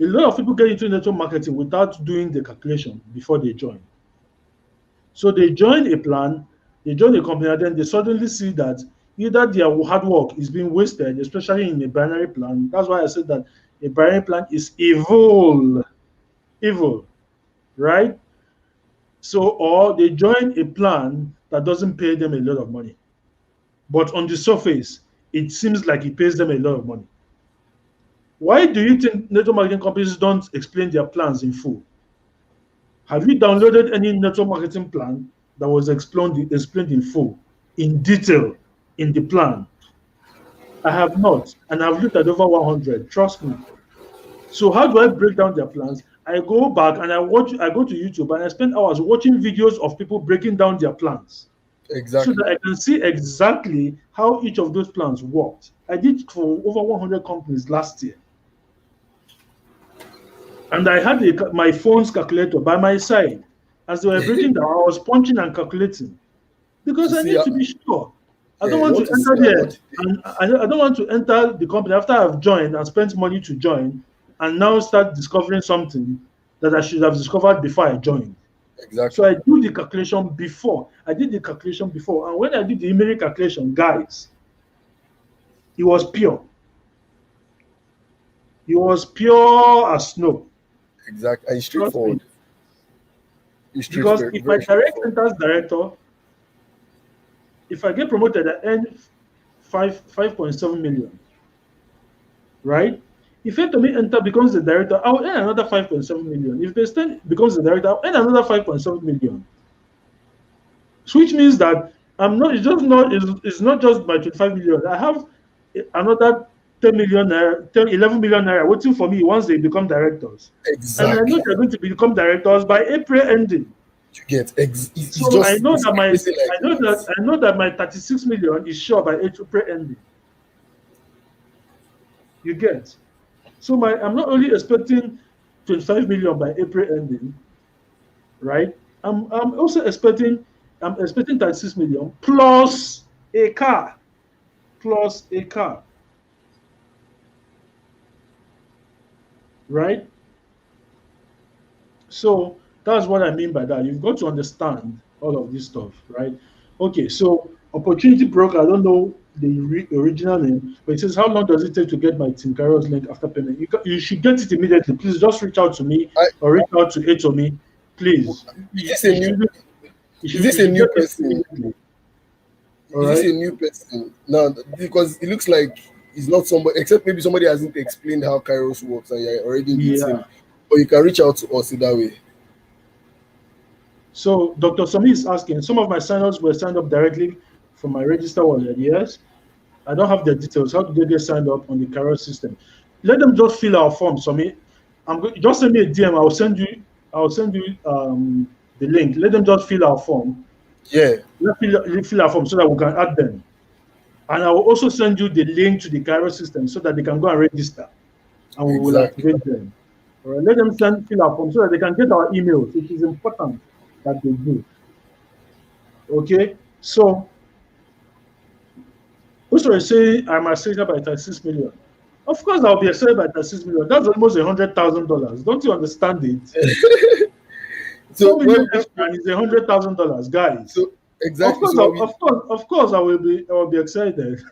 A lot of people get into network marketing without doing the calculation before they join. So they join a plan, they join a company, and then they suddenly see that either their hard work is being wasted, especially in a binary plan. That's why I said that a binary plan is evil, right? So, or they join a plan that doesn't pay them a lot of money, but on the surface, it seems like it pays them a lot of money. Why do you think network marketing companies don't explain their plans in full? Have you downloaded any network marketing plan that was explained in full, in detail, in the plan. I have not, and I've looked at over 100. Trust me. So how do I break down their plans? I go back and I watch. I go to YouTube and I spend hours watching videos of people breaking down their plans, so that Exactly. I can see exactly how each of those plans worked. I did it for over 100 companies last year, and I had my phone's calculator by my side as they were breaking down. I was punching and calculating because To I see need how, to be sure. I yeah, don't you want to want to see enter how there much. and I don't want to enter the company after I've joined and spent money to join and now start discovering something that I should have discovered before I joined. So Exactly. I do the calculation before. I did the calculation before. And when I did the email calculation, guys, it was pure. It was pure as snow. Exactly. And it's Trust me. straightforward. It's Because straightforward, if my very direct straightforward. enters director, if I get promoted, I earn 5.7 million, right? If Etomi enter becomes the director, I'll earn another 5.7 million. If Besten becomes the director, I'll earn another 5.7 million. So which means that I'm not it's just not it's not just my 25 million. I have another 10 million naira, 10, 11 million naira waiting for me once they become directors. And I know Exactly. they're going to become directors by April ending. You get it's So I just know it's that my everything like that. I know that my 36 million is sure by April ending. You get. So I'm not only expecting 25 million by April ending, right? I'm also expecting 36 million plus a car, plus a car, right? So that's what I mean by that. You've got to understand all of this stuff, right? Okay, so opportunity broker, I don't know the original name, but it says, how long does it take to get my Team KAIROS link after payment? You should get it immediately. Please just reach out to me I, or reach out to Atomi. Please. is this a new You is this a should new get it person? immediately. All Is this right. a new person? No, because it looks like it's not somebody, except maybe somebody hasn't explained how Kairos works and you're already in the team. Yeah. Or you can reach out to us in that way. So Dr. Sami is asking, some of my sign-ups were signed up directly from my register wallet. Yes. I don't have their details. How do they get signed up on the KAIROS system? Let them just fill our form. Sami, just send me a DM. I'll send you the link. Let them just fill our form. Yeah, Fill our form so that we can add them. And I will also send you the link to the KAIROS system so that they can go and register and we will exactly. activate them. All right, let them fill our form so that they can get our emails. It is important that they do. Okay, so also say I'm accepted by 36 million. Of course, I'll be accepted by 36 million. That's almost $100,000. Don't you understand it? So 4 million extra is $100,000, guys. so exactly. So Of course, I will be excited,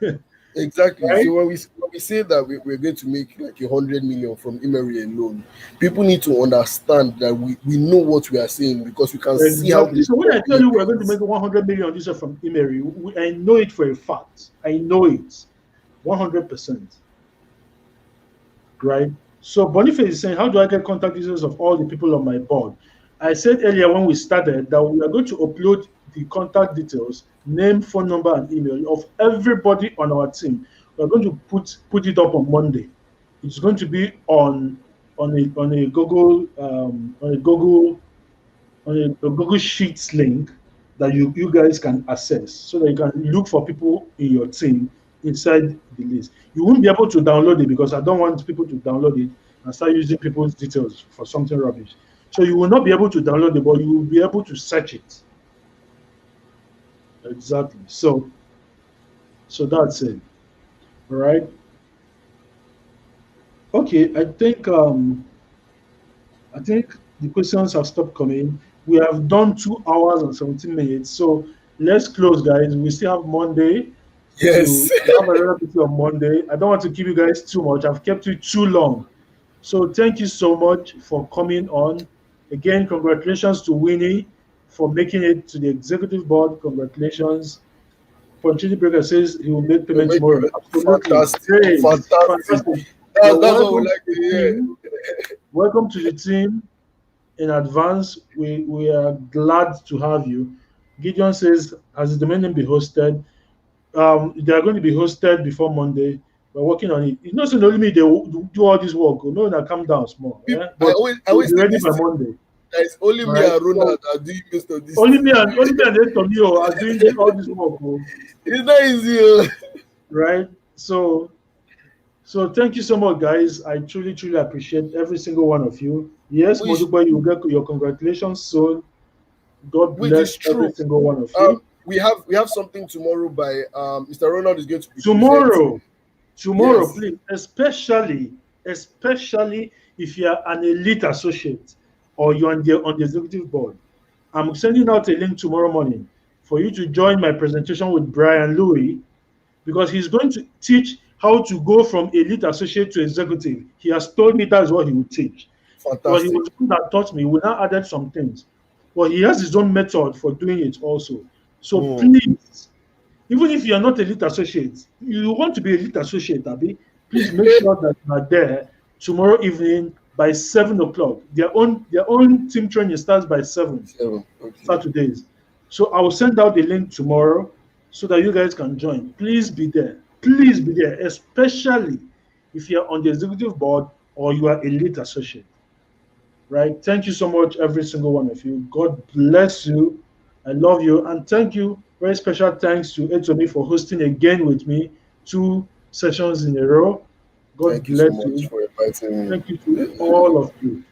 exactly. right? So when we say that we're going to make like 100 million from Emery alone, people need to understand that we know what we are saying because we can see how Exactly. this So when I tell company you we're going to is. make 100 million this year from Emery, I know it for a fact. I know it 100%. Right? So Boniface is saying, how do I get contact details of all the people on my board? I said earlier when we started that we are going to upload the contact details, name, phone number, and email of everybody on our team. We're going to put it up on Monday. It's going to be on a Google a Google Sheets link that you guys can access so that you can look for people in your team inside the list. You won't be able to download it because I don't want people to download it and start using people's details for something rubbish. So you will not be able to download it, but you will be able to search it. Exactly. So that's it. All right. Okay. I think the questions have stopped coming. We have done 2 hours and 17 minutes. So let's close, guys. We still have Monday Yes. to have another video on Monday. I don't want to keep you guys too much. I've kept you too long. So thank you so much for coming on. Again, congratulations to Winnie for making it to the executive board. Congratulations. Opportunity Breaker says he will make payment tomorrow. Absolutely. Fantastic. Great. Fantastic. Fantastic. You're That's what we welcome to like to the hear. team. Welcome to the team in advance. We are glad to have you. Gideon says, has the domain name be hosted? They are going to be hosted before Monday. We're working on it. It's not saying only me they will do all this work. No, now calm down small. People, But I we'll always be say ready this by thing. Monday. Guys, only All me right. and Ronald So are doing most of this thing. only me and Antonio are doing all this work. Oh, It's not easy. Oh. right. So thank you so much, guys. I truly, truly appreciate every single one of you. Yes, Which Moduba, you will get your congratulations soon. God which is bless every true. single one of you. We have something tomorrow by Mr. Ronald is going to be presenting. Tomorrow, Yes, please, especially if you are an elite associate or you're on the executive board, I'm sending out a link tomorrow morning for you to join my presentation with Brian Louis because he's going to teach how to go from elite associate to executive. He has told me that's what he will teach. Because he fantastic. was the one that taught me. We now added some things. But he has his own method for doing it also. So Hmm. please, even if you are not elite associate, you want to be elite associate, Abby, please make sure that you are there tomorrow evening by 7 o'clock. Their own team training starts by 7 Seven. Okay. Saturdays. So I will send out the link tomorrow so that you guys can join. Please be there. Please be there, especially if you're on the executive board or you are elite associate. Right? Thank you so much, every single one of you. God bless you. I love you. And thank you. Very special thanks to Etomi for hosting again with me 2 sessions in a row. God Thank you so bless much you. for inviting Thank you to all of you.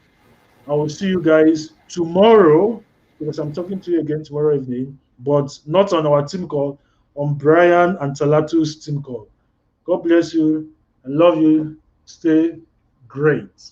I will see you guys tomorrow because I'm talking to you again tomorrow evening, but not on our team call, on Brian and Talatu's team call. God bless you. I love you. Stay great.